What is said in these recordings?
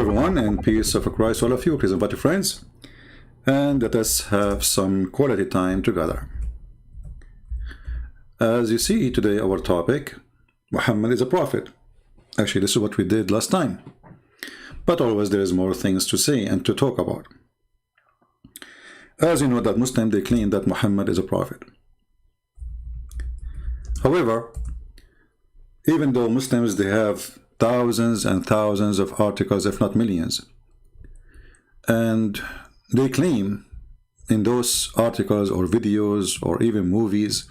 everyone, and peace of Christ all of you. Please invite your friends and let us have some quality time together. As you see today, our topic, Muhammad is a prophet. Actually, this is what we did last time, but always there is more things to say and to talk about. As you know, that Muslims, they claim that Muhammad is a prophet. However, even though Muslims, they have thousands and thousands of articles, if not millions, and they claim in those articles or videos or even movies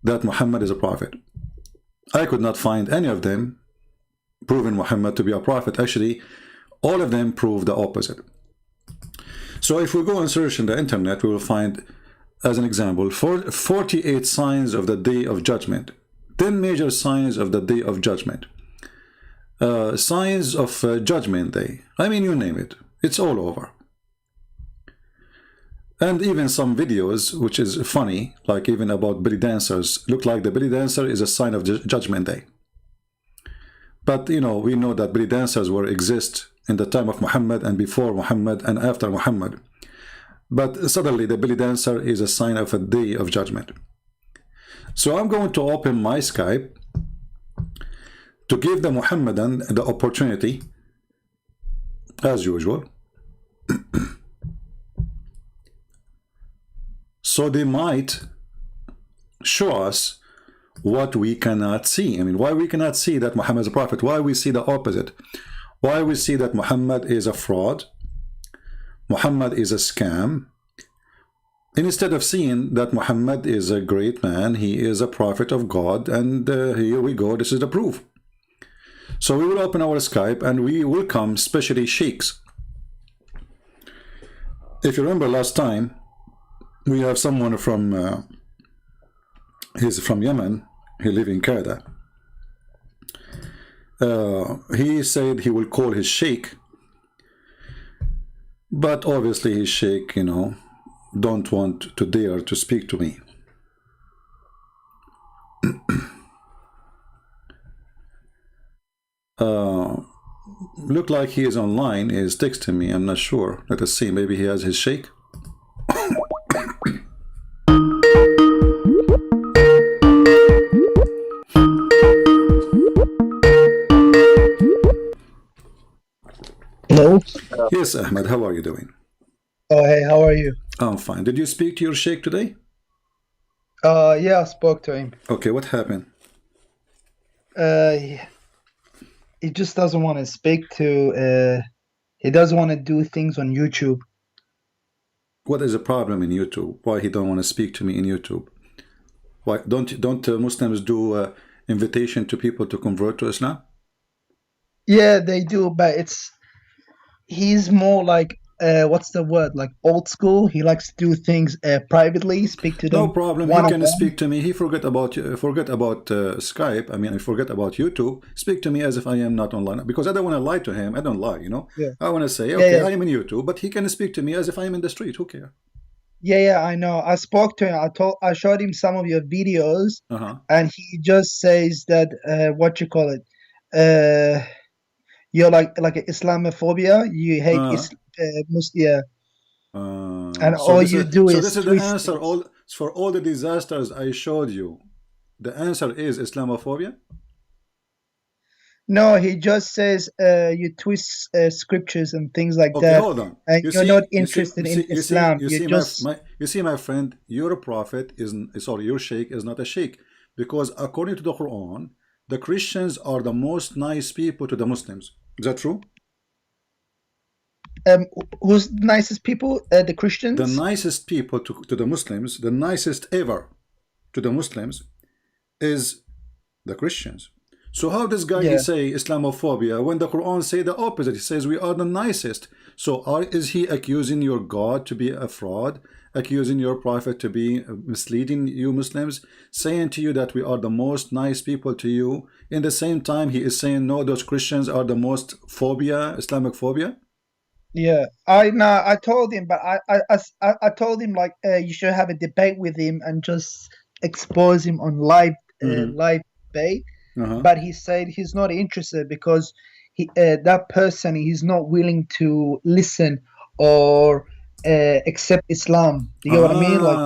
that Muhammad is a prophet. I could not find any of them proving Muhammad to be a prophet. Actually, all of them prove the opposite. So if we go and search in the internet, we will find, as an example, 48 signs of the Day of Judgment, 10 major signs of the Day of Judgment, signs of Judgment Day. I mean, you name it, it's all over. And even some videos, which is funny, like even about belly dancers, look like the belly dancer is a sign of Judgment Day. But you know, we know that belly dancers were exist in the time of Muhammad and before Muhammad and after Muhammad. But suddenly the belly dancer is a sign of a day of judgment. So I'm going to open my Skype to give the Muhammadan the opportunity, as usual, so they might show us what we cannot see. I mean, why we cannot see that Muhammad is a prophet, why we see the opposite, why we see that Muhammad is a fraud, Muhammad is a scam. And instead of seeing that Muhammad is a great man, he is a prophet of God, and here we go, this is the proof. So we will open our Skype and we welcome especially sheikhs. If you remember last time, we have someone from, he's from Yemen, he lives in Canada. He said he will call his sheikh, but obviously his sheikh, you know, don't want to dare to speak to me. Look like he is online, he is texting me, I'm not sure. Let us see, maybe he has his sheikh. Hello? Yes, Ahmed, how are you doing? Oh, hey, how are you? I'm fine. Did you speak to your sheikh today? Yeah, I spoke to him. Okay, what happened? He just doesn't want to speak to, he doesn't want to do things on YouTube. What is the problem in YouTube? Why he don't want to speak to me in YouTube? Why don't Muslims do invitation to people to convert to Islam? Yeah, they do, but he's more like, what's the word? Like old school. He likes to do things privately, speak to them. No problem. He can speak to me. He forget about Skype. I mean, I forget about YouTube. Speak to me as if I am not online, because I don't want to lie to him. I don't lie, you know. Yeah. I want to say, okay, yeah. I am in YouTube, but he can speak to me as if I am in the street. Who cares? Yeah, I know. I spoke to him. I showed him some of your videos, and he just says that what you call it, you're like Islamophobia. You hate Muslim. And so all you do is. So this is the answer. For all the disasters I showed you, the answer is Islamophobia. No, he just says you twist scriptures and things like okay, that. Hold on. And you're not interested in Islam. You see, my friend, your prophet your sheikh is not a sheikh, because according to the Quran, the Christians are the most nice people to the Muslims. Is that true? Who's the nicest people? The Christians? The nicest people to the Muslims, the nicest ever to the Muslims is the Christians. So how does guy he say Islamophobia when the Quran say the opposite? He says we are the nicest. So is he accusing your God to be a fraud, accusing your prophet to be misleading you Muslims, saying to you that we are the most nice people to you? In the same time, he is saying no, those Christians are the most phobia, Islamic phobia. Yeah, I told him, but I told him like you should have a debate with him and just expose him on live debate. But he said he's not interested because that person is not willing to listen or accept Islam. Do you get what I mean? Like,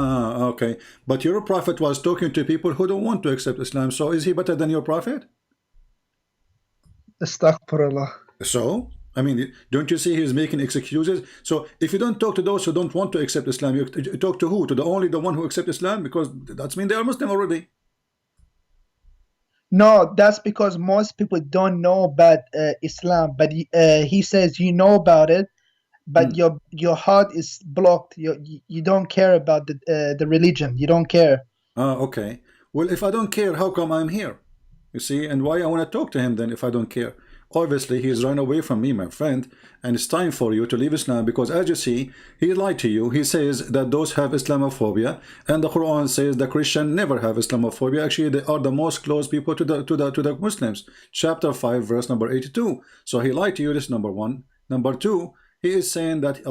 Okay. But your prophet was talking to people who don't want to accept Islam. So is he better than your prophet? astaghfirullah. So, I mean, don't you see he's making excuses? So if you don't talk to those who don't want to accept Islam, you talk to who? To the one who accepts Islam? Because that's mean they are Muslim already. No, that's because most people don't know about Islam. But he says you know about it, but your heart is blocked. You don't care about the religion. You don't care. Okay. Well, if I don't care, how come I'm here? You see, and why I want to talk to him then if I don't care? Obviously, he's run away from me, my friend, and it's time for you to leave Islam because, as you see, he lied to you. He says that those have Islamophobia, and the Quran says the Christian never have Islamophobia. Actually, they are the most close people to the Muslims. Chapter 5, verse number 82. So he lied to you. This is number one. Number two, he is saying that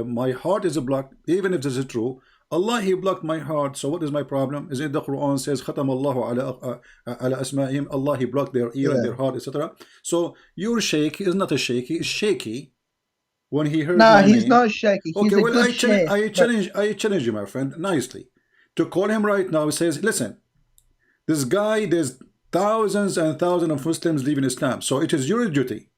my heart is blocked, even if this is true. Allah, he blocked my heart. So what is my problem? Is it the Quran says Khatam Allahu ala asma'ihim, Allah, he blocked their ear and their heart, etc. So your sheikh is not a sheikh, he is shaky when he heard my he's name. not shaky. He's okay, a well, good sheikh, I challenge you, my friend, nicely, to call him right now. He says, listen, this guy, there's thousands and thousands of Muslims leaving Islam. So it is your duty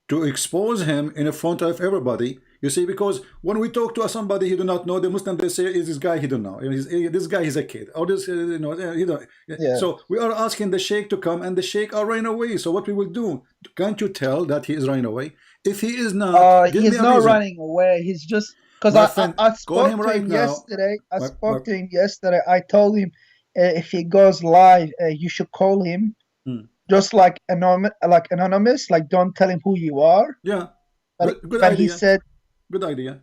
to expose him in front of everybody. You see, because when we talk to somebody he do not know, the Muslim, they say, is this guy he don't know. This guy is a kid. Or this, you know, he don't. Yeah. So we are asking the sheikh to come, and the sheikh are running away. So what we will do? Can't you tell that he is running away? If he is not, he's not running away. He's just because I spoke to him yesterday. I spoke to him yesterday. I told him if he goes live, you should call him. Just like anonymous, like don't tell him who you are. Yeah, good idea. He said, good idea.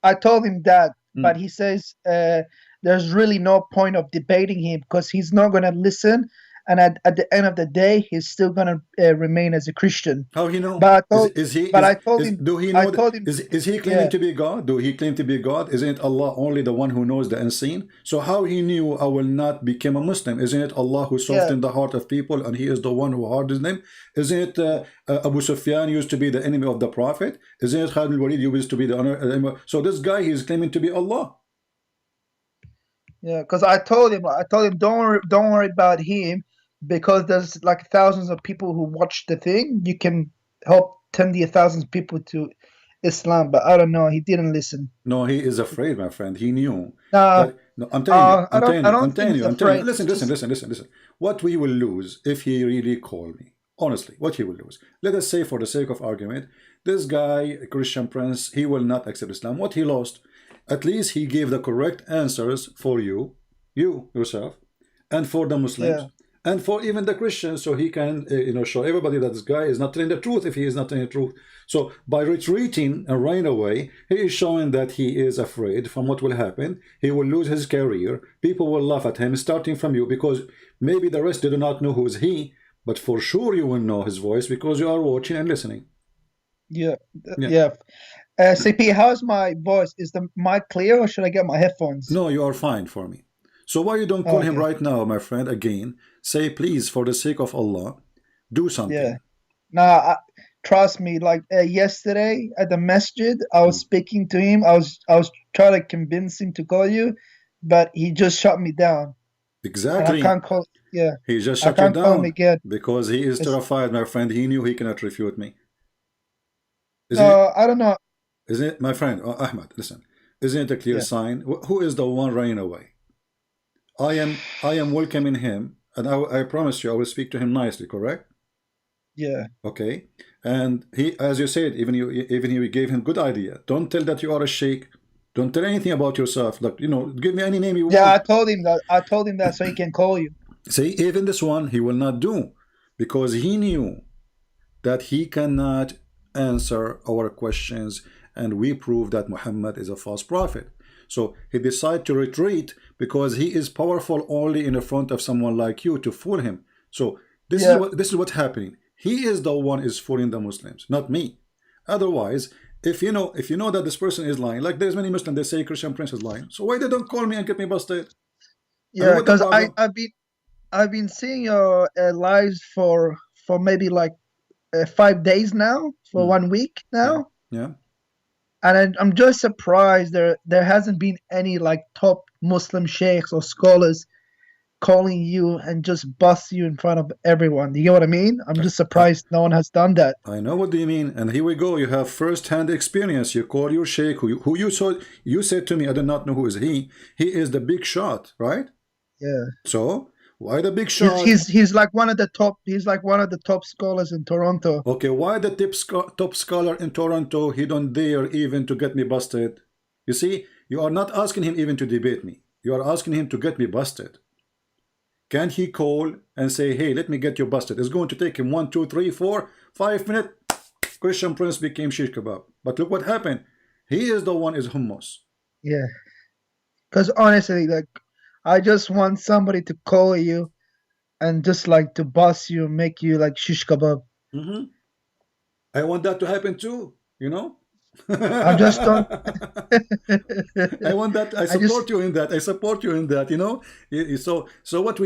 I told him that, but he says there's really no point of debating him because he's not going to listen, and at the end of the day, he's still going to remain as a Christian. How he know? But I told, I told him. Do he know? Is he claiming to be God? Do he claim to be God? Isn't Allah only the one who knows the unseen? So how he knew I will not become a Muslim? Isn't it Allah who softened the heart of people, and He is the one who hardened them? Isn't it Abu Sufyan used to be the enemy of the Prophet? Isn't it Khalid al-Walid used to be the enemy? So this guy, he is claiming to be Allah. Yeah, because I told him don't worry about him, because there's like thousands of people who watch the thing. You can help 10,000 people to Islam, but I don't know. He didn't listen. No, he is afraid, my friend. He knew. No, I'm telling you. I'm telling you. Listen. What we will lose if he really called me, honestly, what he will lose. Let us say, for the sake of argument, this guy, a Christian prince, he will not accept Islam. What he lost? At least he gave the correct answers for you yourself, and for the Muslims. Yeah. And for even the Christians, so he can show everybody that this guy is not telling the truth if he is not telling the truth. So by retreating and running away, he is showing that he is afraid from what will happen. He will lose his career. People will laugh at him, starting from you, because maybe the rest do not know who is he, but for sure you will know his voice because you are watching and listening. Yeah. CP, how's my voice? Is the mic clear, or should I get my headphones? No, you are fine for me. So why you don't call him right now, my friend, again? Say, please, for the sake of Allah, do something. Yeah. Nah, trust me. Like yesterday at the masjid, I was speaking to him. I was trying to convince him to call you, but he just shut me down. Exactly. And I can't call. Yeah. He just shut you down call him again because he is terrified, my friend. He knew he cannot refute me. I don't know. Isn't it, my friend Ahmed? Listen, isn't it a clear sign? Who is the one running away? I am welcoming him, and I promise you I will speak to him nicely, correct? Yeah. Okay. And he, as you said, even you gave him good idea. Don't tell that you are a sheikh. Don't tell anything about yourself. Like, give me any name you want. Yeah, I told him that so he can call you. See, even this one he will not do, because he knew that he cannot answer our questions, and we prove that Muhammad is a false prophet. So he decided to retreat because he is powerful only in the front of someone like you to fool him. So this is what's happening. He is the one is fooling the Muslims, not me. Otherwise, if you know that this person is lying, like there's many Muslims, they say Christian prince is lying. So why they don't call me and get me busted? Yeah, because I've been seeing your lives for maybe like 5 days now, for Hmm. 1 week Yeah, now, yeah. and I'm just surprised there hasn't been any like top Muslim sheikhs or scholars calling you and just bust you in front of everyone. Do you get what I mean? I'm just I, surprised no one has done that. I know what do you mean, and here we go. You have first-hand experience. You call your sheikh, who you saw. You said to me, I do not know who is he. He is the big shot, right? Yeah. So why the big He's shot? he's he's like one of the top. He's like one of the top scholars in Toronto. Okay, why the top scholar in Toronto? He don't dare even to get me busted. You see, you are not asking him even to debate me. You are asking him to get me busted. Can he call and say, hey, let me get you busted? It's going to take him 1, 2, 3, 4, 5 minutes. Christian Prince became shish kebab. But look what happened. He is the one is hummus. Yeah. Because honestly, like, I just want somebody to call you and just like to bust you, make you like shish kebab. I want that to happen too, you know. I just don't. I want that. I I just support you in that. I support you in that. You know. So what do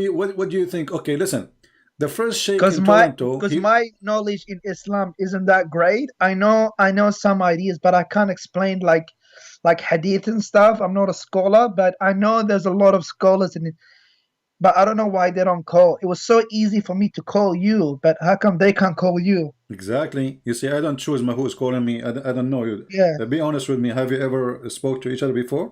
you think? Okay, listen. The first sheikh because in my Toronto, because my knowledge in Islam isn't that great. I know some ideas, but I can't explain like hadith and stuff. I'm not a scholar, but I know there's a lot of scholars in it. But I don't know why they don't call. It was so easy for me to call you, but how come they can't call you? exactly. You see, I don't choose my who's calling me. I don't know you. Yeah. Be honest with me. Have you ever spoke to each other before?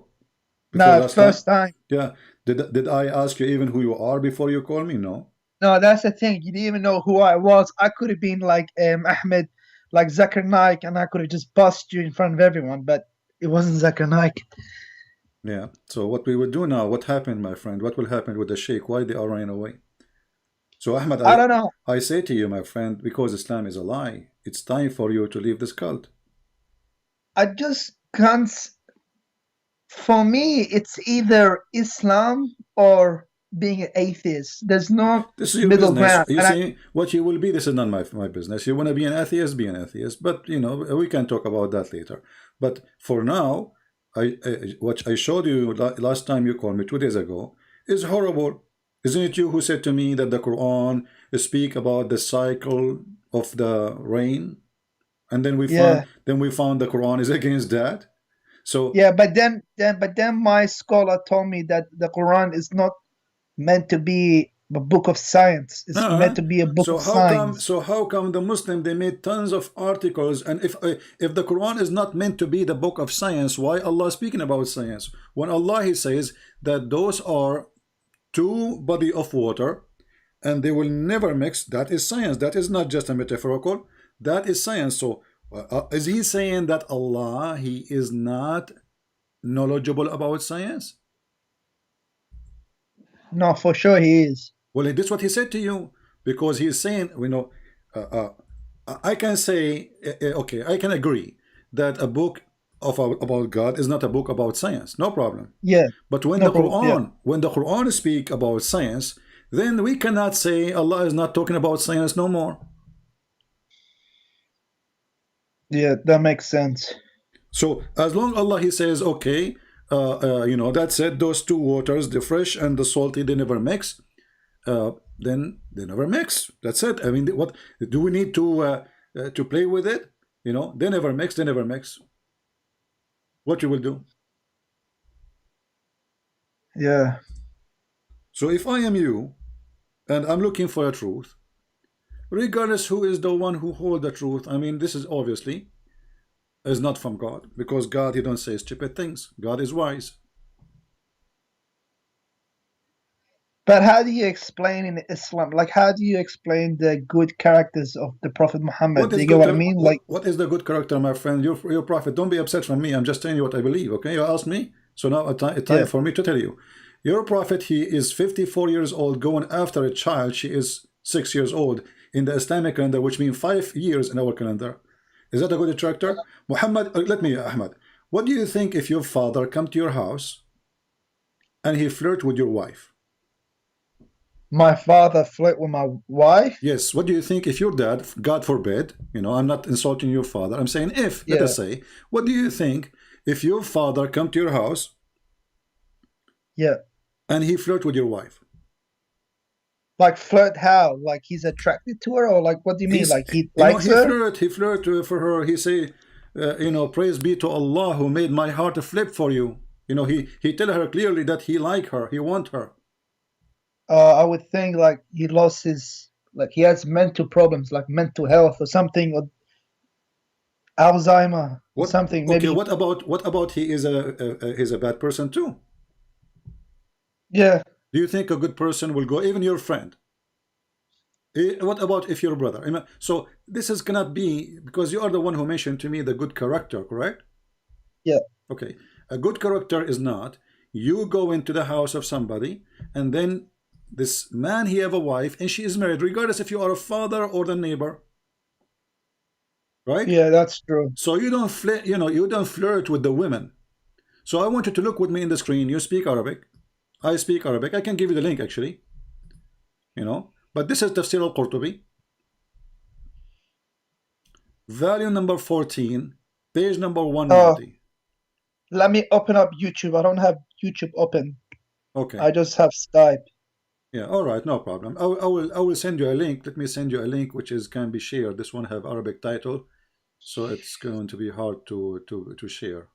Before No, last time? first time. Yeah. Did I ask you even who you are before you call me? No. No, that's the thing. You didn't even know who I was. I could have been like Ahmed, like Zakir Naik, and I could have just bust you in front of everyone, but it wasn't Zakir Naik. Yeah. So what we will do now? What happened, my friend? What will happen with the sheikh? Why they are running away? So Ahmed, I don't know. I say to you, my friend, because Islam is a lie, it's time for you to leave this cult. I just can't. For me, it's either Islam or being an atheist. There's no This is your middle business. ground. You And I, see, what you will be, this is not my business. You want to be an atheist, be an atheist. But, you know, we can talk about that later. But for now, what I showed you last time you called me 2 days ago is horrible. Isn't it you who said to me that the Quran speak about the cycle of the rain? And then yeah, we found the Quran is against that. So yeah. But then my scholar told me that the Quran is not meant to be a book of science. It's meant uh, to be a book so of how come signs. so how come the Muslim they made tons of articles, and if the Quran is not meant to be the book of science, why Allah speaking about science when Allah he says that those are two body of water and they will never mix? That is science. That is not just a metaphorical. That is science. So is he saying that Allah he is not knowledgeable about science? No, for sure he is. Well, this is what he said to you, because he is saying, you know, uh, I can say, okay, I can agree that a book about God is not a book about science, no problem. Yeah, But no problem. Yeah, When the Quran speak about science, then we cannot say Allah is not talking about science no more. yeah, that makes sense. So as long Allah he says, okay, you know, that said, those two waters, the fresh and the salty, they never mix. Then they never mix. That's it. I mean, what do we need to play with it? You know, they never mix. They never mix. What you will do? Yeah. So if I am you and I'm looking for a truth, regardless who is the one who hold the truth, I mean, this is obviously is not from God, because God he don't say stupid things. God is wise. But how do you explain in Islam? Like, how do you explain the good characters of the Prophet What Muhammad? Do is you get good? what I mean? Like, What is the good character, my friend? Your prophet. Don't be upset from me. I'm just telling you what I believe. Okay, you asked me, so now it's time yeah, for me to tell you. Your prophet, he is 54 years old, going after a child. She is 6 years old in the Islamic calendar, which means 5 years in our calendar. Is that a good character? Muhammad, let me, Ahmed. What do you think if your father come to your house and he flirt with your wife? my father flirt with my wife. Yes. What do you think if your dad, God forbid, you know, I'm not insulting your father. I'm saying if, let Yeah, us say, what do you think if your father come to your house yeah. and he flirt with your wife? Like flirt how? Like he's attracted to her, or like what do you mean? He's, Like he you know, likes her? he flirt for her. He say, you know, praise be to Allah who made my heart flip for you. You know, he tell her clearly that he like her, he want her. I would think like he lost his, like he has mental problems, like mental health or something, or Alzheimer or What? something. Okay, Maybe. what about he is he's a bad person too? Yeah. Do you think a good person will go, even your friend? What about if your brother? So this is cannot be, because you are the one who mentioned to me the good character, correct? Yeah. Okay, a good character is not you go into the house of somebody and then this man he have a wife and she is married, regardless if you are a father or the neighbor, right? Yeah, that's true. So you don't flirt, you know, you don't flirt with the women. So I want you to look with me in the screen. You speak Arabic, I speak Arabic. I can give you the link actually, you know. But this is Tafsir al-Qurtubi, volume number 14, page number Oh, 190. let me open up YouTube. I don't have YouTube open. Okay. I just have Skype. Yeah, all right, no problem. I will send you a link. Let me send you a link which is can be shared. This one have Arabic title, so it's going to be hard to share.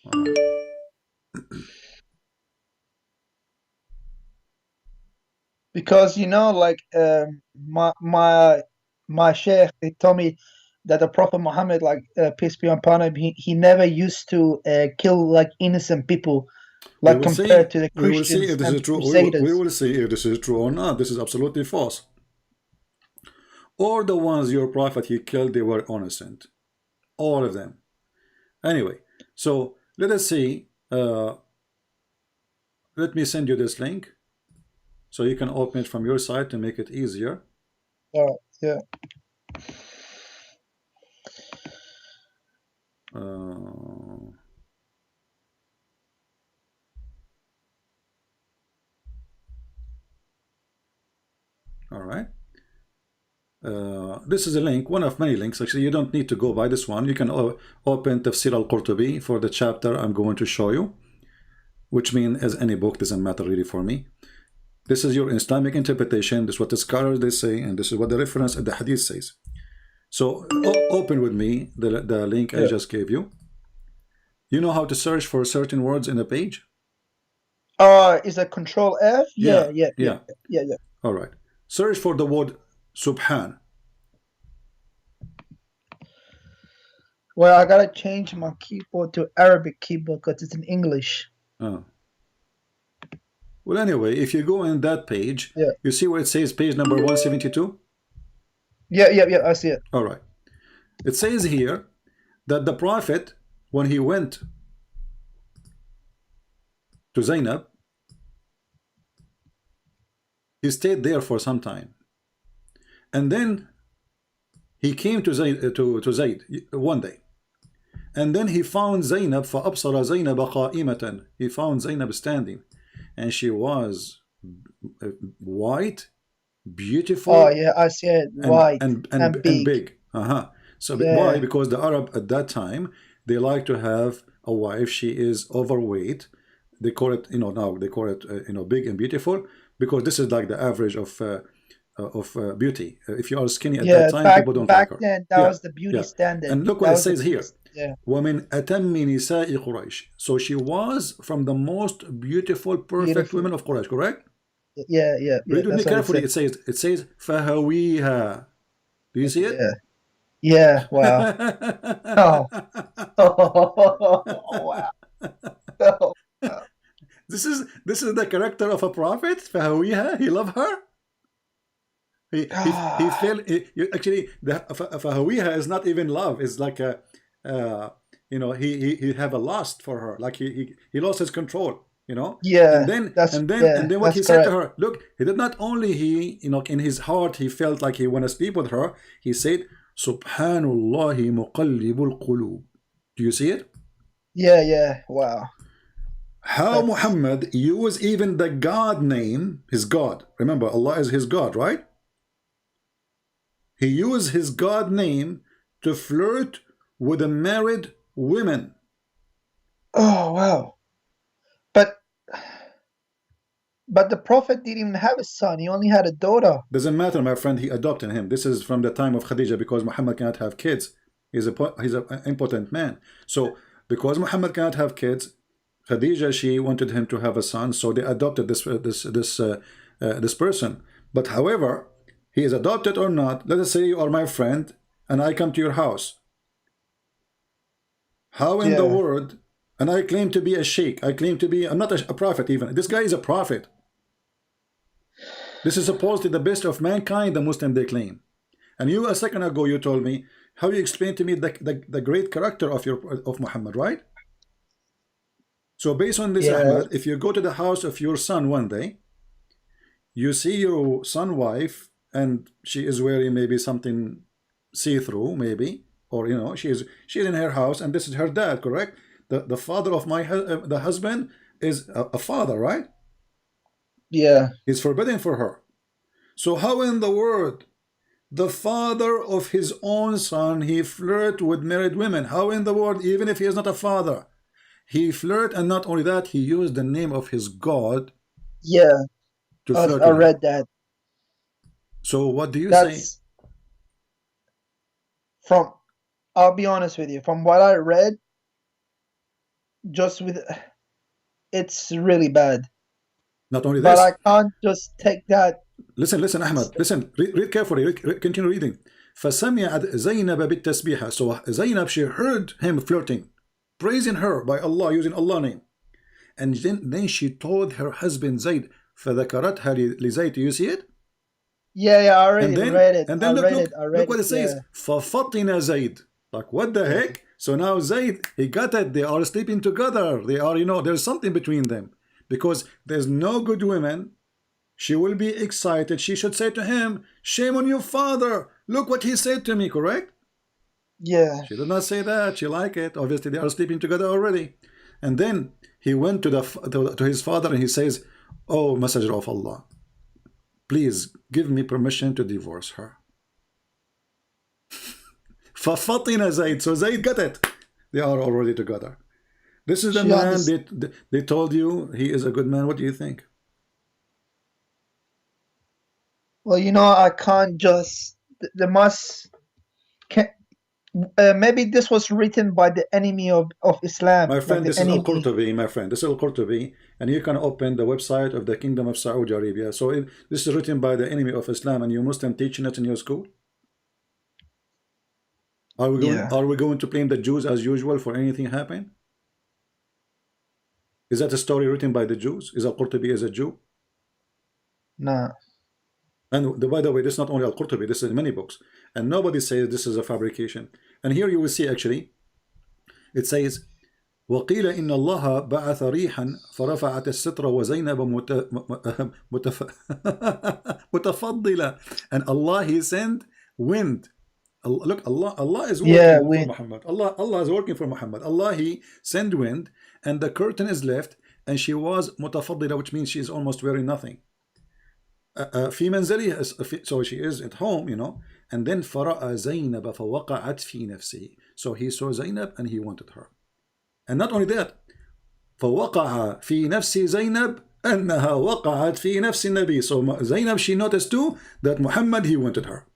All right. Because like my sheikh, they told me that the Prophet Muhammad, like peace be upon him, he never used to kill like innocent people, We like will see. compared to the We will see Christians if this and is true. We Crusaders. will see if this is true or not. This is absolutely false. Or the ones your prophet he killed, they were innocent. All of them. Anyway, so let us see. Let me send you this link so you can open it from your side to make it easier. Yeah. Uh, all right. This is a link, one of many links. Actually, you don't need to go by this one. You can open Tafsir al-Qurtubi for the chapter I'm going to show you, which means as any book, doesn't matter really for me. This is your Islamic interpretation. This is what the scholars they say, and this is what the reference at the hadith says. So open with me the link I just gave you. You know how to search for certain words in a page? Is it Control F? Yeah. Yeah. All right. Search for the word Subhan. Well, I gotta change my keyboard to Arabic keyboard because it's in English. Oh. Well, anyway, if you go in that page, Yeah. you see where it says page number 172? Yeah, I see it. All right. It says here that the Prophet, when he went to Zainab, he stayed there for some time. And then he came to Zayd one day. And then he found Zainab, فَأَبْصَرَ زَيْنَبَ قَائِمَةً. He found Zainab standing. And she was white, beautiful. Oh, yeah, I see it. White and big. big. So why? Because the Arab at that time, they like to have a wife. She is overweight. They call it, now they call it, big and beautiful, because this is like the average of beauty. If you are skinny at that time, people don't like her. Back then, that was the beauty standard. And look what it says here. Yeah. وَمِنْ أَتَمِّ نِسَاءِ قُرَيْشِ. So she was from the most beautiful, perfect women of Quraysh, correct? Yeah. Read with me carefully. It says فَهَوِيهَا. Do you see it? Yeah. Wow. Wow. This is the character of a prophet. فَهَوِيهَا. He loved her. He fell. Actually, the فَهَوِيهَا is not even love. It's like a he have a lust for her. Like he lost his control. Yeah. And then what he said to her, look, he did not only in his heart he felt like he want to sleep with her. He said, Subhanullahi muqallibul qulub. Do you see it? Yeah. Wow. How Muhammad used even the God name, his God. Remember, Allah is his God, right? He used his God name to flirt with the married women. Oh, wow. But But the Prophet didn't even have a son. He only had a daughter. Doesn't matter, my friend. He adopted him. This is from the time of Khadija, because Muhammad cannot have kids. He's an impotent man. So because Muhammad cannot have kids, Khadija, she wanted him to have a son, so they adopted this person. But however, he is adopted or not. Let us say you are my friend, and I come to your house. How in the world? And I claim to be a sheikh. I claim to be. I'm not a prophet even. This guy is a prophet. This is supposedly the best of mankind, the Muslim they claim. And you, a second ago, you told me how you explained to me the great character of Muhammad, right? So based on this, Ahmed, if you go to the house of your son one day, you see your son's wife, and she is wearing maybe something see-through, maybe, or you know, she's in her house, and this is her dad, correct? The father of the husband is a father, right? Yeah. It's forbidden for her. So how in the world the father of his own son, he flirt with married women? How in the world, even if he is not a father, he flirt? And not only that, he used the name of his God. Yeah, to flirt I with read him. that. So what do you say? I'll be honest with you, from what I read, it's really bad. Not only but this, I can't just take that. Listen, Ahmed, listen, read carefully, continue reading. فسمعت زينب بالتسبيحة. So Zainab, she heard him flirting, praising her by Allah, using Allah name. And then she told her husband Zayd, فذكرتها لزيد. Do you see it? Yeah, I already read it. And then look what it says. Yeah. ففطن زيد. Like, what the heck? So now Zayd, he got it. They are sleeping together. They are, you know, there's something between them. Because there's no good woman. She will be excited. She should say to him, shame on your father. Look what he said to me, correct? Yeah. She did not say that. She liked it. Obviously, they are sleeping together already. And then he went to his father and he says, oh, Messenger of Allah, please give me permission to divorce her. فَفَطِنَ Zayd. So Zayd got it. They are already together. This is the man they told you he is a good man. What do you think? Well, you know, I can't just. Maybe this was written by the enemy of Islam. My friend, this is Al-Qurtubi, my friend. This is Al-Qurtubi, and you can open the website of the Kingdom of Saudi Arabia. So this is written by the enemy of Islam, and you Muslim teaching it in your school. Are we going to blame the Jews as usual for anything happen? Is that a story written by the Jews? Is Al-Qurtubi as a Jew? No. And by the way, this is not only Al-Qurtubi, this is in many books. And nobody says this is a fabrication. And here you will see actually, it says, وَقِيلَ إِنَّ اللَّهَ بَعَثَ رِيحًا فَرَفَعَتِ السِّتْرَ وَزَيْنَبَ مُتَفَضِّلًا. And Allah, He sent wind. Look, Allah is working for Muhammad. Allah is working for Muhammad. Allah, He sent wind, and the curtain is left, and she was متفضلة, which means she is almost wearing nothing. في منزلها, so she is at home, you know. And then فرأى زينب فوقعت في نفسه. So he saw Zainab and he wanted her. And not only that, فوقع في نفس زينب أنها وقعت في نفس النبي. So Zainab, she noticed too that Muhammad, he wanted her.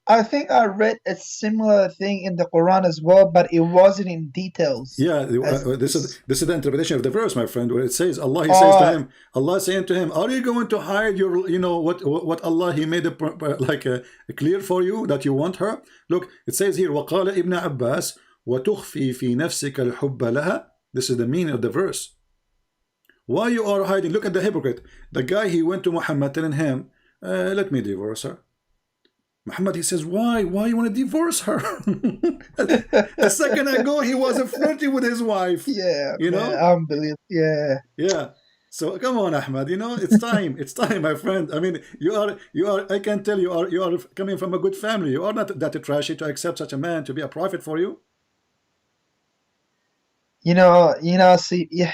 I think I read a similar thing in the Quran as well, but it wasn't in details. Yeah, this is the interpretation of the verse, my friend, where it says Allah, He says to him, Allah saying to him, are you going to hide your, you know, what Allah, He made it clear for you that you want her? Look, it says here, وَقَالَ ابن عباس وَتُخْفِي فِي نَفْسِكَ الْحُبَّ لَهَا. This is the meaning of the verse. Why you are hiding? Look at the hypocrite. The guy, he went to Muhammad telling him, let me divorce her. Muhammad, he says, why you want to divorce her? A second ago, he was flirting with his wife. Yeah, you know, unbelievable. Yeah. So come on, Ahmed. You know, it's time. It's time, my friend. I mean, you are. I can tell you are coming from a good family. You are not that trashy to accept such a man to be a prophet for you. You know. See, yeah,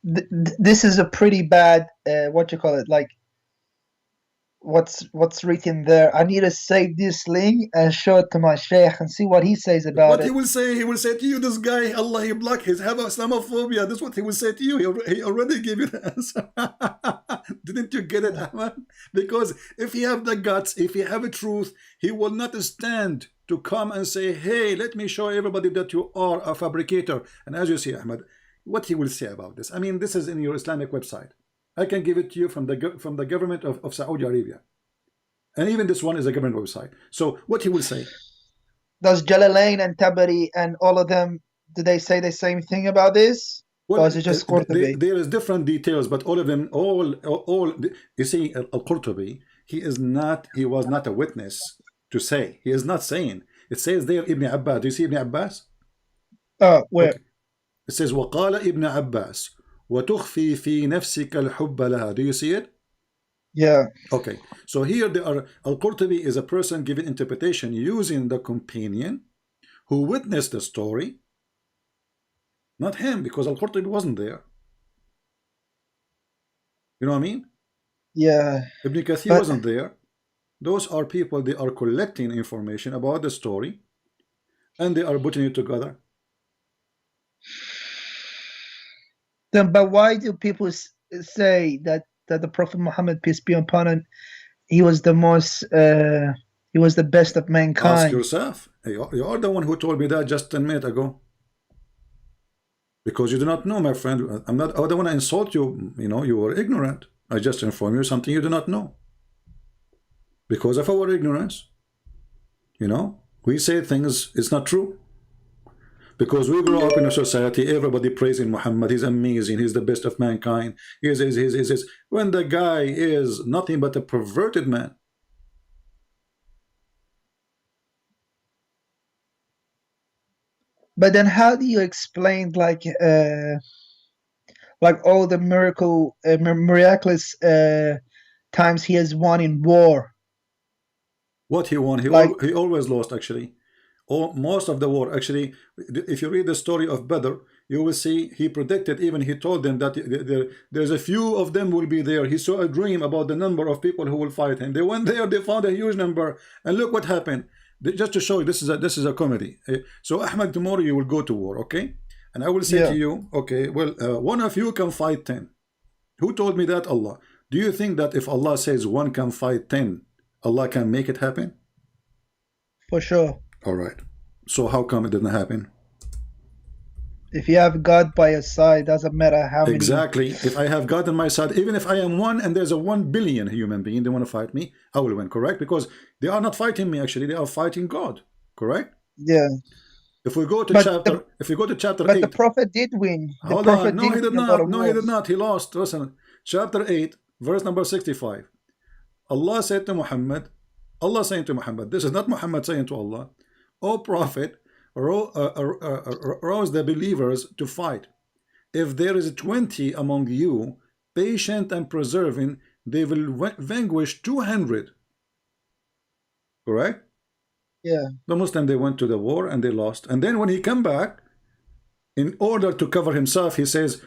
this is a pretty bad. What you call it? what's written there. I need to save this link and show it to my sheikh and see what he says about What it. he will say to you, this guy, Allah, he block his have Islamophobia. That's what he will say to you. He already gave you the answer. Didn't you get it, Ahmed? Because if he have the guts, if he have a truth, he will not stand to come and say, hey, let me show everybody that you are a fabricator. And as you see, Ahmed, what he will say about this. I mean, this is in your Islamic website. I can give it to you from the government of Saudi Arabia. And even this one is a government website. So what he will say. Does Jalalain and Tabari and all of them, do they say the same thing about this? Well, or is it just Qurtubi? there is different details, but all of them, all you see, Al-Qurtubi, he was not a witness to say. He is not saying. It says there Ibn Abbas. Do you see Ibn Abbas? Where? Okay. It says وقال ابن عباس وتخفي في نفسك الحب لها. Do you see it? Yeah. Okay. So here they are. Al-Qurtubi is a person giving interpretation using the companion who witnessed the story. Not him, because Al-Qurtubi wasn't there. You know what I mean? Yeah. Ibn Kathir wasn't there. Those are people, they are collecting information about the story and they are putting it together. Then, but why do people say that the Prophet Muhammad, peace be upon him, he was the most, he was the best of mankind? Ask yourself. You are the one who told me that just 10 minutes ago. Because you do not know, my friend. I don't want to insult you. You know, you are ignorant. I just inform you something you do not know. Because of our ignorance, you know, we say things, it's not true. Because we grow up in a society, everybody praising Muhammad, he's amazing, he's the best of mankind, he's when the guy is nothing but a perverted man. But then how do you explain like all the miraculous times he has won in war? What he won, he always lost actually. Most of the war actually, if you read the story of Badr, you will see he predicted, even he told them that there's a few of them will be there. He saw a dream about the number of people who will fight him. They went there, they found a huge number, and look what happened. Just to show you, this is a comedy. So Ahmed, tomorrow you will go to war, okay? And I will say to you, okay, well, one of you can fight 10. Who told me that? Allah. Do you think that if Allah says one can fight 10, Allah can make it happen? For sure. All right. So how come it didn't happen? If you have God by your side, doesn't matter how many. Exactly. If I have God on my side, even if I am one and there's a 1 billion human being, they want to fight me, I will win, correct? Because they are not fighting me, actually, they are fighting God, correct? Yeah. If we go to chapter 8. But the Prophet did win. Hold on. No, he did not. No, he did not. He lost. Listen. Chapter 8, verse number 65. Allah said to Muhammad, Allah saying to Muhammad, this is not Muhammad saying to Allah, O Prophet, rouse the believers to fight. If there is 20 among you, patient and persevering, they will vanquish 200. Correct? Yeah. The Muslim, they went to the war and they lost. And then when he came back, in order to cover himself, he says,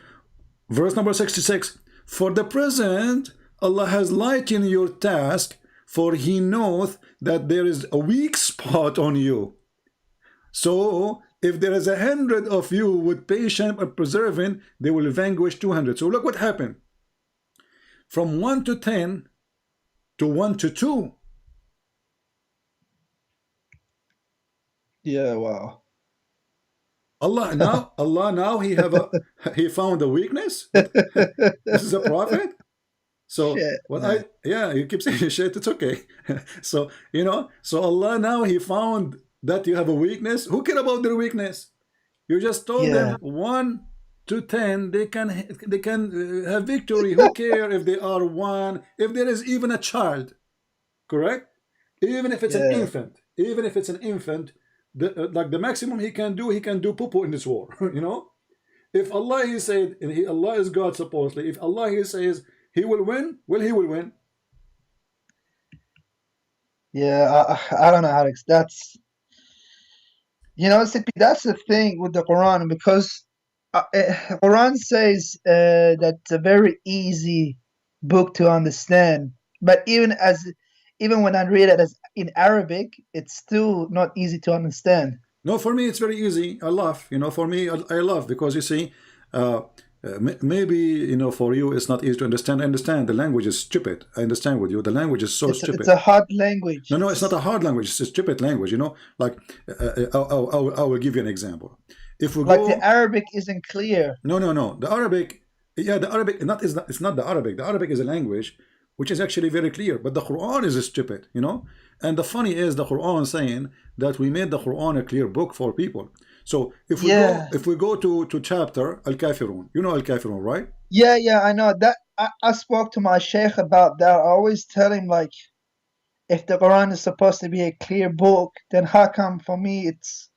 verse number 66, for the present, Allah has lightened your task, for he knoweth that there is a weak spot on you. So if there is 100 of you with patience and persevering, they will vanquish 200. So look what happened. From 1 to 10 to 1 to 2. Yeah, wow. Allah now he found a weakness. This is a prophet. So shit, well, you keep saying shit. It's okay. So you know, so Allah now he found that you have a weakness. Who care about their weakness? You just told them 1 to 10 they can have victory. Who care if they are 1? If there is even a child, correct? Even if it's an infant, like the maximum he can do poo-poo in this war. You know, if Allah he said, and Allah is God supposedly, if Allah he says he will win, well, he will win. Yeah, I don't know, Alex. That's, you know, that's the thing with the Quran, because Quran says that it's a very easy book to understand, But even when I read it as in Arabic, it's still not easy to understand. No, for me it's very easy. I laugh. For me I laugh because you see, maybe for you it's not easy to understand. I understand the language is stupid. I understand with you. The language is so stupid. It's a hard language. No, it's not a hard language. It's a stupid language. Like I will give you an example. If we like go, the Arabic isn't clear. No. The Arabic, yeah, the Arabic it's not the Arabic. The Arabic is a language which is actually very clear, but the Quran is stupid. And the funny is the Quran saying that we made the Quran a clear book for people. So if we go to chapter Al-Kafirun, Al-Kafirun, right? Yeah, I know that. I spoke to my sheikh about that. I always tell him, like, if the Quran is supposed to be a clear book, then how come for me it's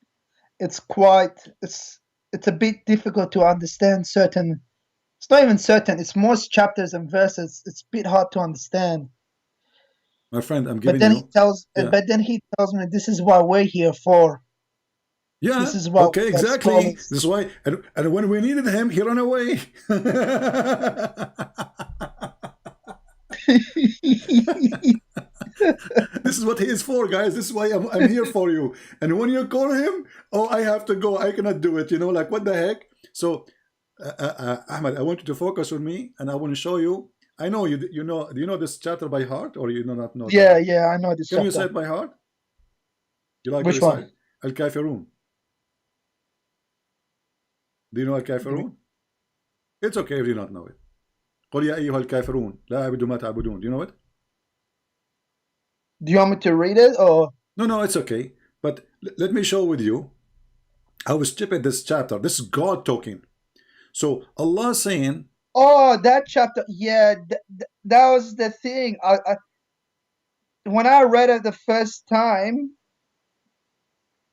a bit difficult to understand certain. It's not even certain. It's most chapters and verses. It's a bit hard to understand. My friend, I'm giving but then you. But then he tells me this is what we're here for. Yeah. This is what. Okay. Exactly. This is why. And when we needed him, he ran away. This is what he is for, guys. This is why I'm here for you. And when you call him, oh, I have to go. I cannot do it. Like what the heck? So. Ahmed, I want you to focus on me, and I want to show you. I know you. Do you know this chapter by heart, or you do not know? Yeah, I know this. Can you say it by heart? You like which one? Al-Kafirun. Do you know Al-Kafirun? It's okay if you don't know it. قل يا أيها الكافرون لا أعبد ما تعبدون. Do you know it? Do you want me to read it or? No, it's okay. But let me show with you how stupid this chapter. This is God talking. So Allah saying, oh, that chapter, yeah, that was the thing. When I read it the first time,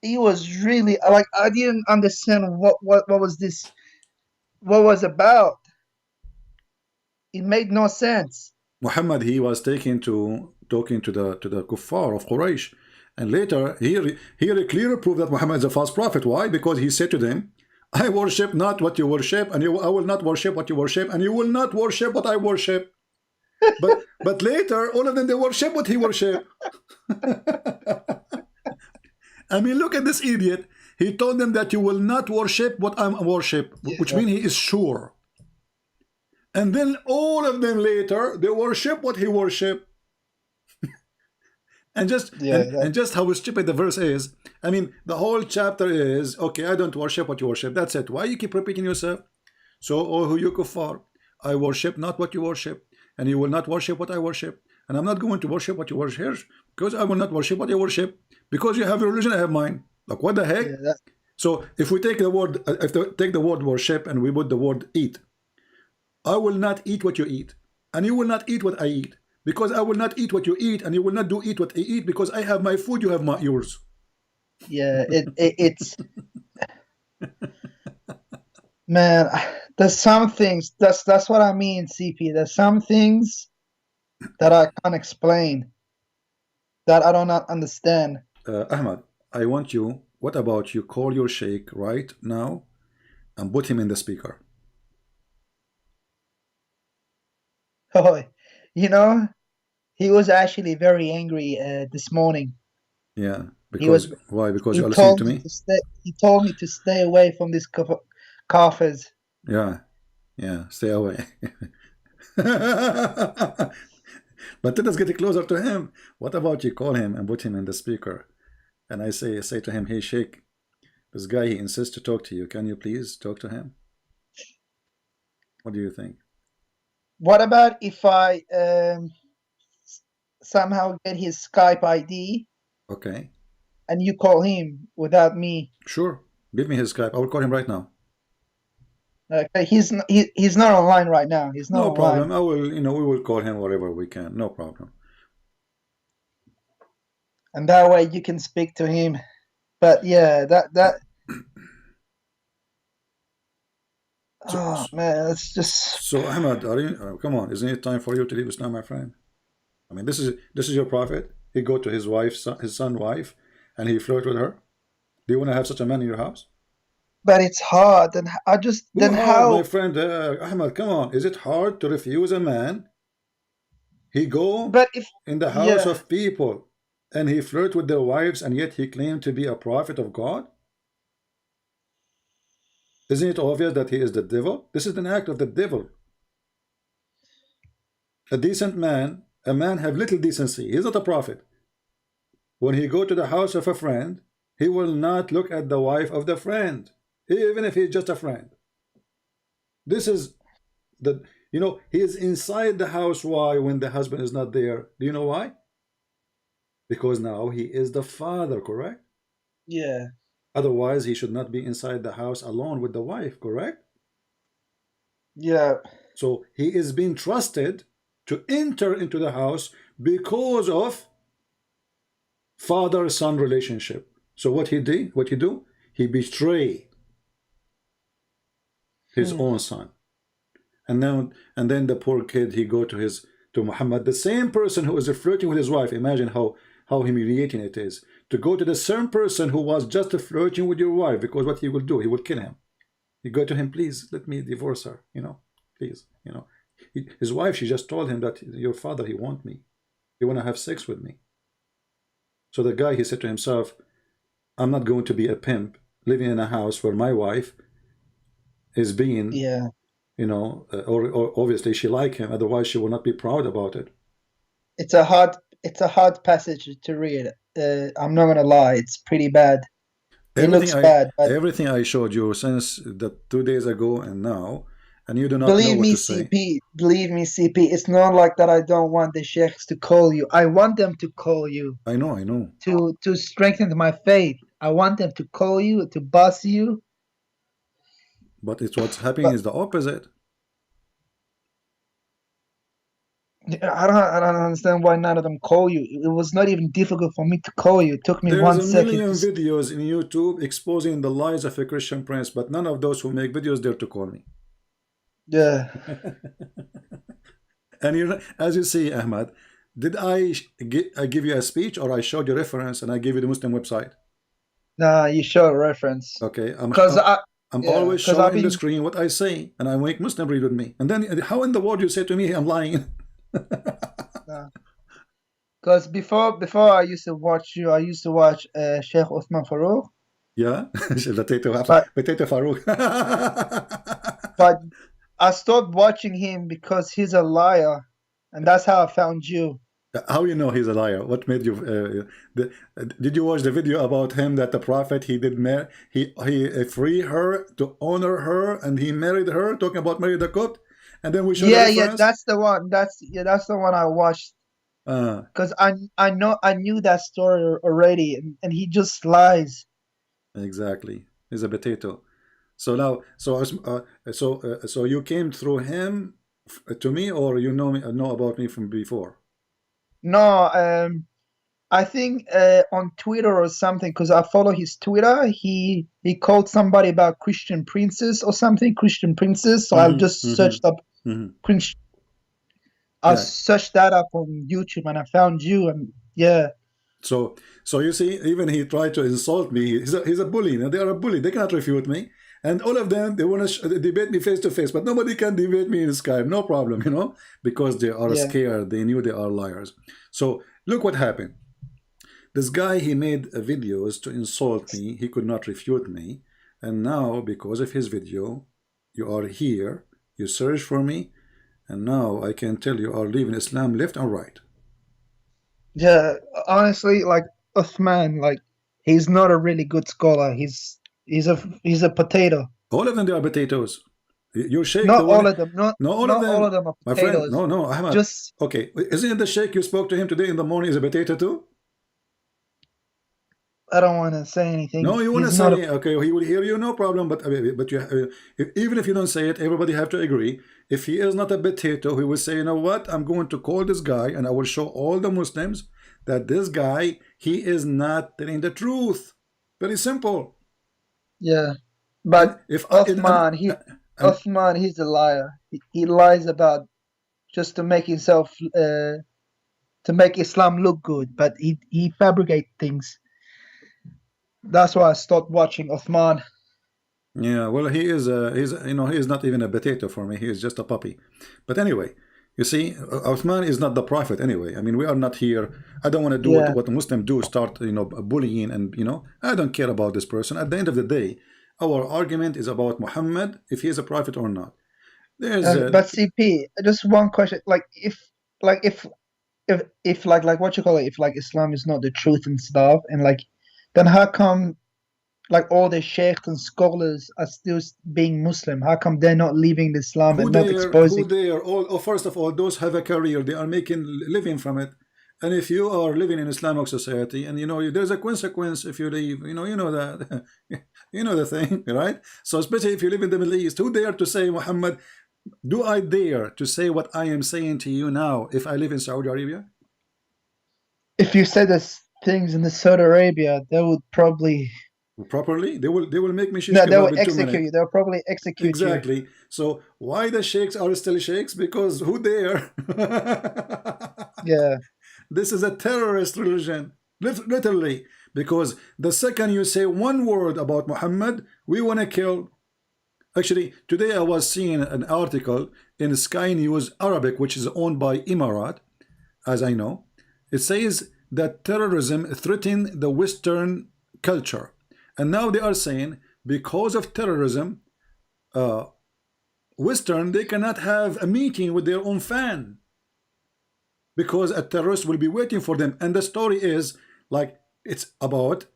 it was really like I didn't understand what was this, what was about. It made no sense. Muhammad, he was talking to the kuffar of Quraysh, and later here clearly proved that Muhammad is a false prophet. Why? Because he said to them, I worship not what you worship, and I will not worship what you worship, and you will not worship what I worship. But later, all of them, they worship what he worship. I mean, look at this idiot. He told them that you will not worship what I worship, which means he is sure. And then all of them later, they worship what he worship. And just how stupid the verse is. I mean, the whole chapter is, okay, I don't worship what you worship. That's it. Why you keep repeating yourself? So, oh, you kuffar, I worship not what you worship, and you will not worship what I worship. And I'm not going to worship what you worship, because I will not worship what you worship. Because you have your religion, I have mine. Like, what the heck? Yeah, so, if we take the word worship and we put the word eat, I will not eat what you eat, and you will not eat what I eat. Because I will not eat what you eat, and you will not eat what I eat, because I have my food, you have yours. Yeah, it's man, there's some things, that's what I mean, CP. There's some things that I can't explain, that I do not understand. Ahmed, I want you, what about you call your sheikh right now and put him in the speaker? Oh, he was actually very angry this morning. Yeah, because why? Because you're listening to me? He told me to stay away from these kafirs. Yeah, stay away. But let us get closer to him. What about you call him and put him in the speaker? And I say to him, hey, sheikh, this guy, he insists to talk to you. Can you please talk to him? What do you think? What about if I somehow get his Skype ID? Okay. And you call him without me? Sure. Give me his Skype. I will call him right now. Okay. He's not online right now. He's not online. No problem. I will. We will call him wherever we can. No problem. And that way you can speak to him. But yeah, that. Oh man, it's just. So Ahmed, come on, isn't it time for you to leave Islam, my friend? I mean, this is your prophet. He go to his son's wife, and he flirt with her. Do you want to have such a man in your house? But it's hard, and I just then hard, how. My friend Ahmed, come on, is it hard to refuse a man He go But if in the house yeah, of people and he flirt with their wives, and yet he claimed to be a prophet of God. Isn't it obvious that he is the devil? This is an act of the devil. A decent man, a man have little decency. He's not a prophet. When he go to the house of a friend, he will not look at the wife of the friend, even if he's just a friend. This is the, he is inside the house. Why? When the husband is not there. Do you know why? Because now he is the father, correct? yeah, Otherwise, he should not be inside the house alone with the wife, correct? yeah. So he is being trusted to enter into the house because of father-son relationship. So what he did, what he do? He betrayed his own son. And then the poor kid, he go to Muhammad, the same person who is flirting with his wife. Imagine how humiliating it is to go to the same person who was just flirting with your wife, because what he will do, he will kill him. You go to him, please let me divorce her, please, his wife, she just told him that your father, he want me, he want to have sex with me. So the guy, he said to himself, I'm not going to be a pimp living in a house where my wife is being, Yeah. Or obviously she like him, otherwise she will not be proud about it. It's a hard passage to read. I'm not gonna lie, it's pretty bad. It looks bad, but everything I showed you since the 2 days ago and now, and you do not know believe what me, to say. believe me, CP, it's not like that I don't want the sheikhs to call you. I want them to call you. I know. To strengthen my faith. I want them to call you, to boss you. But it's what's happening But is the opposite. I don't understand why none of them call you. It was not even difficult for me to call you. It took me There's one a second million to. videos in YouTube exposing the lies of a Christian prince, but none of those who make videos dare to call me. Yeah. And as you see, Ahmed, did I give you a speech, or I showed you reference and I gave you the Muslim website? Nah, you show a reference. Okay, Cause I'm yeah, always because I've showing the been. screen what I say, and I make Muslim read with me. And then how in the world you say to me I'm lying? Because before I used to watch you, I used to watch Sheikh Uthman Farouk. Yeah, But potato Farouk. but I stopped watching him because he's a liar, and that's how I found you. How you know he's a liar? What made you? Did you watch the video about him that the prophet he did he free her to honor her and he married her? Talking about Mary the Copt, and then we showed the Yeah, reference. that's the one. That's the one I watched. Because I knew that story already, and he just lies. Exactly, he's a potato. So now, so you came through him to me, or you know about me from before? No, I think on Twitter or something, because I follow his Twitter. He called somebody about Christian princess or something, Christian princess. So I've just searched up Christian. I Yeah. searched that up on YouTube and I found you, and yeah. So you see, even he tried to insult me. He's a bully. They are a bully. They cannot refute me. And all of them, they want to debate me face to face, but nobody can debate me in Skype. No problem, because they are scared. They knew they are liars. So look what happened. This guy, he made videos to insult me. He could not refute me. And now, because of his video, you are here. You search for me. And now I can tell you are leaving Islam left and right. Yeah, honestly, like Uthman, like he's not a really good scholar. He's a potato. All of them, they are potatoes. Your sheikh, Not the one, all of them. no, all of Not all them, of them are my friend. potatoes. No, Ahmed. Just Okay, isn't it the sheikh you spoke to him today in the morning is a potato too? I don't want to say anything. No, you want to He's not say okay, he will hear you, no problem. But even if you don't say it, everybody have to agree. If he is not a potato, he will say, you know what? I'm going to call this guy, and I will show all the Muslims that this guy, he is not telling the truth. Very simple. Yeah, but if Uthman, Uthman, he's a liar. He lies about just to make himself to make Islam look good, but he fabricates things. That's why I stopped watching Uthman. Yeah, well, he is he is not even a potato for me. He is just a puppy. But anyway, You see, Uthman is not the prophet anyway. I mean, we are not here. I don't want to do Yeah. what Muslims do, start, bullying, and, I don't care about this person. At the end of the day, our argument is about Muhammad, if he is a prophet or not. There's But CP, just one question. If like what you call it, if like Islam is not the truth and stuff, and like, then how come like all the sheikhs and scholars are still being Muslim? How come they're not leaving Islam and not exposing? first of all, those have a career, they are making living from it. And if you are living in Islamic society, and there's a consequence if you leave, that you know the thing, right? So especially if you live in the Middle East, who dare to say, Muhammad, do I dare to say what I am saying to you now if I live in Saudi Arabia? If you say these things in the Saudi Arabia, they would probably properly, they will make me shish no, they will kebab in 2 execute minutes. you. They'll probably execute you. Exactly. So why the sheikhs are still sheikhs? Because who dare? Yeah. This is a terrorist religion, literally. Because the second you say one word about Muhammad, we want to kill. Actually, today I was seeing an article in Sky News Arabic, which is owned by Emirat, as I know. It says that terrorism threatened the Western culture. And now they are saying, because of terrorism, Western, they cannot have a meeting with their own fan, because a terrorist will be waiting for them. And the story is like, it's about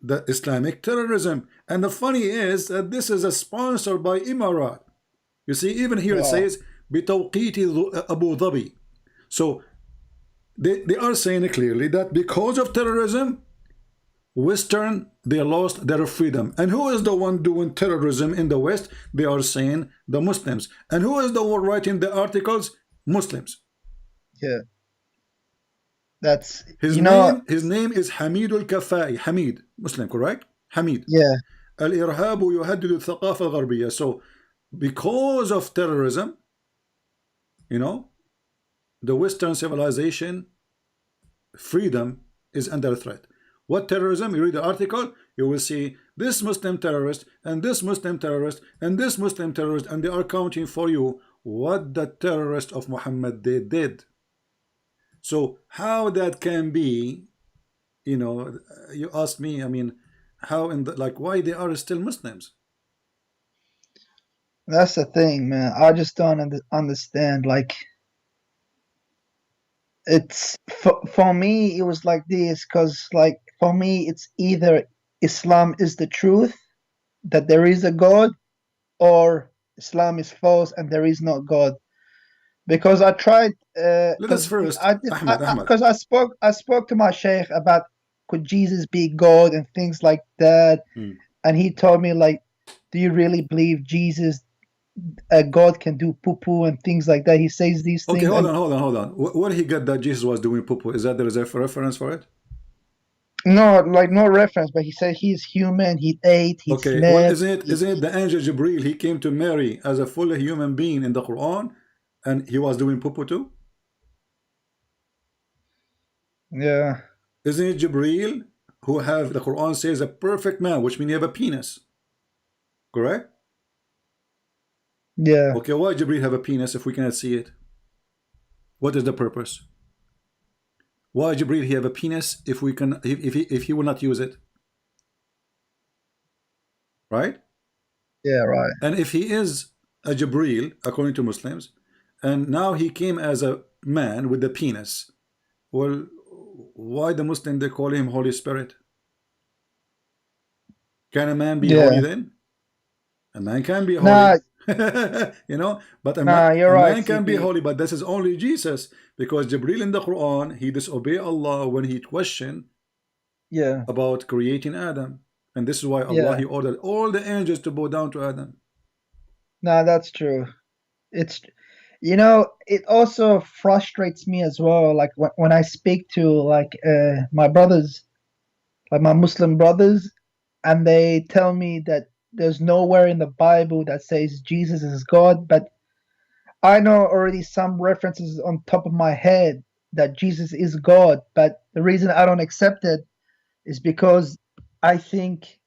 the Islamic terrorism. And the funny is that this is a sponsored by Emirat. You see, even here it says بتوقيت Abu Dhabi. So they are saying clearly that because of terrorism, Western, they lost their freedom. And who is the one doing terrorism in the West? They are saying the Muslims. And who is the one writing the articles? Muslims. Yeah. That's his name is Hamid al-Kafai. Hamid, Muslim, correct? Hamid. Yeah. الإرهاب يهدد الثقافة الغربية. So because of terrorism, the Western civilization freedom is under threat. What terrorism? You read the article, you will see this Muslim terrorist and this Muslim terrorist and this Muslim terrorist, and they are counting for you what the terrorist of Muhammad they did. So how that can be, you ask me, I mean, how why they are still Muslims? That's the thing, man. I just don't understand. Like, it's for me, it was like this, because like for me, it's either Islam is the truth, that there is a God, or Islam is false and there is no God. Because I tried, Let us first, Ahmed. because I spoke to my sheikh about could Jesus be God and things like that, and he told me like, do you really believe Jesus, God can do poo-poo and things like that? He says these things. Okay, hold on. Where he got that Jesus was doing poo-poo? Is that there is a reference for it? No, like no reference, but he said he's human, he ate, he okay, slept. well, isn't it the angel Jibril? He came to Mary as a fully human being in the Quran, and he was doing poo-poo too? Yeah. Isn't it Jibril who have, the Quran says, a perfect man, which means you have a penis? Correct? Yeah. Okay, why Jibril have a penis if we cannot see it? What is the purpose? Why Jibril he have a penis if we can, if he will not use it? Right? Yeah, right. And if he is a Jibril, according to Muslims, and now he came as a man with the penis, well, why the Muslim they call him Holy Spirit? Can a man be holy then? A man can be holy. But a man can be holy, but this is only Jesus, because Jibril in the Quran, he disobeyed Allah when he questioned about creating Adam, and this is why Allah he ordered all the angels to bow down to Adam. No, that's true. It's, it also frustrates me as well, like when I speak to like my brothers, like my Muslim brothers, and they tell me that there's nowhere in the Bible that says Jesus is God, but I know already some references on top of my head that Jesus is God, but the reason I don't accept it is because I think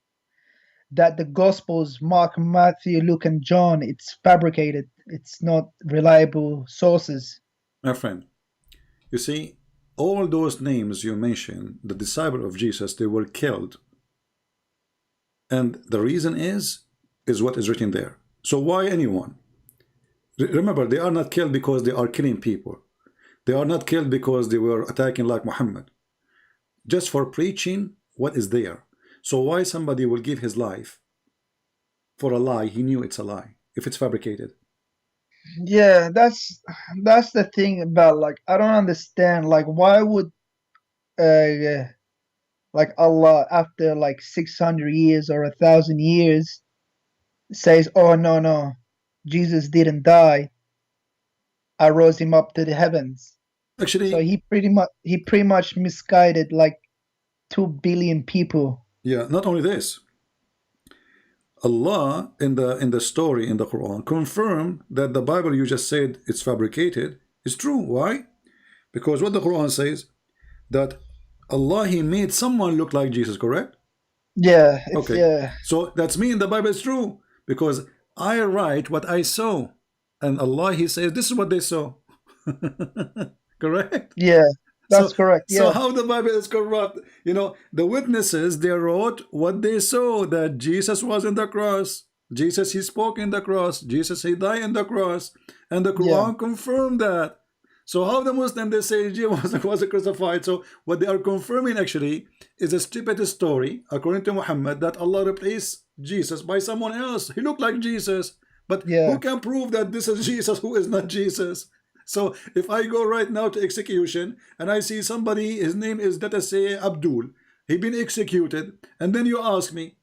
that the Gospels, Mark, Matthew, Luke, and John, it's fabricated. It's not reliable sources. My friend, you see, all those names you mentioned, the disciple of Jesus, they were killed. And the reason is what is written there. So why anyone? Remember, they are not killed because they are killing people. They are not killed because they were attacking like Muhammad. Just for preaching what is there. So why somebody will give his life for a lie? He knew it's a lie if it's fabricated. Yeah, that's the thing about, like, I don't understand, like, why would like Allah after like 600 years or 1,000 years says, oh no, Jesus didn't die, I rose him up to the heavens. Actually, so he pretty much misguided like 2 billion people. Yeah, not only this, Allah in the story in the Quran confirmed that the Bible you just said it's fabricated is true. Why? Because what the Quran says, that Allah, he made someone look like Jesus, correct? Yeah, okay. Yeah. So that's mean the Bible is true, because I write what I saw, and Allah, he says this is what they saw. Correct? Yeah, that's correct. Yeah. So how the Bible is corrupt? You know, the witnesses, they wrote what they saw, that Jesus was in the cross. Jesus, he spoke in the cross. Jesus, he died in the cross. And the Quran confirmed that. So how the Muslim, they say Jesus was crucified. So what they are confirming actually is a stupid story, according to Muhammad, that Allah replaced Jesus by someone else. He looked like Jesus. But who can prove that this is Jesus who is not Jesus? So if I go right now to execution and I see somebody, his name is, let us say, Abdul, he been executed, and then you ask me,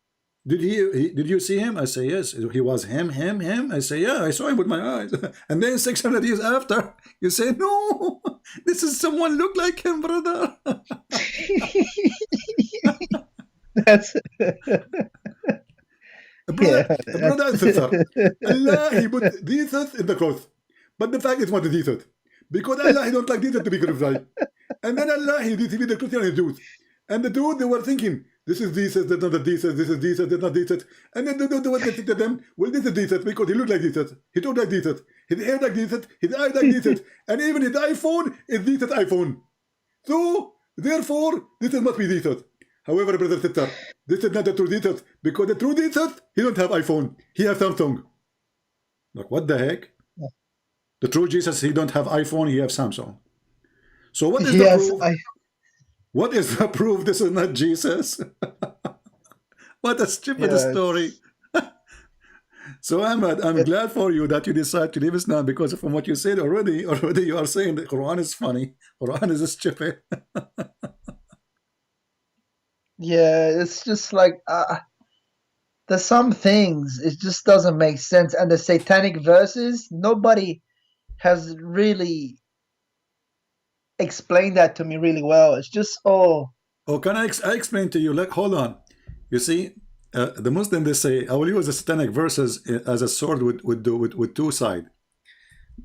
did you see him? I say yes. He was him. I say yeah, I saw him with my eyes. And then 600 years after, you say no, this is someone look like him, brother. That's brother and sister. Allah, he put Jesus in the cross. But the fact is what is Jesus. Because Allah, he don't like Jesus to be crucified. And then Allah, he deceived the Christian and the Jews. And the Jews, they were thinking, this is Jesus, that's not the Jesus, this is Jesus, that's not Jesus. And then they were thinking to them, well, this is Jesus because he looked like Jesus. He talked like Jesus. His hair like Jesus. His eyes like Jesus. And even his iPhone is Jesus' iPhone. So, therefore, this must be Jesus. However, brother, sister, this is not the true Jesus, because the true Jesus, he don't have iPhone. He has Samsung. Like, what the heck? The true Jesus, he don't have iPhone, he have Samsung. So what is the proof? What is the proof this is not Jesus? What a stupid story. So Ahmed, I'm glad for you that you decide to leave Islam, because from what you said already you are saying the Quran is funny. Quran is stupid. Yeah, it's just like there's some things it just doesn't make sense, and the satanic verses, nobody has really explained that to me really well. It's just can I explain to you? Like, hold on. You see, the Muslim, they say, I will use the satanic verses as a sword with two sides.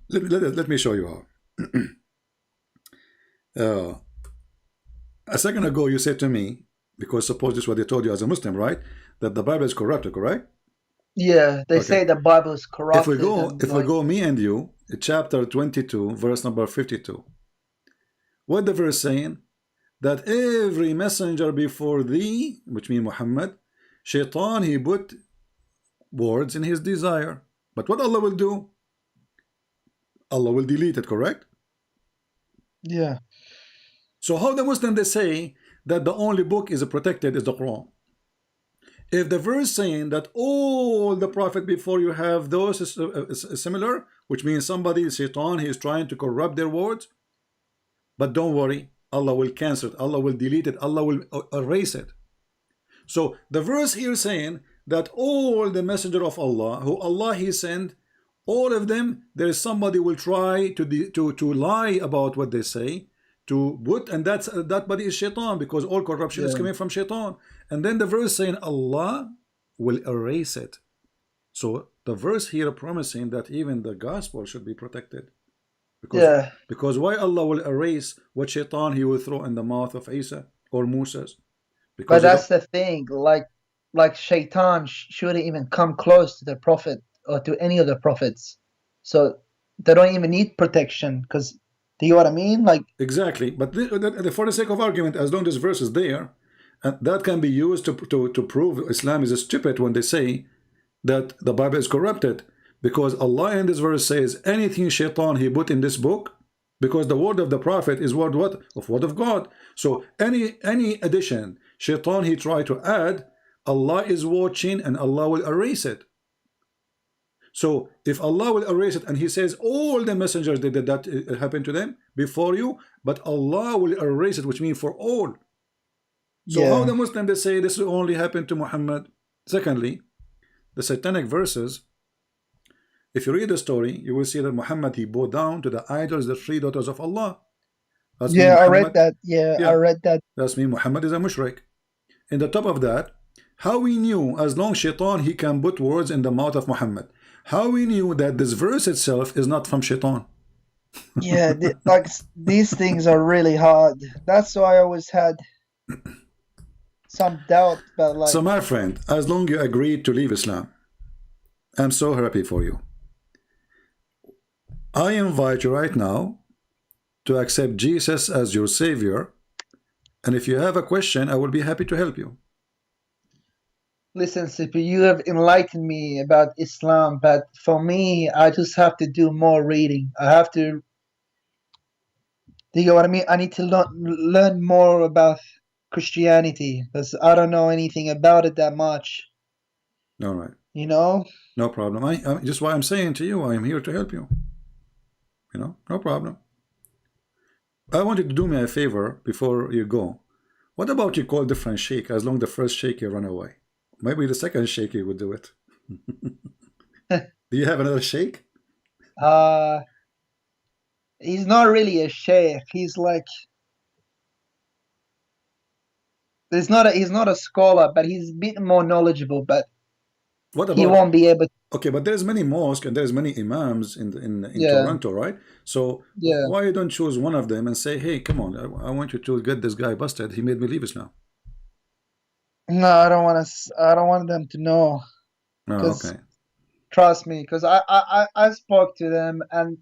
Let me show you how. A second ago, you said to me, because suppose this is what they told you as a Muslim, right? That the Bible is corrupted, correct? Yeah, they say the Bible is corrupted. If we go, me and you, chapter 22, verse number 52. What the verse saying? That every messenger before thee, which means Muhammad, Shaitan, he put words in his desire. But what Allah will do? Allah will delete it, correct? Yeah. So how the Muslim, they say that the only book is protected is the Quran. If the verse saying that all the prophet before you have those is similar, which means somebody, Shaitan, he is trying to corrupt their words, but don't worry, Allah will cancel it, Allah will delete it, Allah will erase it. So the verse here saying that all the messenger of Allah, who Allah he sent, all of them, there is somebody will try to lie about what they say, to put, and that body is Shaitan, because all corruption is coming from Shaitan. And then the verse saying Allah will erase it. So the verse here promising that even the gospel should be protected. Because why Allah will erase what Shaitan he will throw in the mouth of Isa or Moses? But that's the thing, like Shaitan shouldn't even come close to the prophet or to any of the prophets. So they don't even need protection, because Do you know what I mean? Like exactly. But for the sake of argument, as long as this verse is there, that can be used to prove Islam is stupid when they say that the Bible is corrupted, because Allah in this verse says anything shaitan he put in this book, because the word of the prophet is word what? Of word of God. So any addition shaitan he try to add, Allah is watching and Allah will erase it. So if Allah will erase it, and he says all the messengers did that happen to them before you, but Allah will erase it, which means for all. So how the Muslim they say this will only happen to Muhammad? Secondly, the satanic verses, if you read the story, you will see that Muhammad he bowed down to the idols, the three daughters of Allah. That's yeah, Muhammad, I read that. Yeah, I read that. That's mean Muhammad is a mushrik. In the top of that, how we knew, as long shaitan he can put words in the mouth of Muhammad, how we knew that this verse itself is not from shaitan? Yeah, like these things are really hard. That's why I always had some doubt about like. So my friend, as long you agreed to leave Islam, I'm so happy for you. I invite you right now to accept Jesus as your savior, and if you have a question, I will be happy to help you. Listen, Sippy, you have enlightened me about Islam, but for me, I just have to do more reading. I have to. Do you know what I mean? I need to learn more about Christianity because I don't know anything about it that much. All right. You know? No problem. I just why I'm saying to you, I am here to help you. You know, no problem. I want you to do me a favor before you go. What about you call different sheikh, as long the first sheikh you run away? Maybe the second sheikh would do it. Do you have another sheikh? He's not really a sheikh. He's like he's not a scholar, but he's a bit more knowledgeable, but what about, he won't be able to. Okay, but there's many mosques and there's many imams in Toronto, right? So why you don't choose one of them and say, hey, come on, I want you to get this guy busted. He made me leave Islam. No, I don't want to. I don't want them to know. Oh, okay. Trust me, because I spoke to them, and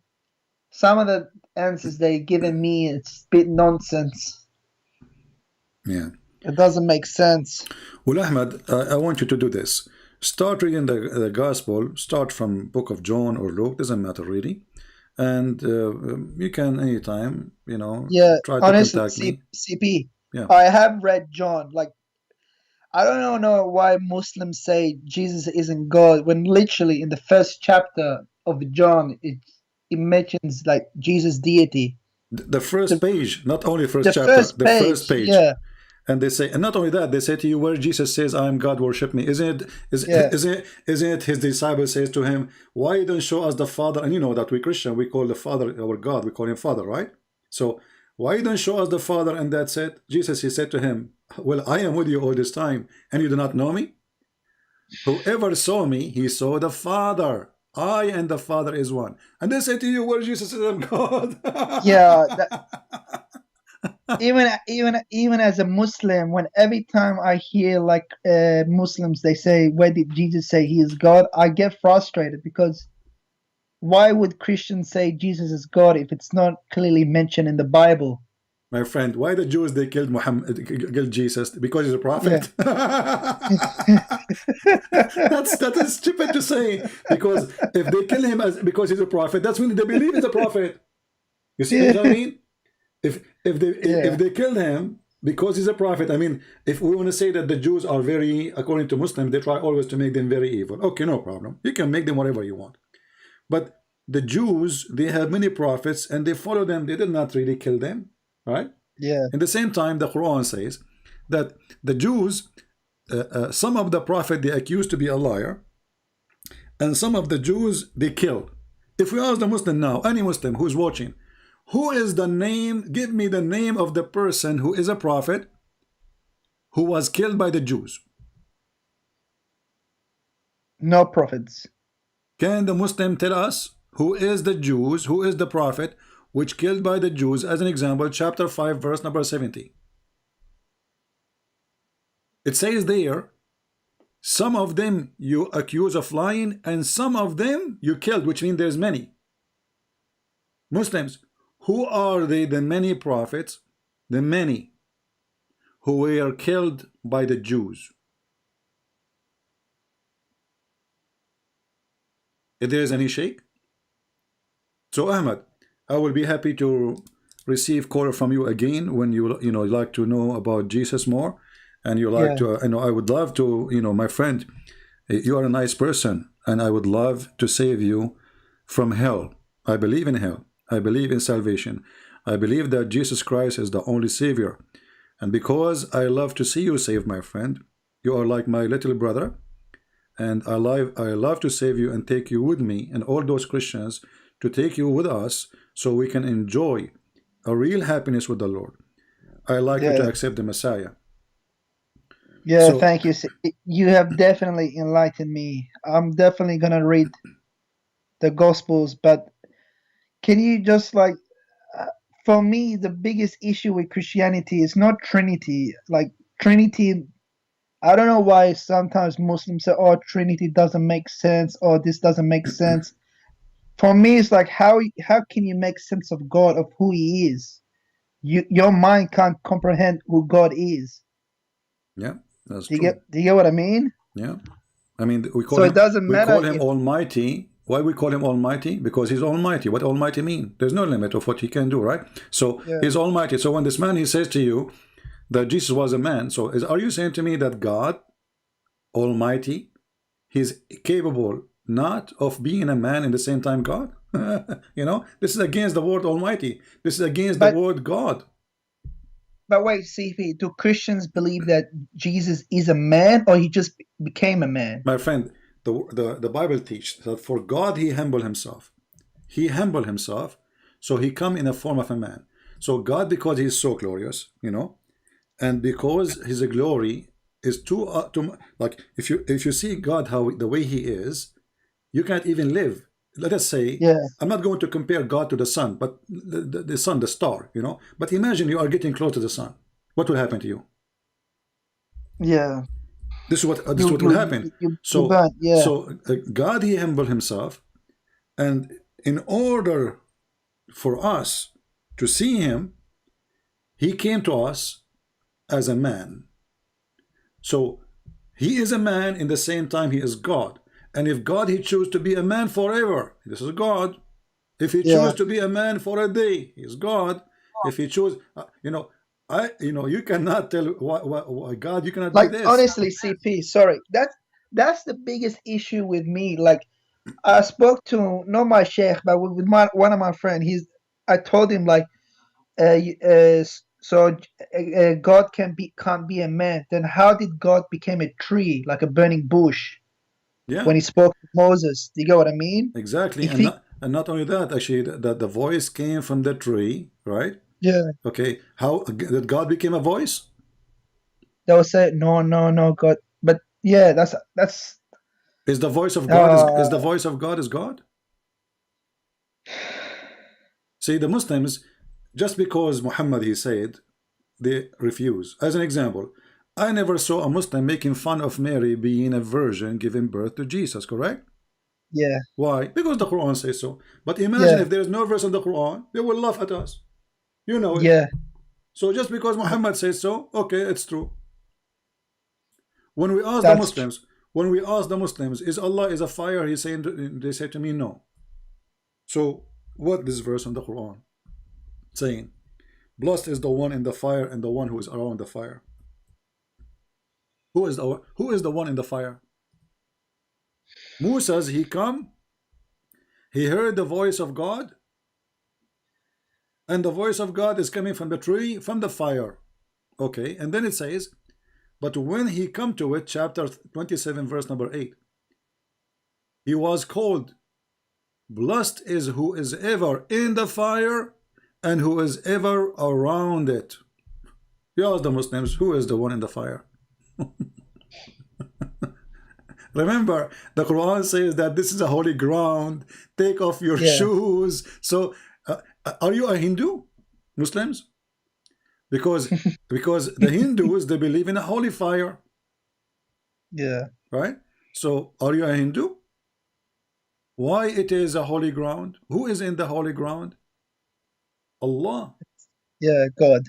some of the answers they given me, it's a bit nonsense. Yeah. It doesn't make sense. Well, Ahmed, I want you to do this. Start reading the gospel. Start from book of John or Luke. Doesn't matter really. And you can anytime, you know, try to contact me. CP, I have read John. Like, I don't know why Muslims say Jesus isn't God when literally in the first chapter of John it mentions like Jesus' deity. The first page, not only first chapter, the first page. Yeah. And they say, and not only that, they say to you, where Jesus says, I am God, worship me. Isn't it his disciple says to him, why you don't show us the Father? And you know that we Christian, we call the Father our God, we call him Father, right? So why you don't show us the Father? And that's it. Jesus, he said to him, well, I am with you all this time, and you do not know me? Whoever saw me, he saw the Father. I and the Father is one. And they say to you, where Jesus says, I'm God. Yeah. Even as a Muslim, when every time I hear like Muslims, they say, where did Jesus say he is God? I get frustrated because why would Christians say Jesus is God if it's not clearly mentioned in the Bible? My friend, why the Jews they killed killed Jesus? Because he's a prophet. Yeah. that is stupid to say. Because if they kill him because he's a prophet, that's when they believe he's a prophet. You see what I mean? If they killed him because he's a prophet, I mean, if we want to say that the Jews are very, according to Muslims, they try always to make them very evil. Okay, no problem. You can make them whatever you want. But the Jews, they have many prophets and they follow them. They did not really kill them, right? Yeah. At the same time, the Quran says that the Jews, some of the prophet they accused to be a liar, and some of the Jews they killed. If we ask the Muslim now, any Muslim who's watching, who is the name, give me the name of the person who is a prophet who was killed by the Jews. No prophets. Can the Muslim tell us who is the Jews, who is the prophet which killed by the Jews? As an example, chapter 5 verse number 70. It says there, some of them you accuse of lying and some of them you killed, which means there's many. Muslims, Who are they, the many prophets, the many who were killed by the Jews? If there is any shake. So Ahmed, I will be happy to receive call from you again when you like to know about Jesus more, and you like to I would love to, my friend, you are a nice person, and I would love to save you from hell. I believe in hell. I believe in salvation. I believe that Jesus Christ is the only Savior. And because I love to see you saved, my friend, you are like my little brother, and I love to save you and take you with me and all those Christians to take you with us so we can enjoy a real happiness with the Lord. I like you to accept the Messiah. Yeah, so, thank you. You have definitely enlightened me. I'm definitely gonna read the Gospels, but can you just for me, the biggest issue with Christianity is not Trinity. Like Trinity, I don't know why sometimes Muslims say, "Oh, Trinity doesn't make sense," or "This doesn't make sense." For me, it's like how can you make sense of God, of who He is? Your mind can't comprehend who God is. Yeah, that's true. Do you get what I mean? Yeah, I mean we call so him. It doesn't matter. We call him Almighty. Why we call him Almighty? Because he's Almighty. What Almighty mean? There's no limit of what he can do, right? So he's Almighty. So when this man he says to you that Jesus was a man, so are you saying to me that God Almighty, he's capable not of being a man in the same time God? This is against the word Almighty. This is against the word God. But wait, CP, do Christians believe that Jesus is a man, or he just became a man? My friend, the Bible teaches that for God he humbled himself. He humbled himself, so he come in a form of a man. So God, because he's so glorious, and because his glory is too like if you see God the way he is, you can't even live. Let us say, I'm not going to compare God to the sun, but the sun, the star, But imagine you are getting close to the sun. What will happen to you? Yeah. This is what will happen. So God, he humbled himself, and in order for us to see him, he came to us as a man. So he is a man in the same time he is God. And if God, he choose to be a man forever, this is God. If he choose to be a man for a day, he is God. If he choose, you cannot tell why God, you cannot do this. Honestly, CP, sorry, that's the biggest issue with me. Like, I spoke to not my sheikh, but with one of my friends. I told him God can't be a man. Then how did God become a tree, like a burning bush? Yeah. When he spoke to Moses, do you get what I mean? Exactly, and not only that, actually, the voice came from the tree, right? Yeah. Okay. How did God become a voice? They will say no, God. But yeah, that's. Is the voice of God is the voice of God is God? See, the Muslims, just because Muhammad he said, they refuse. As an example, I never saw a Muslim making fun of Mary being a virgin giving birth to Jesus, correct? Yeah. Why? Because the Quran says so. But imagine if there is no verse in the Quran, they will laugh at us. You know it. Yeah. So just because Muhammad says so, okay, it's true. When we ask the Muslims, is Allah is a fire? They say to me, no. So what this verse in the Quran saying? Blessed is the one in the fire and the one who is around the fire. Who is the one in the fire? Moses, he come, he heard the voice of God, and the voice of God is coming from the tree, from the fire. Okay, and then it says, but when he come to it, chapter 27, verse number 8, he was called, blessed is who is ever in the fire and who is ever around it. You ask the Muslims, who is the one in the fire? Remember, the Quran says that this is a holy ground. Take off your shoes. So, are you a Hindu, Muslims? Because the Hindus, they believe in a holy fire. Yeah. Right? So, are you a Hindu? Why it is a holy ground? Who is in the holy ground? Allah. Yeah, God.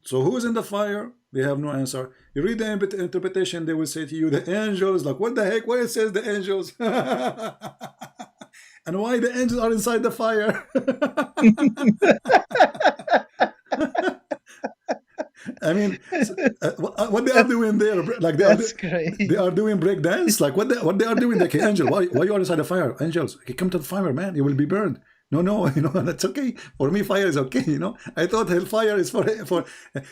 So who is in the fire? They have no answer. You read the interpretation, they will say to you, the angels. Like, what the heck? Why it says the angels? And why the angels are inside the fire? I mean, what they are doing there? Like That's great. they are doing break dance. Like what they are doing? Like, hey, angel, why you are inside the fire? Angels, okay, come to the fire, man. You will be burned. No, that's okay. For me, fire is okay. I thought hellfire is for.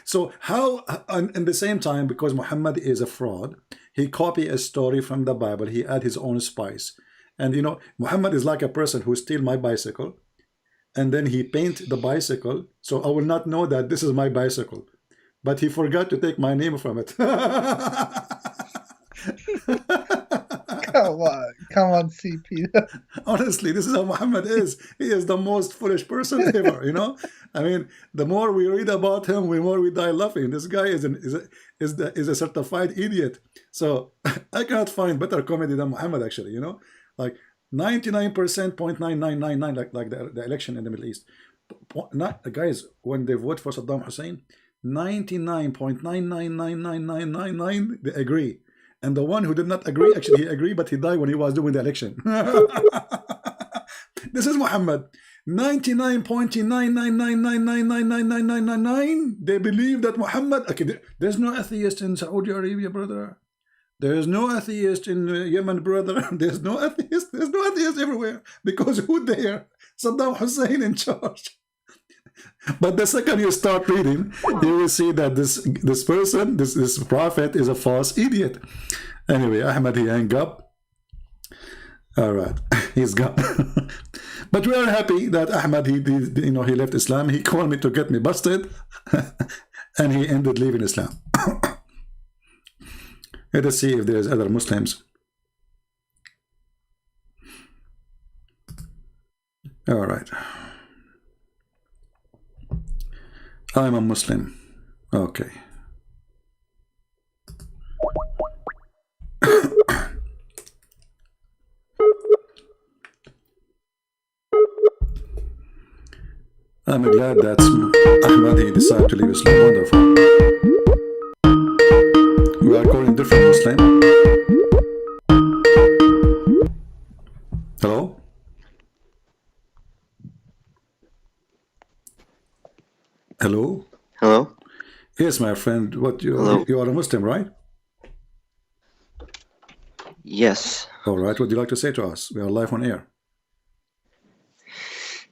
So how? In the same time, because Muhammad is a fraud, he copy a story from the Bible. He add his own spice, and Muhammad is like a person who steal my bicycle, and then he paint the bicycle, so I will not know that this is my bicycle. But he forgot to take my name from it. Come on, CP. Honestly, this is how Muhammad is. He is the most foolish person ever. I mean, the more we read about him, the more we die laughing. This guy is a certified idiot. So I cannot find better comedy than Muhammad. Actually, like 99%, 0.9999, like the election in the Middle East. Guys, when they vote for Saddam Hussein, 99.9999999 they agree, and the one who did not agree, actually he agreed, but he died when he was doing the election. This is Muhammad. 99.999999999 they believe that Muhammad. Okay, there's no atheist in Saudi Arabia, brother. There is no atheist in Yemen, brother. There's no atheist. There's no atheist everywhere, because who there? Saddam Hussein in charge. But the second you start reading, you will see that this person, this prophet, is a false idiot. Anyway, Ahmed, he hung up. All right, he's gone. But we are happy that Ahmed, he left Islam. He called me to get me busted, and he ended leaving Islam. Let us see if there's other Muslims. All right. I'm a Muslim. Okay. I'm glad that Ahmed, he decided to leave Islam. Wonderful. We are calling different Muslim. Hello? Hello? Hello? Yes, my friend. You are a Muslim, right? Yes. All right. What would you like to say to us? We are live on air.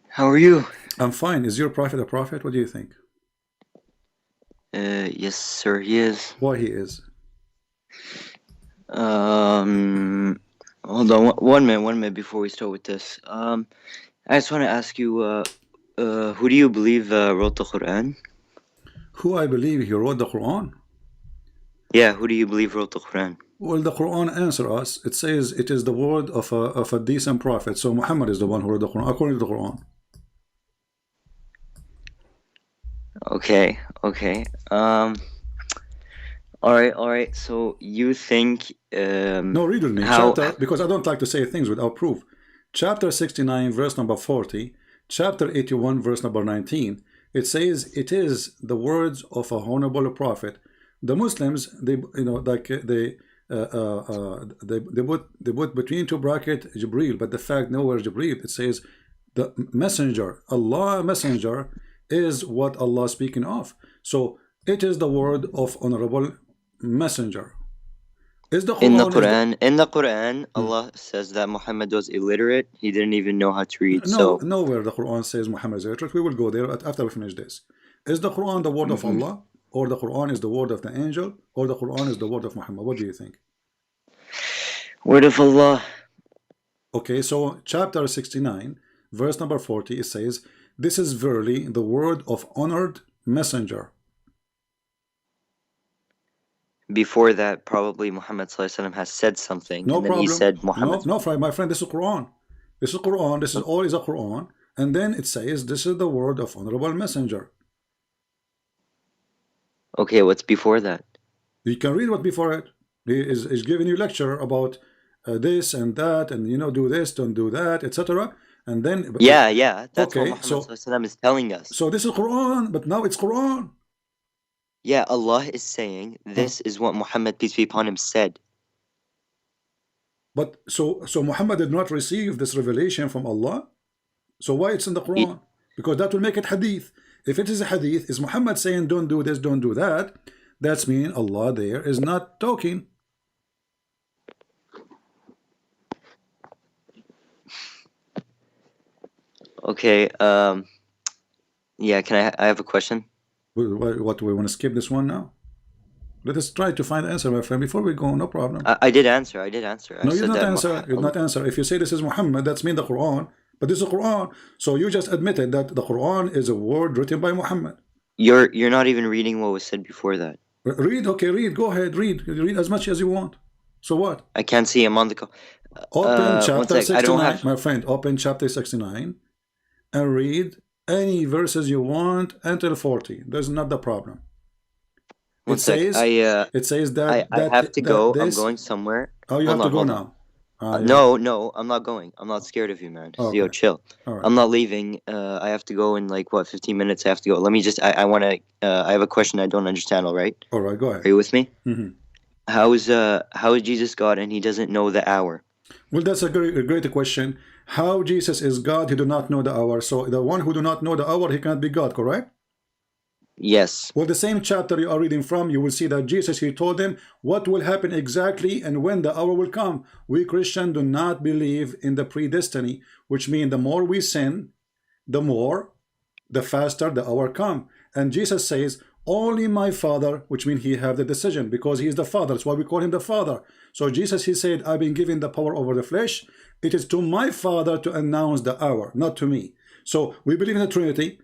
How are you? I'm fine. Is your prophet a prophet? What do you think? Yes, sir, he is. Why he is? Hold on one minute before we start with this. I just want to ask you, who do you believe wrote the Quran? Who I believe he wrote the Quran? Yeah, who do you believe wrote the Quran? Well, the Quran answers us. It says it is the word of a decent prophet. So Muhammad is the one who wrote the Quran, according to the Quran. Okay. All right. So you think no, read with me. Chapter, because I don't like to say things without proof. Chapter 69, verse number 40. Chapter 81, verse number 19. It says it is the words of a honorable prophet. The Muslims, they put between two brackets Jibreel, but the fact nowhere Jibreel. It says the messenger, Allah messenger, is what Allah speaking of. So it is the word of honorable messenger. Is the Quran, in the Quran, Allah says that Muhammad was illiterate. He didn't even know how to read. Nowhere the Quran says Muhammad is illiterate. We will go there after we finish this. Is the Quran the word of Allah, or the Quran is the word of the angel, or the Quran is the word of Muhammad? What do you think? Word of Allah. Okay, so chapter 69, verse number 40, it says, "This is verily the word of honored messenger." Before that, probably Muhammad ﷺ has said something, no and then problem. he said Muhammad. No, my friend, this is Quran. This is Quran. This is all is a Quran, and then it says this is the word of honorable messenger. Okay, what's before that? You can read what before it. He is giving you lecture about this and that, and do this, don't do that, etc. And then yeah, that's okay, what Muhammad ﷺ is telling us. So this is Quran, but now it's Quran. Yeah, Allah is saying this is what Muhammad, peace be upon him, said. But so Muhammad did not receive this revelation from Allah. So why it's in the Quran? Because that will make it hadith. If it is a hadith, is Muhammad saying don't do this, don't do that? That's mean Allah there is not talking. Okay. Yeah. Can I have a question? What, we want to skip this one now? Let us try to find the answer, my friend, before we go. No problem. I did answer. No, you did not answer. You did not answer. If you say this is Muhammad, that's mean the Quran. But this is the Quran. So you just admitted that the Quran is a word written by Muhammad. You're not even reading what was said before that. Read. Okay, read. Go ahead. Read. Read as much as you want. So what? I can't see. I'm on the call. Open chapter 69, my friend. Open chapter 69 and read any verses you want until 40. That's not the problem. It says that I have to go. I'm going somewhere. Oh, you have to go now. No, I'm not going. I'm not scared of you, man. Okay. Yo, chill. Right. I'm not leaving. I have to go in 15 minutes. I have to go. Let me just. I want to. I have a question I don't understand. All right. All right. Go ahead. Are you with me? Mm-hmm. How is Jesus God and he doesn't know the hour? Well, that's a great question. How Jesus is God? He do not know the hour. So the one who do not know the hour, he cannot be God. Correct? Yes. Well, the same chapter you are reading from, you will see that Jesus, he told them what will happen exactly and when the hour will come. We Christians do not believe in the predestiny, which means the more we sin, the faster the hour come. And Jesus says, only my Father, which means he have the decision because he is the Father. That's why we call him the Father. So Jesus, he said, I've been given the power over the flesh. It is to my Father to announce the hour, not to me. So we believe in the Trinity.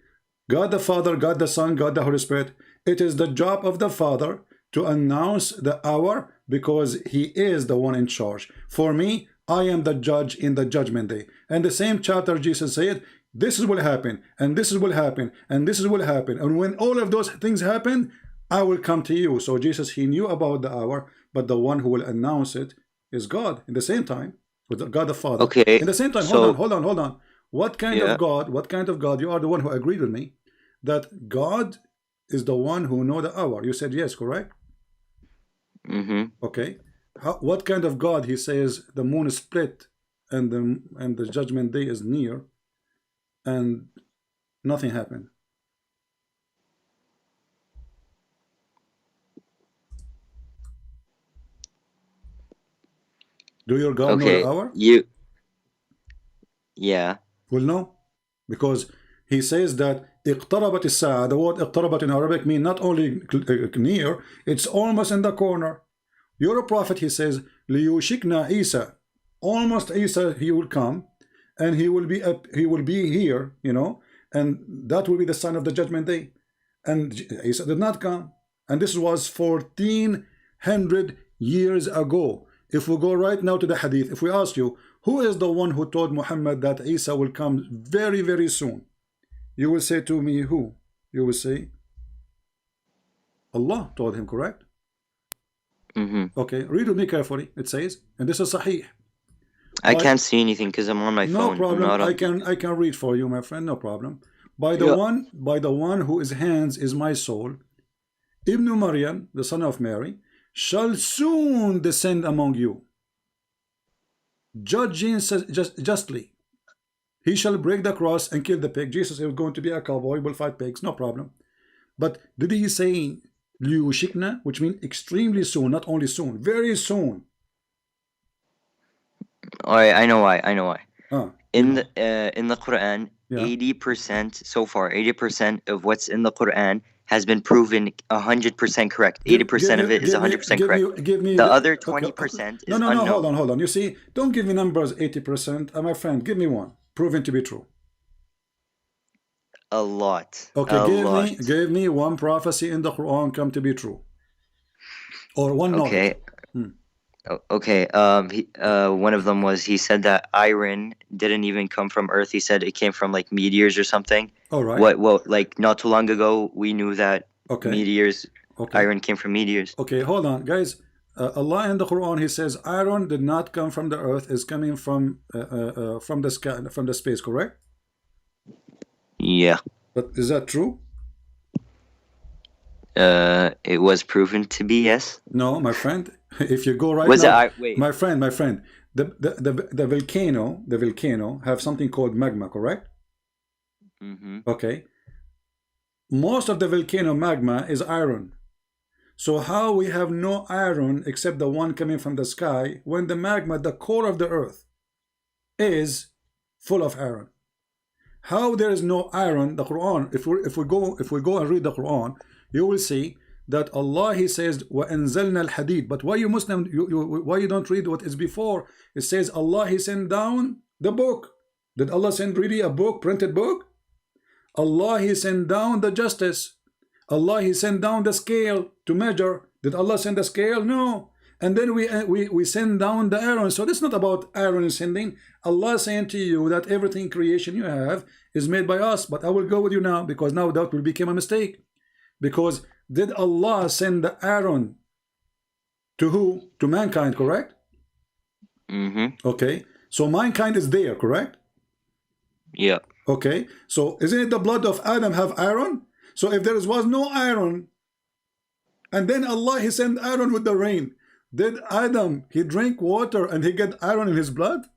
God the Father, God the Son, God the Holy Spirit. It is the job of the Father to announce the hour because he is the one in charge. For me, I am the judge in the judgment day. And the same chapter Jesus said, this is what will happen, and this is what will happen, and this is what will happen. And when all of those things happen, I will come to you. So Jesus, he knew about the hour, but the one who will announce it is God in the same time, with God the Father. Okay. In the same time, so, hold on. What kind of God? You are the one who agreed with me that God is the one who know the hour. You said yes, correct? Mm-hmm. Okay. What kind of God? He says the moon is split and the judgment day is near and nothing happened. Do your God know the hour? Yeah. Well, no, because he says that اقتربت الساعة. The word اقتربت in Arabic means not only near, it's almost in the corner. Your prophet, he says, ليوشكنا Isa. Almost Isa, he will come, and he will be here, and that will be the sign of the judgment day. And Isa did not come, and this was 1400 years ago. If we go right now to the hadith, if we ask you, who is the one who told Muhammad that Isa will come very, very soon? You will say to me, who? You will say, Allah told him, correct? Mm-hmm. Okay, read with me carefully. It says, and this is Sahih. I can't see anything because I'm on my phone. No problem. I can read for you, my friend. No problem. By the one whose hands is my soul, Ibn Maryam, the son of Mary, shall soon descend among you, judging justly. He shall break the cross and kill the pig. Jesus is going to be a cowboy, will fight pigs, no problem. But did he say liyushikna, which means extremely soon, not only soon, very soon? I know why. In the Quran, 80% so far, 80% of what's in the Quran has been proven 100% correct. 80% of it is 100% correct. Give me the other 20% is unknown. No, hold on. You see, don't give me numbers 80%. My friend, give me one. Proven to be true. A lot. Okay, give me one prophecy in the Quran come to be true. Or one knowledge. Okay. One of them was he said that iron didn't even come from Earth. He said it came from like meteors or something. All right. Like not too long ago, we knew that iron came from meteors. Okay, hold on, guys. Allah in the Quran, He says iron did not come from the earth, is coming from the sky, from the space, correct? Yeah. But is that true? It was proven to be, yes. No, my friend. If you go right was now, it? Wait, my friend, the volcano have something called magma, correct? Okay. Most of the volcano magma is iron. So how we have no iron except the one coming from the sky when the magma, the core of the earth, is full of iron? How there is no iron? The Quran, if we go and read the Quran, you will see that Allah, He says وَأَنزَلْنَا الْحَدِيدِ. But why you Muslim, why you don't read what is before? It says Allah, He sent down the book. Did Allah send really a book, printed book? Allah, He sent down the justice. Allah, He sent down the scale to measure. Did Allah send the scale? No. And then we send down the iron. So this is not about iron sending. Allah saying to you that everything creation you have is made by us. But I will go with you now, because now that will become a mistake. Because did Allah send the iron to who? To mankind, correct? Okay. So mankind is there, correct? Yeah. Okay. So isn't it the blood of Adam have iron? So if there was no iron, and then Allah, He sent iron with the rain, did Adam, he drink water and he get iron in his blood?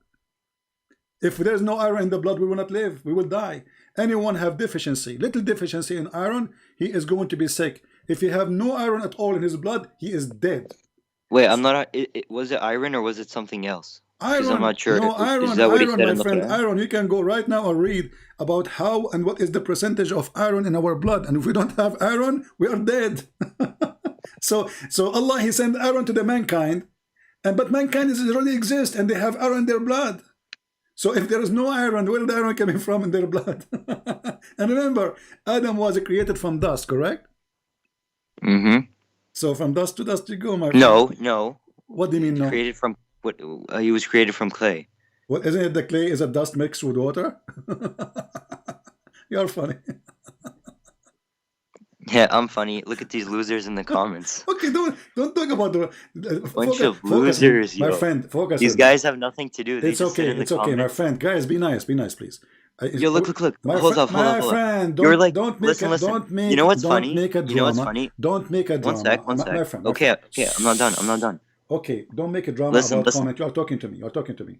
If there's no iron in the blood, we will not live. We will die. Anyone have deficiency, little deficiency in iron, he is going to be sick. If he have no iron at all in his blood, he is dead. Wait, I'm not. Was it iron or was it something else? Iron. I'm not sure. No, iron. Is that what he iron, said my in the friend. Quran? Iron. You can go right now and read about how and what is the percentage of iron in our blood. And if we don't have iron, we are dead. So Allah, He sent iron to the mankind, but mankind already exist and they have iron in their blood. So if there is no iron, where is the iron coming from in their blood? And remember, Adam was created from dust, correct? So from dust to dust you go, my friend. No. What do you mean no? Created from what? He was created from clay. What, isn't it the clay is a dust mixed with water? You're funny. Yeah, I'm funny. Look at these losers in the comments. Okay, don't talk about the bunch of losers, my friend. Focus. These guys have nothing to do. They it's okay. It's okay, my friend. Guys, be nice, please. Yo, look. Hold up. My friend, You're like, don't make listen. Don't make. You know what's funny? Make a drama. You know what's funny? Don't make a drama. One sec. My friend. Okay, I'm not done. Okay, don't make a drama about comment. You are talking to me.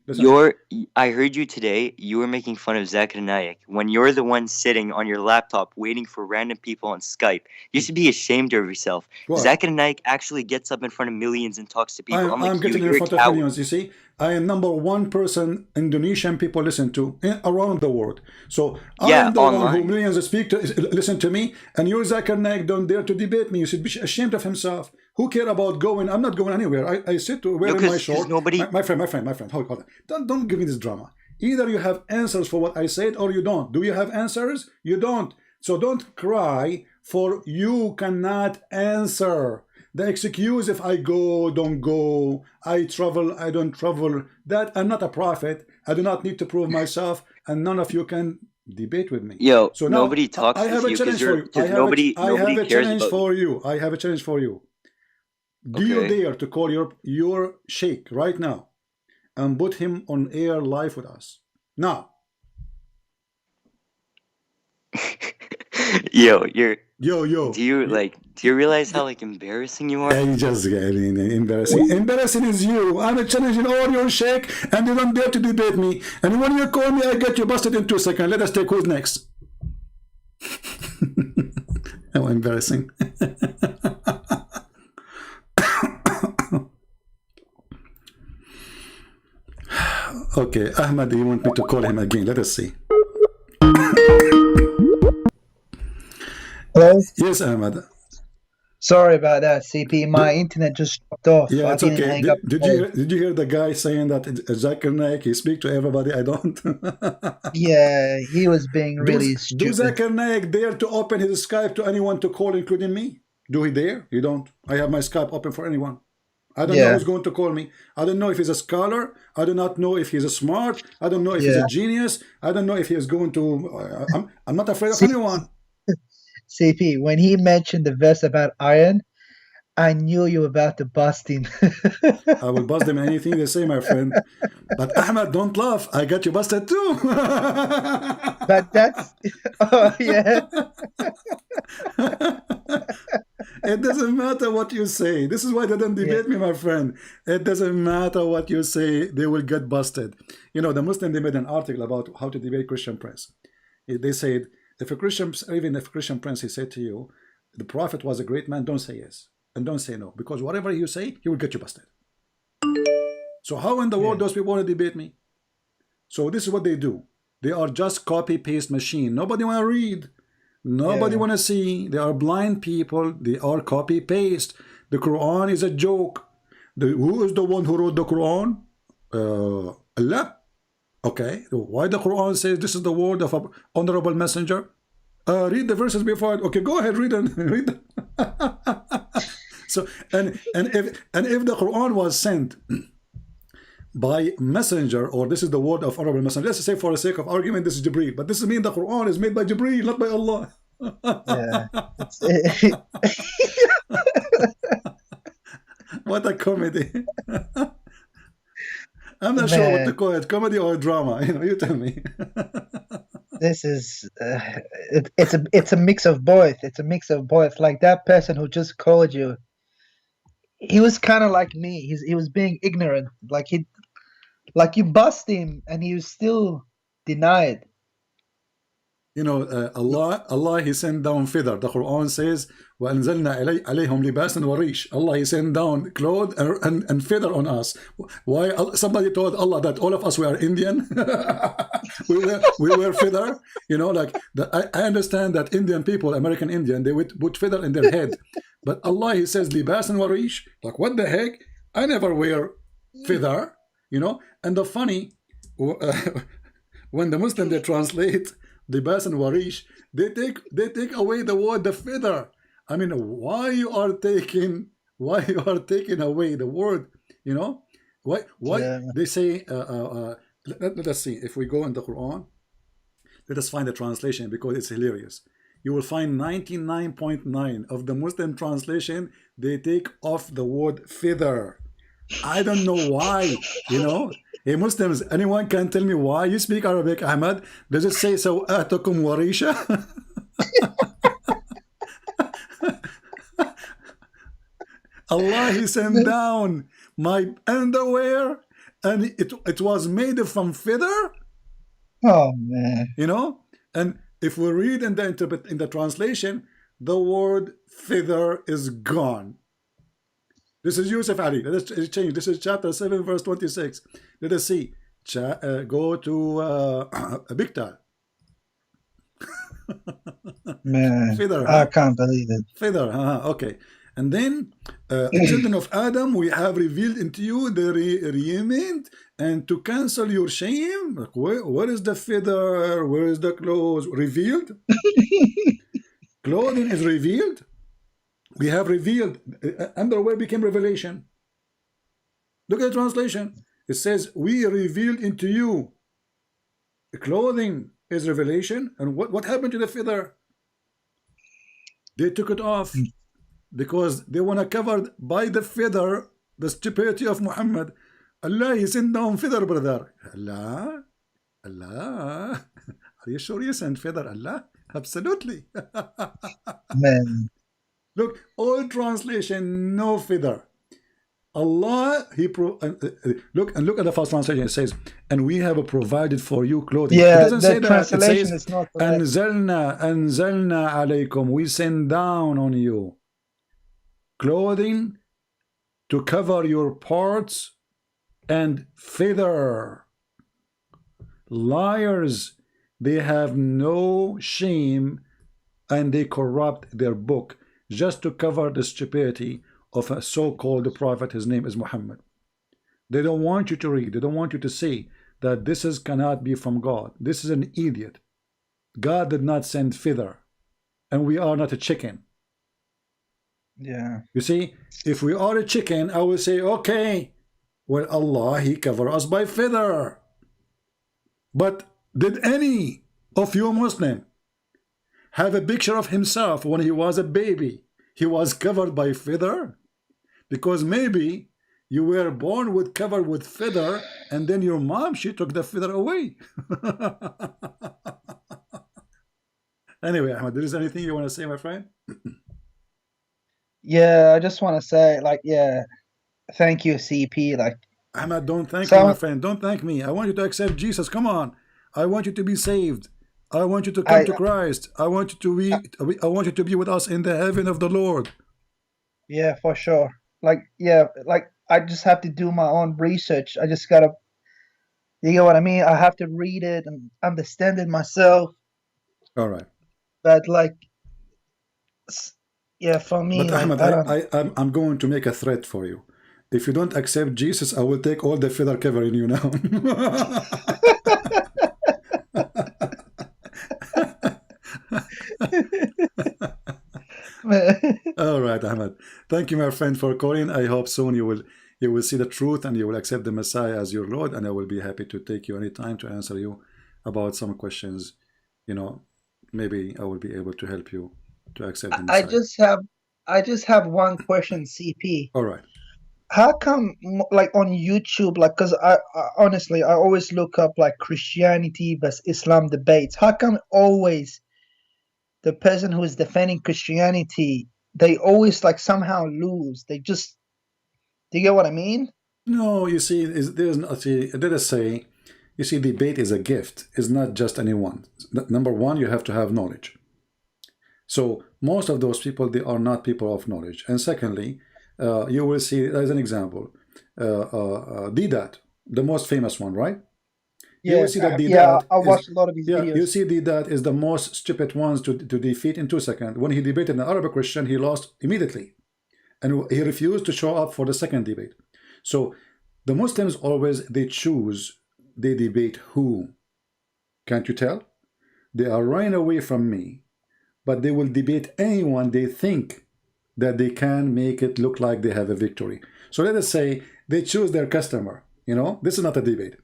Listen. I heard you today. You were making fun of Zakir and Naik when you're the one sitting on your laptop waiting for random people on Skype. You should be ashamed of yourself. What? Zakir and Naik actually gets up in front of millions and talks to people. I'm getting in front of millions. You see, I am #1 person Indonesian people listen to around the world. So I am the one who millions listen to me, and your Zakir Naik don't dare to debate me. You should be ashamed of himself. Who care about going? I'm not going anywhere. I sit wearing my short. My friend. Hold on. Don't give me this drama. Either you have answers for what I said or you don't. Do you have answers? You don't. So don't cry for you cannot answer. The excuse if I go, don't go, I travel, I don't travel, that I'm not a prophet. I do not need to prove myself, and none of you can debate with me. Yo, so now, nobody talks I have with a you challenge for you. I have a challenge for you. I have a challenge for you. Do you dare to call your sheikh right now and put him on air live with us? Now. Yo. Do you realize how embarrassing you are? I just embarrassing. Embarrassing is you. I'm challenging all your sheikh and you don't dare to debate me. And when you call me, I get you busted in 2 seconds. Let us take who's next. How embarrassing. Okay, Ahmed, you want me to call him again? Let us see. Hello? Yes, Ahmed. Sorry about that, CP. My internet just dropped off. Yeah, it's okay. Did you hear the guy saying that Zakir Naik, he speak to everybody? I don't. Yeah, he was being really stupid. Do Zakir Naik dare to open his Skype to anyone to call, including me? Do he dare? You don't. I have my Skype open for anyone. I don't know who's going to call me. I don't know if he's a scholar. I do not know if he's a smart. I don't know if he's a genius. I don't know if he is going to... I'm not afraid of anyone. CP, when he mentioned the verse about iron, I knew you were about to bust him. I will bust them anything they say, my friend. But Ahmed, don't laugh. I got you busted too. But that's oh yeah. It doesn't matter what you say. This is why they don't debate me, my friend. It doesn't matter what you say. They will get busted. You know, the Muslim, they made an article about how to debate Christian prince. They said, if a Christian, even if a Christian prince, he said to you, the prophet was a great man, don't say yes. And don't say no. Because whatever you say, he will get you busted. So how in the world those people want to debate me? So this is what they do. They are just copy-paste machine. Nobody want to read. Nobody want to see. They are blind people. They are copy-paste. The Quran is a joke. Who is the one who wrote the Quran? Allah. Okay. Why the Quran says this is the word of an honorable messenger? Read the verses before it. Okay, go ahead, read them. Read them. So and if the Quran was sent by messenger, or this is the word of honorable messenger, let's say for the sake of argument this is Jibreel, but this means the Quran is made by Jibreel, not by Allah. What a comedy. I'm not sure what to call it, comedy or drama. You know, you tell me. This is it's a mix of both. It's a mix of both. Like that person who just called you, he was kind of like me. He was being ignorant. Like you bust him and he was still denied. You know, Allah, he sent down feather. The Quran says, وَأَنزَلْنَا عَلَيْهُمْ لِبَاسًا وَرِيشًا. Allah, he sent down clothes and feather on us. Why? Somebody told Allah that all of us were Indian. we were feather. You know, like I understand that Indian people, American Indian, they would put feather in their head. But Allah, he says, لِبَاسًا وَرِيشًا. Like, what the heck? I never wear feather. You know, and the funny, when the Muslim, they translate libas and warish, they take away the word the feather. I mean, why you are taking away the word? You know, why they say? Let us see if we go in the Quran. Let us find the translation because it's hilarious. You will find 99.9 of the Muslim translation they take off the word feather. I don't know why, you know. Hey Muslims, anyone can tell me why you speak Arabic, Ahmed? Does it say sawatukum warisha? Allah, he sent down my underwear and it was made from feather. Oh man. You know, and if we read in the translation, the word feather is gone. This is Yusuf Ali. Let us change. This is chapter 7, verse 26. Let us see. Go to Biktar. Man, Feather, I can't believe it. Feather, okay. And then, children of Adam, we have revealed into you the remained, and to cancel your shame. Like, where is the feather? Where is the clothes? Revealed? Clothing is revealed. We have revealed. Underwear became revelation. Look at the translation. It says, we revealed into you. The clothing is revelation. And what happened to the feather? They took it off because they want to cover by the feather the stupidity of Muhammad. Allah, he sent down feather, brother. Allah? Are you sure you sent feather, Allah? Absolutely. Man. Look, all translation, no feather. Allah, look at the first translation. It says, and we have provided for you clothing. Yeah, it doesn't say that. Translation it says, is not correct. Anzalna alaykum. We send down on you clothing to cover your parts and feather. Liars, they have no shame and they corrupt their book just to cover the stupidity of a so-called prophet. His name is Muhammad. They don't want you to read. They don't want you to see that this cannot be from God. This is an idiot. God did not send feather, and we are not a chicken. Yeah. You see, if we are a chicken, I will say, okay, well, Allah, he covered us by feather. But did any of you Muslim have a picture of himself when he was a baby? He was covered by feather? because maybe you were born with covered with feather, and then your mom, she took the feather away. Anyway, Ahmed, there is anything you want to say, my friend? Yeah, I just want to say, like, yeah, thank you, CP. Like, Ahmed, don't thank me, my so friend. Don't thank me. I want you to accept Jesus. Come on. I want you to be saved. I want you to come I, to Christ. I want you to be. I want you to be with us in the heaven of the Lord. yeah, for sure. Like, yeah, like I just have to do my own research. I just gotta, you know what I mean? I have to read it and understand it myself. All right. But like, yeah, for me, But like, Ahmed, I don't. I'm going to make a threat for you. If you don't accept Jesus, I will take all the feather covering you now. All right, Ahmed. Thank you, my friend, for calling. I hope soon you will see the truth and you will accept the Messiah as your Lord, and I will be happy to take you anytime to answer you about some questions. You know, maybe I will be able to help you to accept the I Messiah. just have, I just have one question, CP. All right. How come, like on YouTube, like, because I honestly, I always look up like Christianity versus Islam debates. How come always the person who is defending Christianity, they always like somehow lose? They just, do you get what I mean? No, you see, there's not. See, let us say, you see, debate is a gift. It's not just anyone. Number one, you have to have knowledge. So most of those people, they are not people of knowledge. And secondly, you will see, as an example, Didat, the most famous one, right? You will Yeah, see that yeah. Didat I is, watched a lot of his yeah, you videos. see Didat is the most stupid ones to defeat in 2 seconds. When he debated an Arabic Christian, he lost immediately. And he refused to show up for the second debate. So the Muslims always, they choose, they debate who. Can't you tell? They are running away from me, but they will debate anyone they think that they can make it look like they have a victory. So let us say they choose their customer. You know, this is not a debate.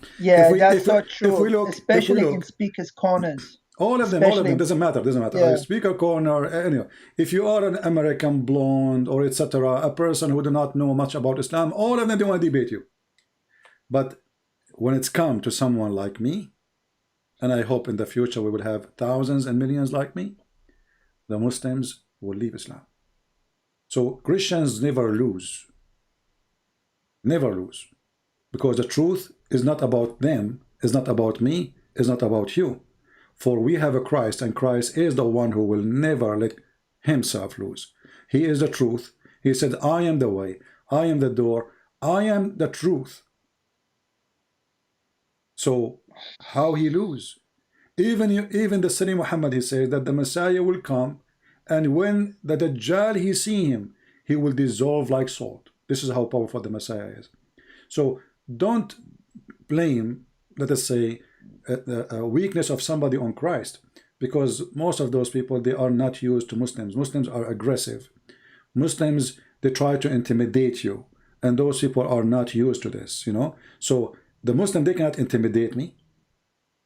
If Yeah, we that's if so if we true, look if we especially in look speakers' corners. all of Especially, them doesn't matter yeah, speaker corner, anyway. If you are an American blonde or etc., a person who do not know much about Islam, all of them, they want to debate you. But when it's come to someone like me, and I hope in the future we will have thousands and millions like me, the Muslims will leave Islam. So Christians never lose, never lose, because the truth is not about them, is not about me, is not about you. For we have a Christ, and Christ is the one who will never let himself lose. He is the truth. He said, I am the way, I am the door, I am the truth. So how he lose? Even the Sayyid Muhammad, he says that the Messiah will come, and when the Dajjal he see him, he will dissolve like salt. This is how powerful the Messiah is. So don't blame, let us say, a weakness of somebody on Christ, because most of those people, they are not used to Muslims. Muslims are aggressive. Muslims, they try to intimidate you, and those people are not used to this, you know. So the Muslim, they cannot intimidate me.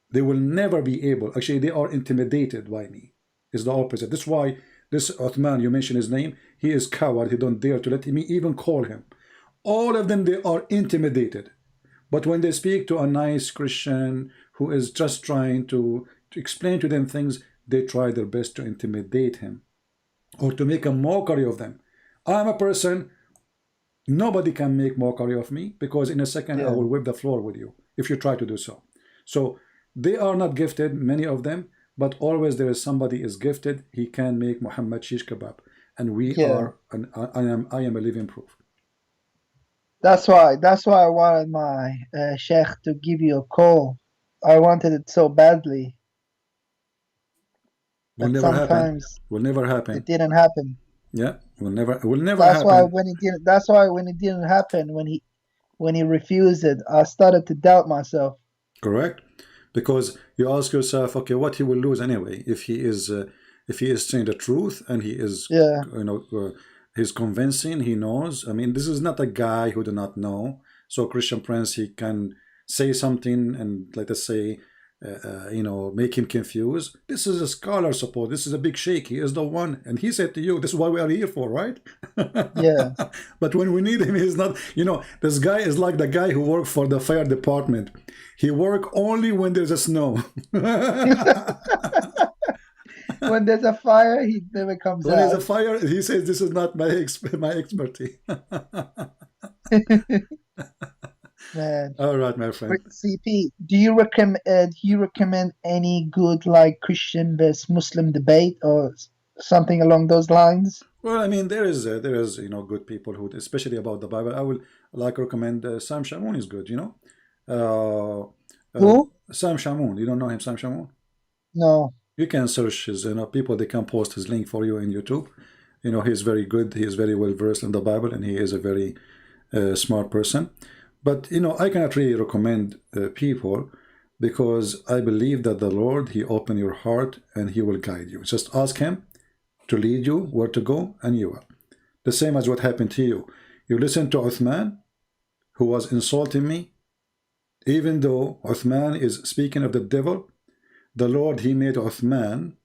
They will never be able. Actually, they are intimidated by me. It's the opposite. That's why this Uthman, you mentioned his name, he is coward. He don't dare to let me even call him. All of them, they are intimidated. But when they speak to a nice Christian who is just trying to explain to them things, they try their best to intimidate him or to make a mockery of them. I'm a person, nobody can make mockery of me, because in a second I yeah. will whip the floor with you if you try to do so. So they are not gifted, many of them, but always there is somebody is gifted. He can make Muhammad shish kebab, and we Yeah, are. I am a living proof. that's why I wanted my sheikh to give you a call. I wanted it so badly, Will but never happen. sometimes Will never it happen. didn't happen. Yeah, will never That's why happen. when it didn't. That's why when it didn't happen, when he refused it, I started to doubt myself. Correct, because you ask yourself, okay, what he will lose anyway if he is saying the truth, and he is, Yeah, you know, he's convincing, he knows. I mean, this is not a guy who do not know. So Christian Prince, he can say something and let us say you know, make him confused. This is a scholar support. This is a big sheikh. He is the one. And he said to you, this is what we are here for, right? Yeah. But when we need him, he's not, you know, this guy is like the guy who worked for the fire department. He work only when there's a snow. When there's a fire, he never comes When out. there's a fire, he says, this is not my expertise. Man. All right, my friend. CP, do you recommend any good like Christian versus Muslim debate or something along those lines? Well, I mean, there is you know, good people who, especially about the Bible. I will like recommend Sam Shamoun is good, you know. Who? Sam Shamoun. You don't know him, Sam Shamoun? No. You can search his, you know, people. They can post his link for you in YouTube. You know, he's very good. He is very well versed in the Bible, and he is a very smart person. But, you know, I cannot really recommend people because I believe that the Lord, he opened your heart and he will guide you. Just ask him to lead you where to go, and you will. The same as what happened to you. You listened to Uthman, who was insulting me. Even though Uthman is speaking of the devil, the Lord, he made Uthman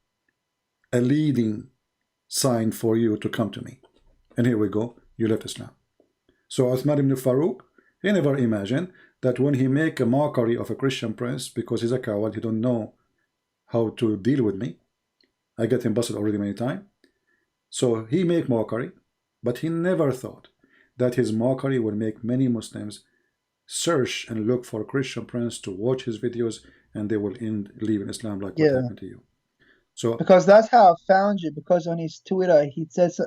a leading sign for you to come to me. And here we go. You left Islam. So Uthman ibn Farouk, he never imagined that when he make a mockery of a Christian prince because he's a coward, he don't know how to deal with me. I get him busted already many times. So he make mockery, but he never thought that his mockery will make many Muslims search and look for a Christian prince to watch his videos, and they will end leaving Islam like what happened to you. So because that's how I found you. Because on his Twitter, he says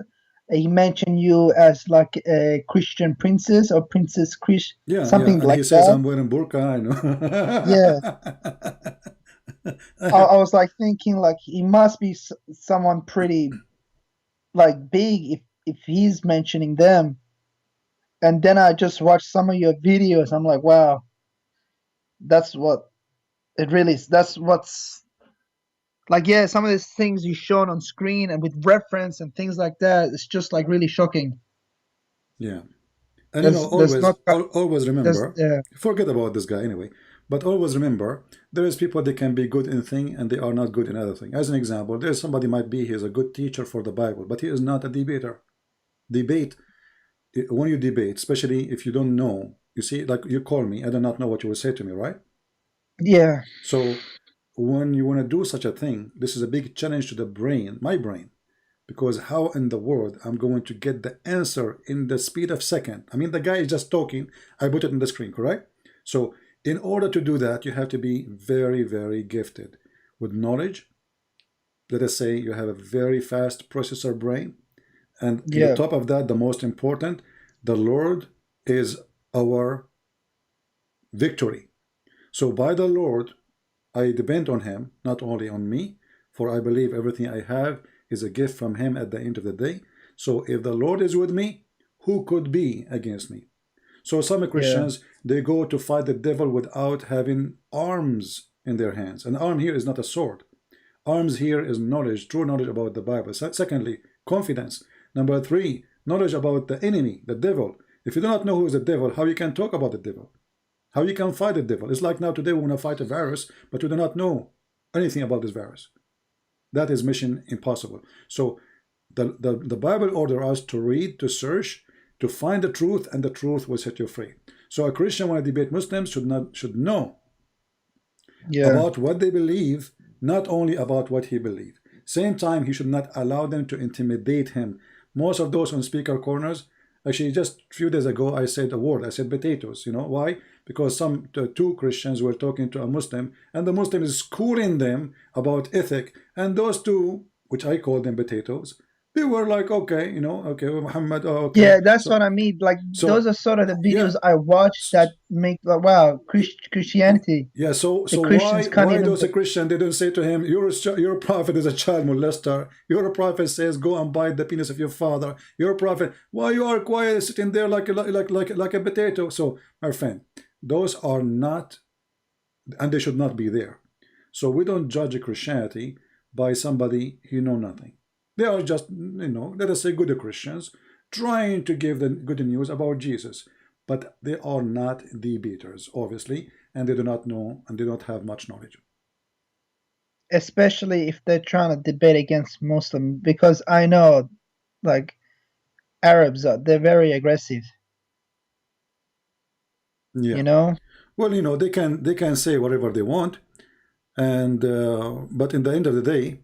he mentioned you as like a Christian princess or Princess Chris, something and like he says that. I'm wearing burqa. I know. I was like thinking like he must be someone pretty like big if he's mentioning them. And then I just watched some of your videos. I'm like, wow, that's what it really is. That's what's like, yeah, some of these things you shown on screen and with reference and things like that, it's just like really shocking. Yeah. And you know, always remember, forget about this guy anyway, but always remember, there is people that can be good in thing and they are not good in other thing. As an example, there's somebody might be, he's a good teacher for the Bible, but he is not a debater. Debate, when you debate, especially if you don't know, you see, like you call me, I do not know what you will say to me, right? Yeah. So when you want to do such a thing, this is a big challenge to the brain, my brain. Because how in the world I'm going to get the answer in the speed of second? I mean, the guy is just talking. I put it on the screen, correct? So in order to do that, you have to be very, very gifted with knowledge. Let us say you have a very fast processor brain. And on top of that, the most important, the Lord is our victory. So by the Lord, I depend on him, not only on me, for I believe everything I have is a gift from him at the end of the day. So if the Lord is with me, who could be against me? So some Christians, they go to fight the devil without having arms in their hands. An arm here is not a sword. Arms here is knowledge, true knowledge about the Bible. Secondly, confidence. Number 3, knowledge about the enemy, the devil. If you do not know who is the devil, how you can talk about the devil? How you can fight the devil? It's like now today we want to fight a virus, but we do not know anything about this virus. That is mission impossible. So the Bible orders us to read, to search, to find the truth, and the truth will set you free. So a Christian, when I debate Muslims, should know about what they believe, not only about what he believes. Same time, he should not allow them to intimidate him. Most of those on speaker corners, actually just a few days ago, I said a word. I said potatoes. You know why? Because two Christians were talking to a Muslim, and the Muslim is schooling them about ethic, and those two, which I call them potatoes, they were like, okay, you know, okay, Muhammad, okay. Yeah, that's what I mean. Like, those are sort of the videos I watch that make like, wow, Christianity. Yeah, so why those Christians, they don't say to him, your prophet is a child molester. Your prophet says, go and bite the penis of your father. Your prophet, why you are quiet, sitting there like a potato? So, my friend, those are not, and they should not be there. So we don't judge Christianity by somebody who know nothing. They are just, you know, let us say good Christians trying to give the good news about Jesus. But they are not debaters, obviously, and they do not know and they don't have much knowledge. especially if they're trying to debate against Muslim, because I know, like, Arabs they're very aggressive. Yeah. You know. Well, you know, they can say whatever they want, and but in the end of the day,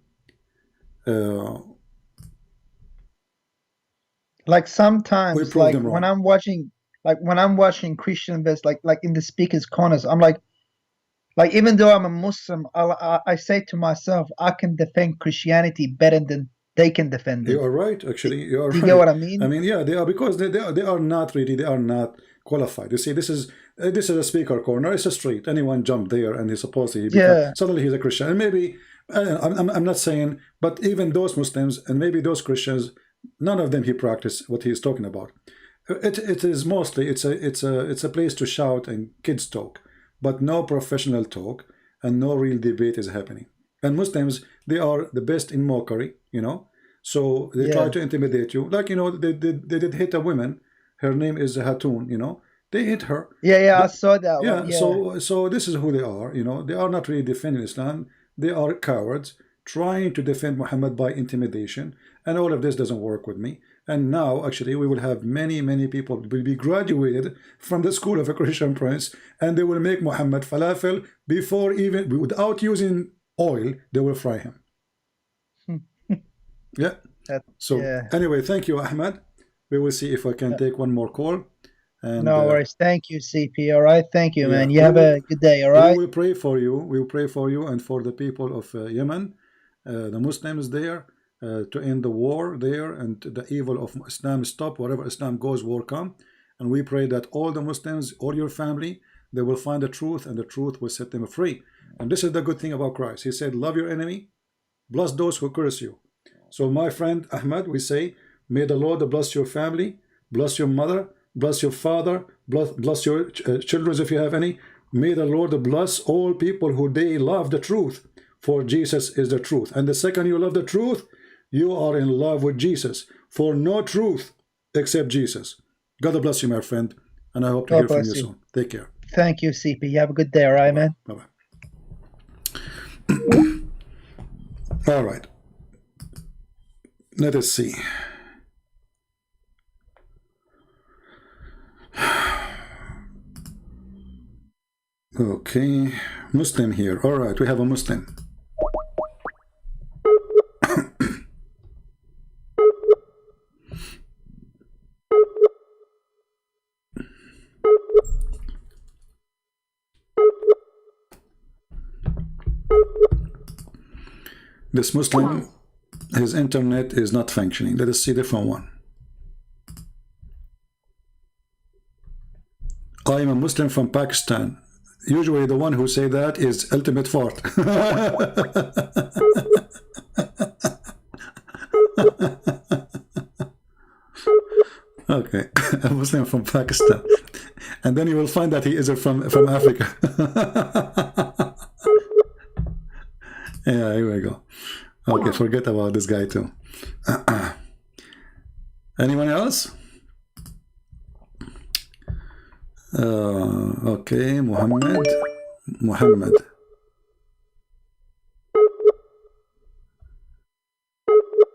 like we sometimes, prove like them when wrong. I'm watching Christian videos, like in the speakers' corners, I'm like even though I'm a Muslim, I say to myself, I can defend Christianity better than they can defend You it. are right, actually. You are Do you get right. what I I mean? mean, yeah, they are, because they are not really, they are not qualified. You see, this is a speaker corner. It's a street. Anyone jump there, and he's supposedly he become Yeah, suddenly he's a Christian. And maybe I'm not saying, but even those Muslims and maybe those Christians, none of them he practice what he is talking about. It is mostly it's a place to shout and kids talk, but no professional talk and no real debate is happening. And Muslims, they are the best in mockery, you know. So they try yeah, to intimidate you, like, you know, they did hit a woman. Her name is Hatun, you know. They hit her. yeah. I The- saw that one. yeah. Yeah, So this is who they are. You know, they are not really defending Islam. They are cowards trying to defend Muhammad by intimidation, and all of this doesn't work with me. And now, actually, we will have many people will be graduated from the school of a Christian prince, and they will make Muhammad falafel before even without using oil. They will fry him. Yeah. So yeah. anyway, thank you, Ahmed. We will see if I can take one more call. And No worries. Thank you, CP. All right. Thank you, yeah, man. You have a good day. All we right. will pray for you. We will pray for you and for the people of Yemen, the Muslims there, to end the war there and the evil of Islam stop. Wherever Islam goes, war come. And we pray that all the Muslims, all your family, they will find the truth, and the truth will set them free. And this is the good thing about Christ. He said, love your enemy, bless those who curse you. So my friend Ahmed, we say, may the Lord bless your family, bless your mother, bless your father, bless your children if you have any. May the Lord bless all people who they love the truth, for Jesus is the truth. And the second you love the truth, you are in love with Jesus, for no truth except Jesus. God bless you, my friend, and I hope to God hear from you bless you. soon. Take care. Thank you, CP. You have a good day. All right, Bye-bye. man. Bye-bye. All right. Let us see. Okay, Muslim here. All right, we have a Muslim. This Muslim, his internet is not functioning. Let us see a different one. I am a Muslim from Pakistan. Usually the one who say that is ultimate fart. Okay, a Muslim from Pakistan. And then you will find that he is from Africa. Yeah, here we go. Okay, forget about this guy too. Anyone else? Okay, Muhammad.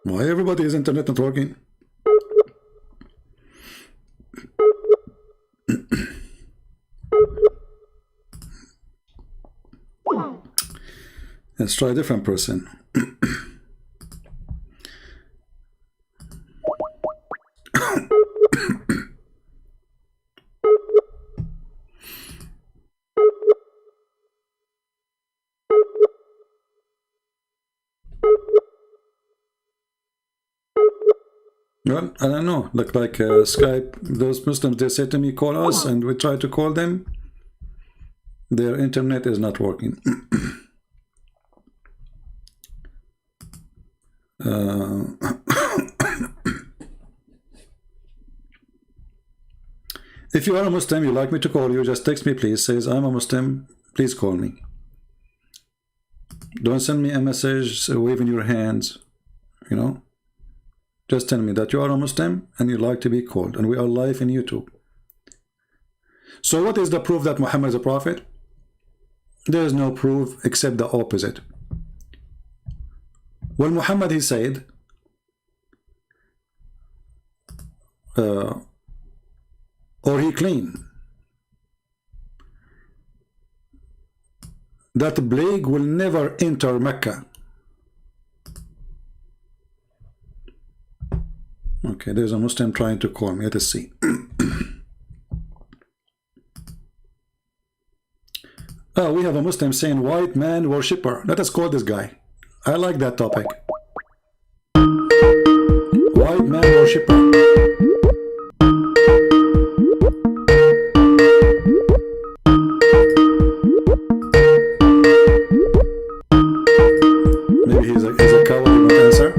Why everybody is internet not working? Let's try a different person. Well, I don't know. Look like Skype, those Muslims, they say to me, call us, and we try to call them. Their internet is not working. If you are a Muslim, you like me to call you, just text me, please. Says, I'm a Muslim, please call me. Don't send me a message waving your hands, you know. Just tell me that you are a Muslim and you like to be called, and we are live in YouTube. So what is the proof that Muhammad is a prophet? There is no proof except the opposite. Well, Muhammad, he said, or he claimed that the plague will never enter Mecca. Okay, there's a Muslim trying to call me. Let us see. Oh, we have a Muslim saying white man worshipper. Let us call this guy. I like that topic. White man worshipper. Maybe he's a coward, he won't answer.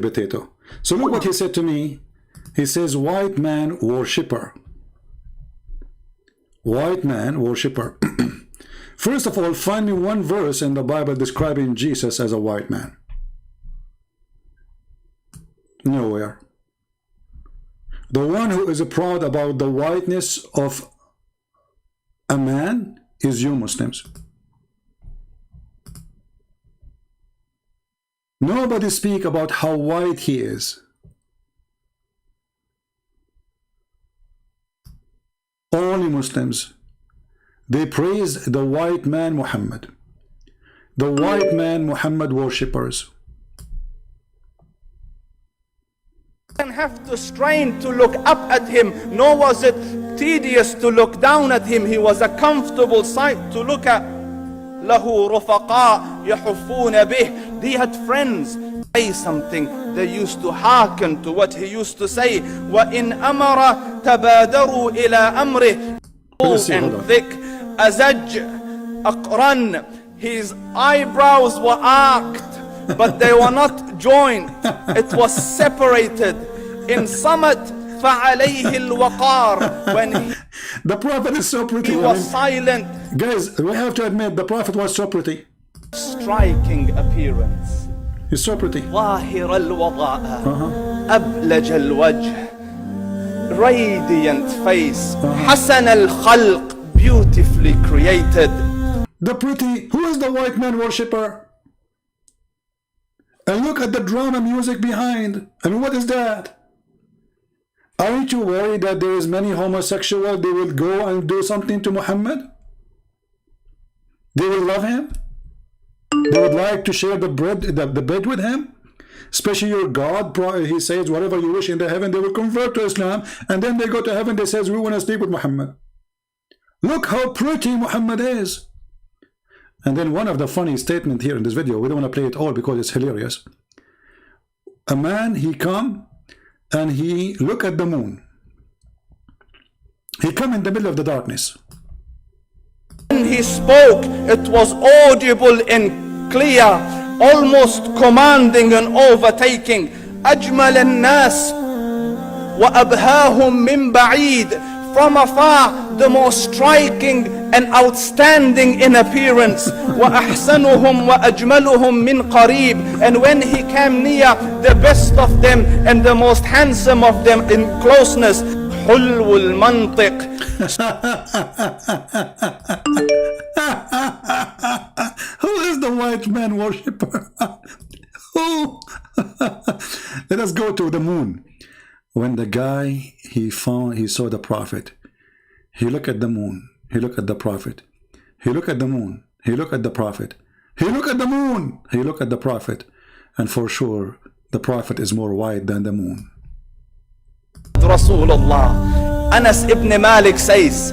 Potato. So look what he said to me. He says white man worshipper. White man worshipper. First of all, find me one verse in the Bible describing Jesus as a white man. Nowhere. The one who is proud about the whiteness of a man is you Muslims. Nobody speak about how white he is. Only Muslims. They praise the white man Muhammad. The white man Muhammad worshippers. Didn't have to strain to look up at him, nor was it tedious to look down at him. He was a comfortable sight to look at. له رفقاء يحفون به. They had friends. Say something, they used to hearken to what he used to say. وإن أمر تبادروا إلى أمره. And thick, أزج أقرن. His eyebrows were arched, but they were not joined. It was separated. In Somad فعليه الوقار. When the Prophet is so pretty. He was silent. Guys, we have to admit the Prophet was so pretty. Striking appearance. He's so pretty. ظاهر الوضاء. أبلج الوجه. Radiant face. حسن الخلق. Beautifully created. The pretty. Who is the white man worshipper? And look at the drama music behind. I mean, what is that? Aren't you worried that there is many homosexuals? They will go and do something to Muhammad? They will love him? They would like to share the bed with him? Especially your God, he says, whatever you wish in the heaven, they will convert to Islam. And then they go to heaven, they says, we want to sleep with Muhammad. Look how pretty Muhammad is. And then one of the funny statements here in this video, we don't want to play it all because it's hilarious. A man, he come and he look at the moon. He come in the middle of the darkness. When he spoke, it was audible and clear, almost commanding and overtaking. أجمل الناس وأبهاهم من بعيد. From afar, the most striking and outstanding in appearance. وأحسنهم وأجملهم من قريب. And when he came near, the best of them and the most handsome of them in closeness. حلو المنطق. Who is the white man worshipper? Who? Let us go to the moon. When the guy, he saw the prophet. He looked at the moon. He looked at the prophet. He looked at the moon. He looked at the prophet. He looked at the moon. He looked at the prophet. And for sure, the prophet is more white than the moon. Rasulullah. Anas ibn Malik says,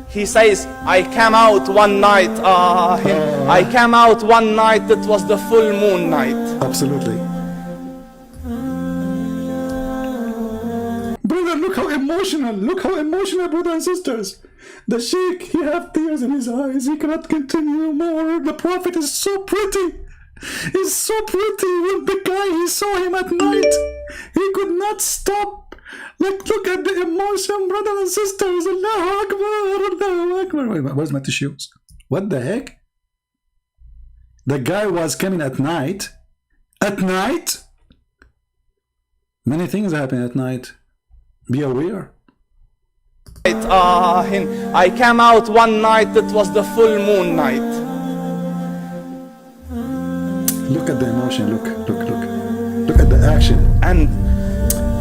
he says, I came out one night. I came out one night. It was the full moon night. Absolutely. Brother, look how emotional. Look how emotional, brothers and sisters. The sheikh, he have tears in his eyes. He cannot continue more. The prophet is so pretty. He's so pretty. When the guy, he saw him at night. He could not stop. Like, look at the emotion, brothers and sisters. Allahu Akbar, Allahu Akbar. Wait, where's my tissues? What the heck? The guy was coming at night. At night? Many things happen at night. Be aware. I came out one night, it was the full moon night. Look at the emotion, look. Look at the action. And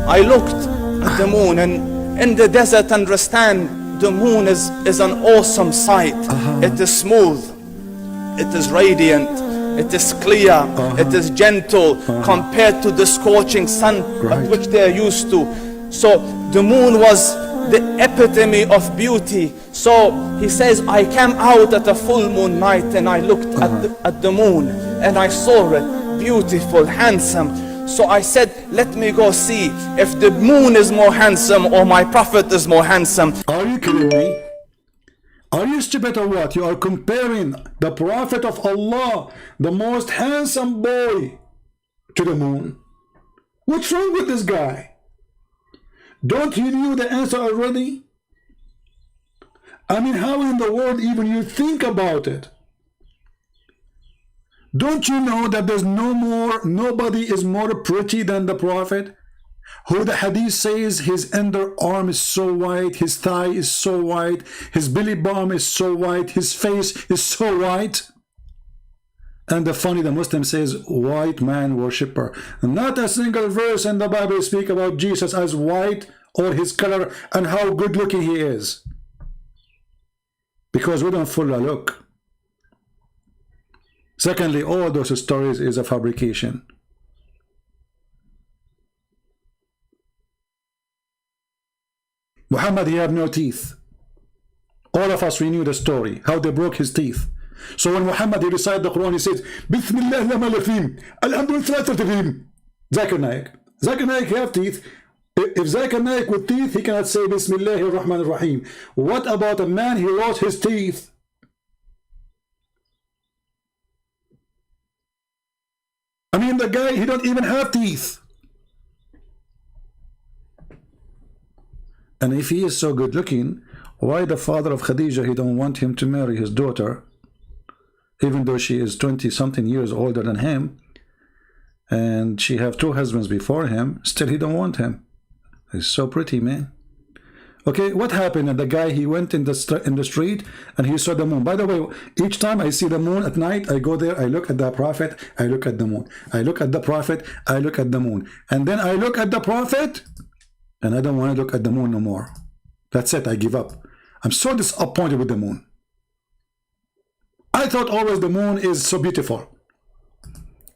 I looked at the moon, and in the desert, understand, the moon is an awesome sight. It is smooth, it is radiant, it is clear, it is gentle compared to the scorching sun at which they are used to. So the moon was the epitome of beauty. So he says, I came out at a full moon night and I looked at the moon and I saw it beautiful, handsome. So I said, let me go see if the moon is more handsome or my prophet is more handsome. Are you kidding me? Are you stupid or what? You are comparing the prophet of Allah, the most handsome boy, to the moon. What's wrong with this guy? Don't you know the answer already? I mean, how in the world even you think about it? Don't you know that there's nobody is more pretty than the prophet? Who the hadith says his underarm is so white, his thigh is so white, his belly button is so white, his face is so white. And the Muslim says, white man worshipper. Not a single verse in the Bible speak about Jesus as white or his color and how good looking he is. Because we don't follow a look. Secondly, all those stories is a fabrication. Muhammad, he had no teeth. All of us, we knew the story, how they broke his teeth. So when Muhammad, he recited the Quran, he says, Bismillah ar-Rahman ar-Rahim, Alhamdulillah ar-Rahim. Zakir Naik. Zakir Naik, he have teeth. If Zakir Naik with teeth, he cannot say Bismillah ar-Rahman ar-Rahim. What about a man, he lost his teeth? I mean, the guy, he don't even have teeth. And if he is so good looking, why the father of Khadija, he don't want him to marry his daughter, even though she is 20-something years older than him, and she have 2 husbands before him, still he don't want him. He's so pretty, man. Okay, what happened? And the guy, he went in the street and he saw the moon. By the way, each time I see the moon at night, I go there, I look at the prophet, I look at the moon. I look at the prophet, I look at the moon. And then I look at the prophet, and I don't want to look at the moon no more. That's it, I give up. I'm so disappointed with the moon. I thought always the moon is so beautiful.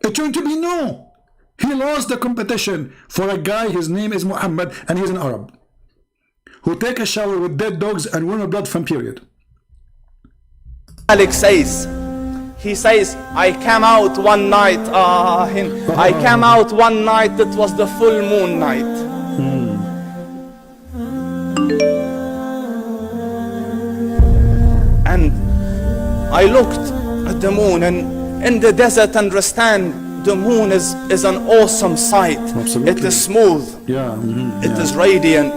It turned to be no. He lost the competition for a guy, his name is Muhammad, and he's an Arab, who take a shower with dead dogs and women blood from period. Alex says, he says, I came out one night, I came out one night, it was the full moon night. And I looked at the moon, and in the desert, understand, the moon is an awesome sight. Absolutely. It is smooth, it is radiant,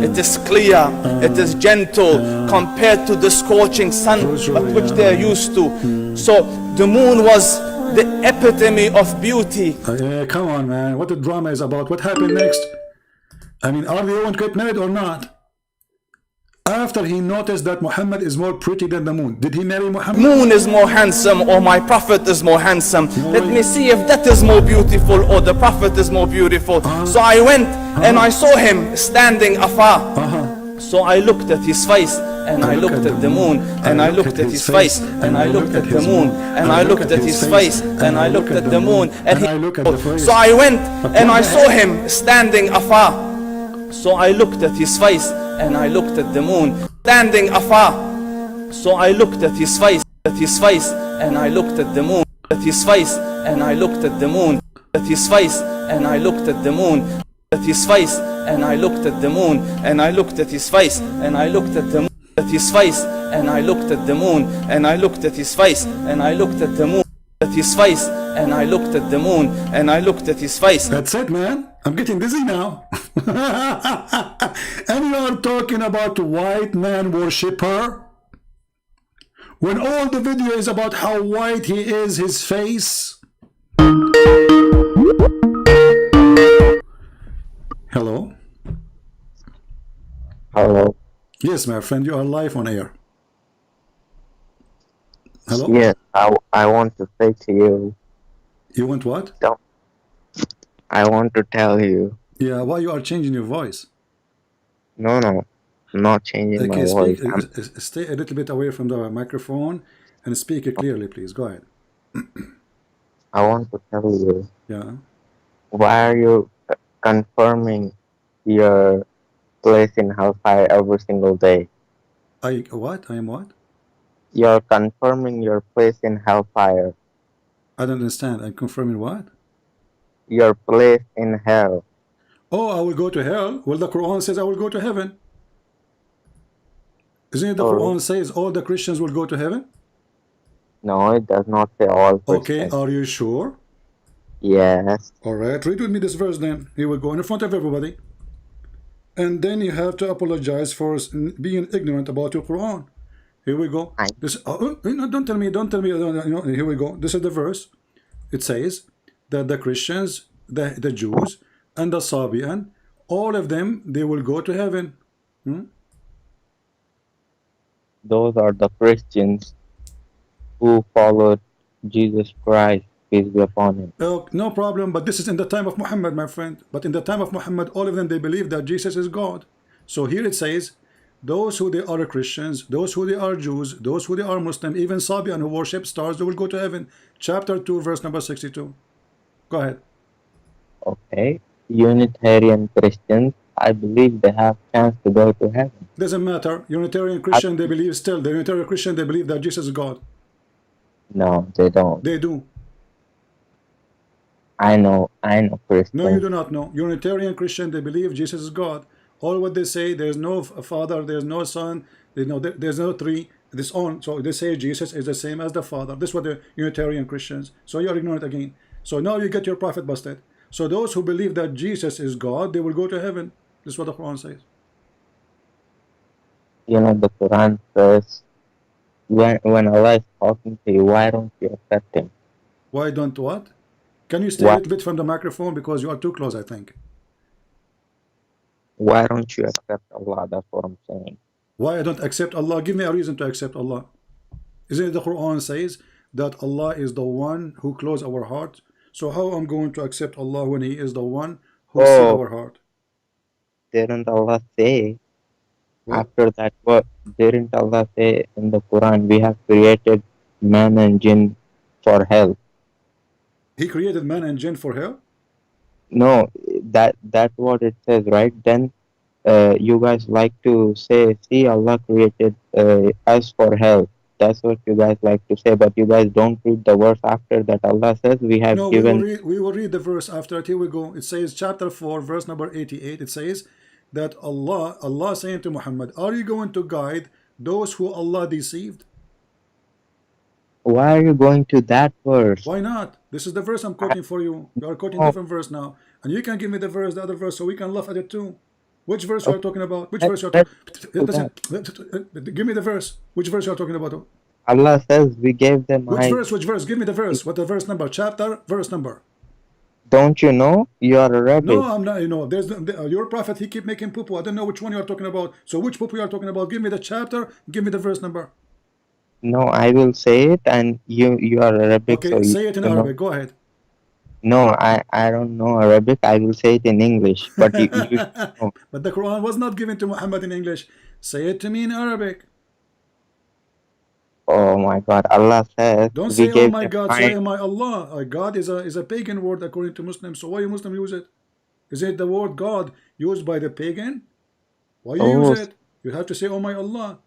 it is clear, it is gentle compared to the scorching sun at which they are used to. So the moon was the epitome of beauty. Come on, man, what the drama is about. What happened next? I mean, are they going to get married or not? After he noticed that Muhammad is more pretty than the moon, did he marry Muhammad? Moon is more handsome or my prophet is more handsome. Let me see if that is more beautiful or the prophet is more beautiful. So I went and I saw him standing afar. So I looked at his face and I looked at the moon and I looked at his face and I looked at the moon and I looked at his face and I looked at the moon and so I went and I saw him standing afar. So I looked at his face and I looked at the moon standing afar. So I looked at his face and I looked at the moon, at his face and I looked at the moon, at his face and I looked at the moon, at his face and I looked at the moon and I looked at his face and I looked at the moon, at his face and I looked at the moon and I looked at his face and I looked at the moon, at his face and I looked at the moon and I looked at his face. That's it, man. I'm getting dizzy now. And you are talking about white man worshipper when all the video is about how white he is, his face. Hello? Hello. Yes, my friend, you are live on air. Hello? Yes, I want to say to you. You want what? I want to tell you. Yeah, why you are changing your voice? No, I'm not changing my voice. Stay a little bit away from the microphone and speak clearly, please. Go ahead. I want to tell you. Yeah. Why are you confirming your place in hellfire every single day? What? I am what? You're confirming your place in hellfire. I don't understand. I'm confirming what? Your place in hell. Oh, I will go to hell. Well, the Quran says I will go to heaven. Isn't it the Quran says all the Christians will go to heaven? No, it does not say all Okay, Christians. are you sure? Yes. All right, read with me this verse then. Here we go in front of everybody. And then you have to apologize for being ignorant about your Quran. Here we go. Don't tell me. Here we go. This is the verse. It says that the Christians, the Jews, and the Sabian, all of them, they will go to heaven. Those are the Christians who followed Jesus Christ, peace be upon him. No problem, but this is in the time of Muhammad, my friend. But in the time of Muhammad, all of them, they believe that Jesus is God. So here it says, those who they are Christians, those who they are Jews, those who they are Muslim, even Sabian who worship stars, they will go to heaven. Chapter 2, verse number 62. Go ahead. Okay. Unitarian Christians, I believe they have chance to go to heaven. Doesn't matter. Unitarian Christian, they believe still. The Unitarian Christian, they believe that Jesus is God. No, they don't. They do. I know Christians. No, you do not know. Unitarian Christian, they believe Jesus is God. All what they say, there's no Father, there's no Son, there's no three, this on. So they say Jesus is the same as the Father. This is what the Unitarian Christians. So you're ignorant again. So now you get your prophet busted. So those who believe that Jesus is God, they will go to heaven. This is what the Quran says. You know, the Quran says, when Allah is talking to you, why don't you accept him? Why don't what? Can you stay a little bit from the microphone because you are too close, I think. Why don't you accept Allah? That's what I'm saying. Why I don't accept Allah? Give me a reason to accept Allah. Isn't it the Quran says that Allah is the one who closes our heart? So how I'm going to accept Allah when He is the one who sees our heart? Didn't Allah say after that? What didn't Allah say in the Quran? We have created man and jinn for hell. He created man and jinn for hell? No, that's what it says, right? Then you guys like to say, see, Allah created us for hell. That's what you guys like to say, but you guys don't read the verse after that. Allah says we have given. We will read the verse after it. Here we go. It says chapter 4, verse number 88. It says that Allah saying to Muhammad, are you going to guide those who Allah deceived? Why are you going to that verse? Why not? This is the verse I'm quoting for you. You are quoting different verse now. And you can give me the verse, the other verse, so we can laugh at it too. Which verse you are talking about? Which verse you are talking? Give me the verse. Which verse you are talking about? Allah says we gave them. Which verse? Which verse? Give me the verse. What the verse number? Chapter, verse number. Don't you know? You are a rabbit. No, I'm not. You know, there's your prophet. He keep making poo-poo. I don't know which one you are talking about. So which poo-poo you are talking about? Give me the chapter. Give me the verse number. No, I will say it, and you are Arabic. Okay, so say it in Arabic. Go ahead. No, I don't know Arabic. I will say it in English. But you know. But the Quran was not given to Muhammad in English. Say it to me in Arabic. Oh my God! Allah says. Don't say oh my God. Say oh my Allah. God is a pagan word according to Muslims. So why you Muslim use it? Is it the word God used by the pagan? Why you use it? You have to say oh my Allah.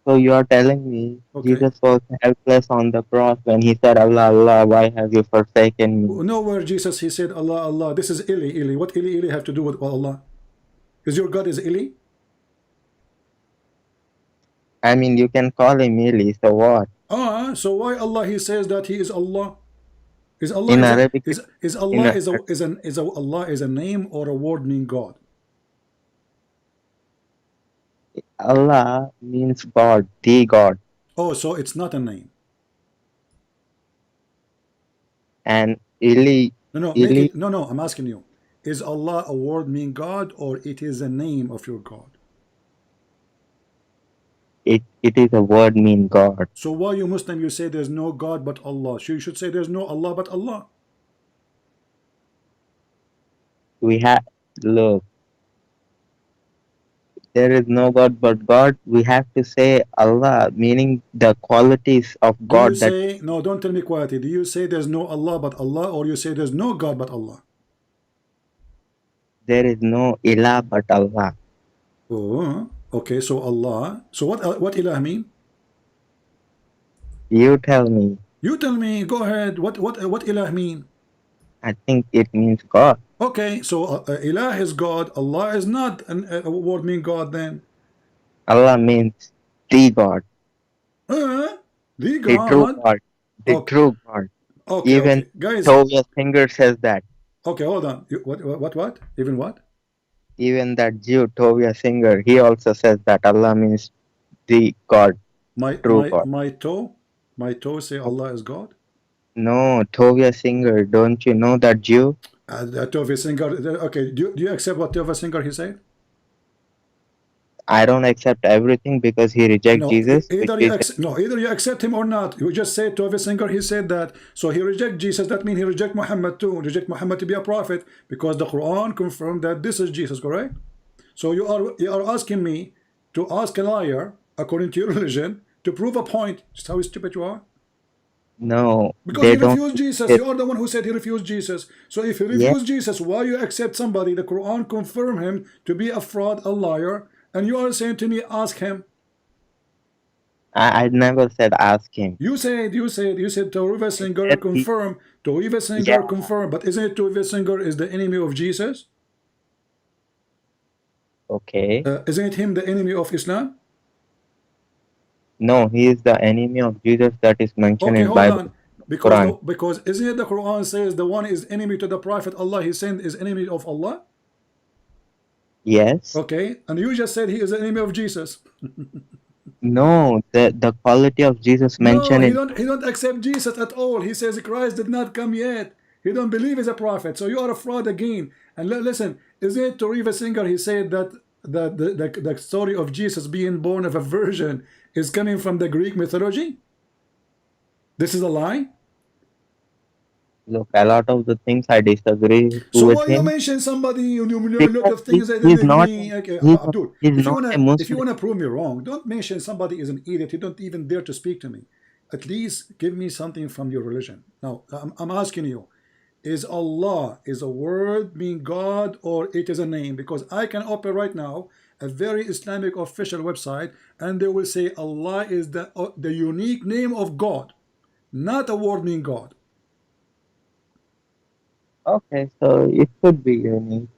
So you are telling me Jesus was helpless on the cross when he said, Allah, Allah, why have you forsaken me? Nowhere Jesus, he said, Allah, Allah. This is Ili, Ili. What Ili, Ili have to do with Allah? Is your God is Ili? I mean, you can call him Ili, so what? So why Allah, he says that he is Allah? Is Allah In is a, Arabic, is in Allah a, is Allah is a name or a word mean God? Allah means God, the God, Oh, so it's not a name. and Ili, No, make Ili, it. No, I'm asking you. Is Allah a word mean God or it is a name of your God? it is a word mean God. So why you Muslim you say there's no God but Allah? So you should say there's no Allah but Allah. We have, look, there is no God but God. We have to say Allah, meaning the qualities of Do you God that say no? Don't tell me quietly. Do you say there's no Allah but Allah, or you say there's no God but Allah? there is no ilah but Allah. Oh, okay. So Allah. So what ilah mean? You tell me. You tell me. Go ahead. What ilah mean? I think it means God. Okay. So ilah is God. Allah is not a word mean God then. Allah means the God, The the true God. God, the Okay. true God. Okay. Even Guys. Tobias Singer says that. Okay. Hold on. What? Even what? Even that Jew, Tobias Singer, he also says that Allah means the God, My true my God. my toe. My toe say Allah is God. No, Tobias Singer, don't you know that Jew? Tove Singer. Okay. Do you accept what Tove Singer he said? I don't accept everything because he rejects No, Jesus, which is either you accept him or not. You just say Tove Singer, he said that. So he reject Jesus. That means he reject Muhammad too. Reject Muhammad to be a prophet because the Quran confirmed that this is Jesus, correct? So you are asking me to ask a liar according to your religion to prove a point. Just how stupid you are. no, Because they he don't. refused Jesus. It, You are the one who said he refused Jesus. So if he yeah, refused Jesus, why you accept somebody? The Quran confirm him to be a fraud, a liar, and you are saying to me, ask him. I never said ask him. You said Tariq I Singer said he, confirm. Tariq yeah, Singer confirm. But isn't it Tariq Singer is the enemy of Jesus? okay. Isn't it him the enemy of Islam? No, he is the enemy of Jesus that is mentioned Okay, in hold Bible, on. Because Quran. isn't it the Quran says the one is enemy to the Prophet Allah, he sent is enemy of Allah? Yes. Okay, and you just said he is the enemy of Jesus. No, the quality of Jesus No, mentioned in he don't accept Jesus at all. He says Christ did not come yet. He don't believe he's a prophet. So you are a fraud again. And listen, is it Tariq Singer? He said that the story of Jesus being born of a virgin is coming from the Greek mythology. This is a lie. look, a lot of the things I disagree So with why you him mention somebody you look because of things that he's they not agree? Okay, he's, Abdul, he's not a if you Muslim. wanna prove me wrong, don't mention somebody is an idiot. You don't even dare to speak to me. At least give me something from your religion. Now I'm asking you, is Allah is a word mean God or it is a name? Because I can open right now a very Islamic official website and they will say Allah is the unique name of God, not a word mean God. Okay, so it could be unique.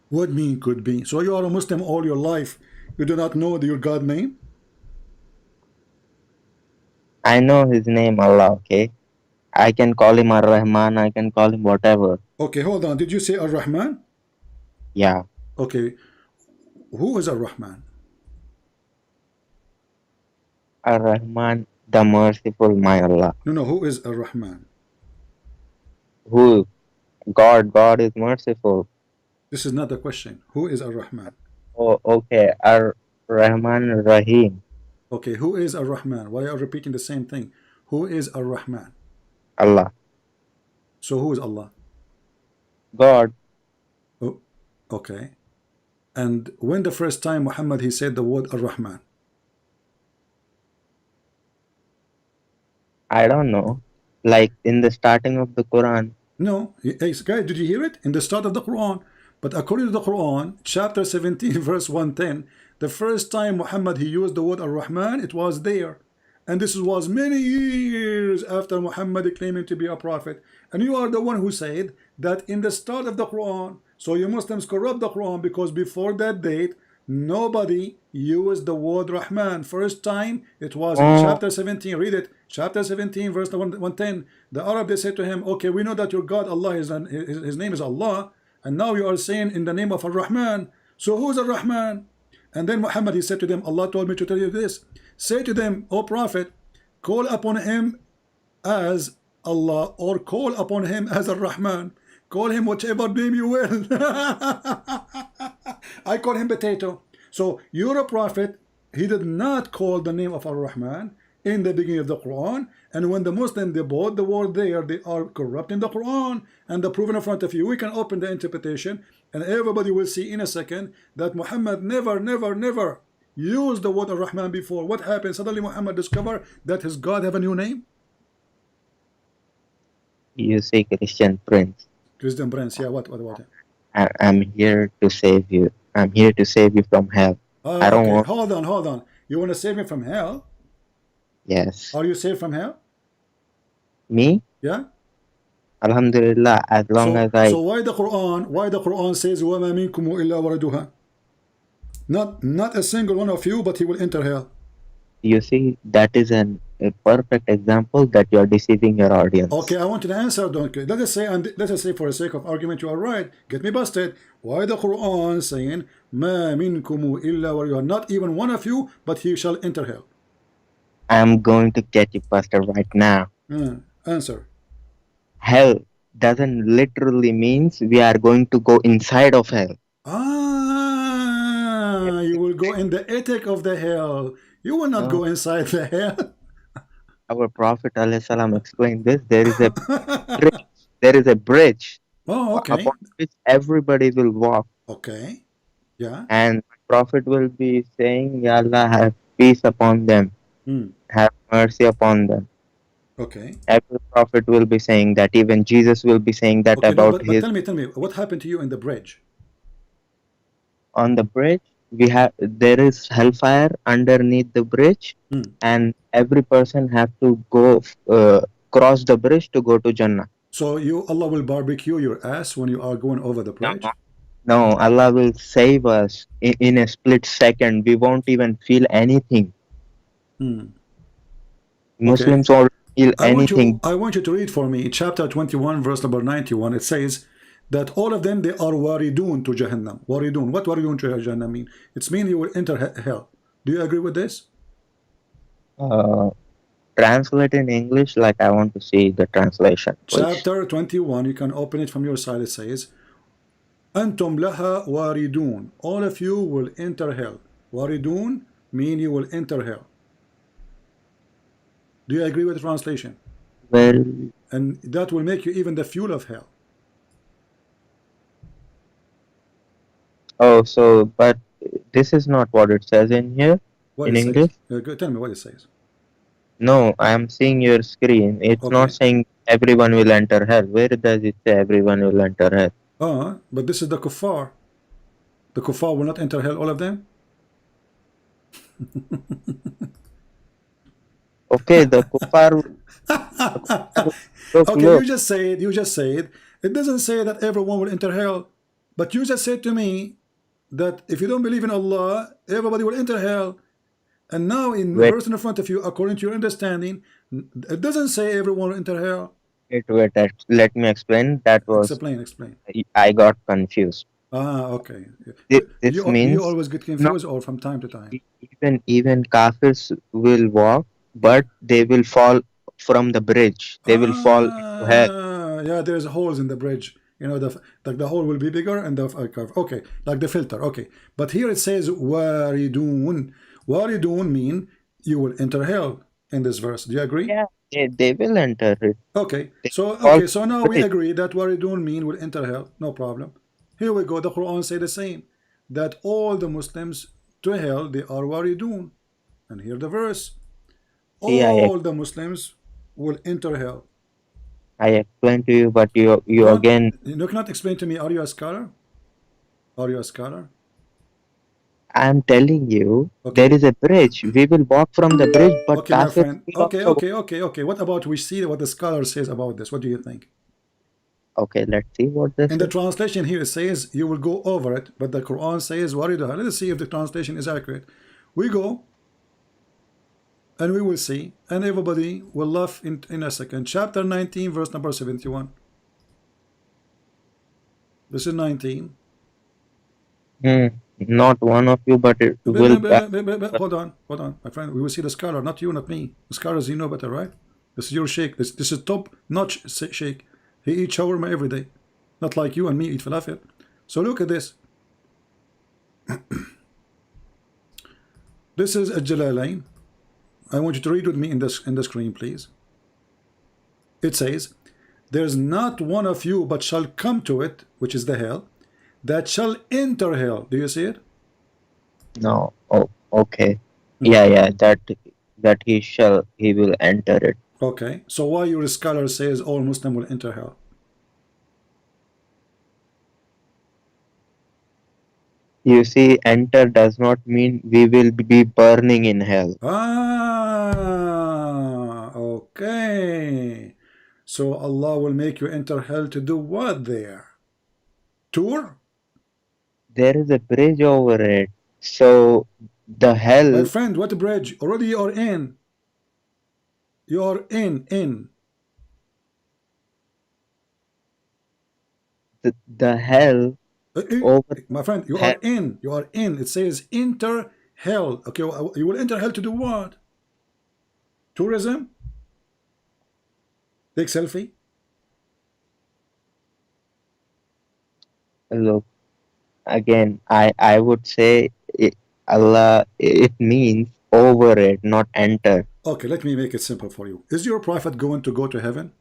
What mean could be? So you are a Muslim all your life. You do not know your God name? I know his name Allah, okay? I can call him Ar-Rahman, I can call him whatever. Okay, hold on. Did you say Ar-Rahman? Yeah. Okay. Who is Ar-Rahman? Ar-Rahman, the merciful, my Allah. No. Who is Ar-Rahman? Who? God is merciful. This is not the question. Who is Ar-Rahman? Oh, okay. Ar-Rahman Rahim. Okay, who is Ar-Rahman? Why are you repeating the same thing? Who is Ar-Rahman? Allah. So who is Allah? God. Oh, okay. And when the first time Muhammad he said the word Ar-Rahman? I don't know. Like in the starting of the Quran. No. Hey, guys, did you hear it? In the start of the Quran. But according to the Quran, chapter 17, verse 110, the first time Muhammad he used the word Ar-Rahman, it was there. And this was many years after Muhammad claiming to be a prophet. And you are the one who said that in the start of the Quran, so you Muslims corrupt the Quran because before that date, nobody used the word Rahman. First time, it was in Oh, chapter 17. Read it. Chapter 17, verse 110. The Arab, they said to him, okay, we know that your God, Allah, his name is Allah, and now you are saying in the name of Ar-Rahman. So who's Ar-Rahman? And then Muhammad, he said to them, Allah told me to tell you this. Say to them, O Prophet, call upon him as Allah, or call upon him as Ar-Rahman. Call him whichever name you will. I call him potato. So you're a prophet. He did not call the name of Ar-Rahman in the beginning of the Quran, and when the Muslim, they bought the word there, they are corrupting the Quran, and the proof in front of you. We can open the interpretation, and everybody will see in a second that Muhammad never used the word Ar-Rahman before. What happened? Suddenly Muhammad discovered that his God have a new name. You say Christian Prince. Christian Prince, yeah, what about it? I'm here to save you. I'm here to save you from hell. I don't want... Hold on. You want to save me from hell? Yes. Are you saved from hell? Me? Yeah. Alhamdulillah, as long as I... So why the Quran says وَمَا مِنْكُمُ إِلَّا وَرَدُهَا? Not a single one of you, but he will enter hell. You see, that is a perfect example that you are deceiving your audience. Okay, I want an answer. Don't let us say, and let us say for the sake of argument, you are right. Get me busted. Why the Quran saying مَا مِنْكُمُ إِلَّا وَرَدُهَا? Not even one of you, but he shall enter hell. I'm going to get you busted right now. Answer. Hell doesn't literally means we are going to go inside of hell. You will go in the attic of the hell. You will not go inside the hell. Our Prophet ﷺ explained this. There is a bridge. There is a bridge. Oh, okay. Upon which everybody will walk. Okay. Yeah. And Prophet will be saying, Ya Allah, have peace upon them. Have mercy upon them. Okay. Every prophet will be saying that. Even Jesus will be saying that about his... But tell me, what happened to you in the bridge? On the bridge, there is hellfire underneath the bridge, and every person have to go cross the bridge to go to Jannah. So Allah will barbecue your ass when you are going over the bridge? No, Allah will save us in a split second. We won't even feel anything. Muslims won't feel anything. I want you to read for me chapter 21, verse number 91. It says that all of them, they are waridun to Jahannam. Waridun. What waridun to Jahannam mean? It's mean you will enter hell. Do you agree with this? Translate in English, like I want to see the translation. Please. Chapter 21, you can open it from your side. It says, Antum laha waridun. All of you will enter hell. Waridun mean you will enter hell. Do you agree with the translation? Well, and that will make you even the fuel of hell. Oh, so, but this is not what it says in here, in English. Tell me what it says. No, I am seeing your screen. It's not saying everyone will enter hell. Where does it say everyone will enter hell? But this is the kuffar. The kuffar will not enter hell, all of them? Okay, the kuffar. Okay, you just said it doesn't say that everyone will enter hell, but you just said to me that if you don't believe in Allah, everybody will enter hell. And now in the verse in front of you, according to your understanding, it doesn't say everyone will enter hell. Wait, let me explain. That was explain. I got confused. Okay. This means you always get confused, or from time to time. Even kafirs will walk, but they will fall from the bridge. They will fall into hell. Yeah, there's holes in the bridge. You know, the hole will be bigger and the curve. Okay, like the filter. Okay, but here it says waridun. Waridun mean you will enter hell in this verse. Do you agree? Yeah, they will enter it. Okay, so now we agree that waridun mean will enter hell. No problem. Here we go. The Quran say the same, that all the Muslims to hell, they are waridun. And here the verse, all the Muslims will enter hell. I explained to you, but you again. You cannot explain to me. Are you a scholar? Are you a scholar? I'm telling you, there is a bridge. We will walk from the bridge, but okay, my friend. Okay. What about we see what the scholar says about this? What do you think? Okay, let's see what this. In the translation here it says you will go over it, but the Quran says wariduha. Let's see if the translation is accurate. We go. And we will see, and everybody will laugh in a second. Chapter 19, verse number 71. This is 19. Not one of you, but it will. Hold on, my friend. We will see the scholar, not you, not me. The scholars, you know better, right? This is your sheikh. This is top-notch sheikh. He eats shawarma every day, not like you and me eat falafel. So look at this. This is a Jalalain. I want you to read with me in the screen, please. It says, "There's not one of you but shall come to it, which is the hell, that shall enter hell." Do you see it? No. Oh, okay. Yeah. That he will enter it. Okay. So why your scholar says all Muslim will enter hell? You see, enter does not mean we will be burning in hell. Okay. So Allah will make you enter hell to do what there? Tour? There is a bridge over it. So the hell. My friend, what bridge? Already you are in. You are in. The hell. My friend, you are in. You are in. It says enter hell. Okay, you will enter hell to do what? Tourism? Take selfie? Look, again, I would say Allah, it means over it, not enter. Okay, let me make it simple for you. Is your prophet going to go to heaven?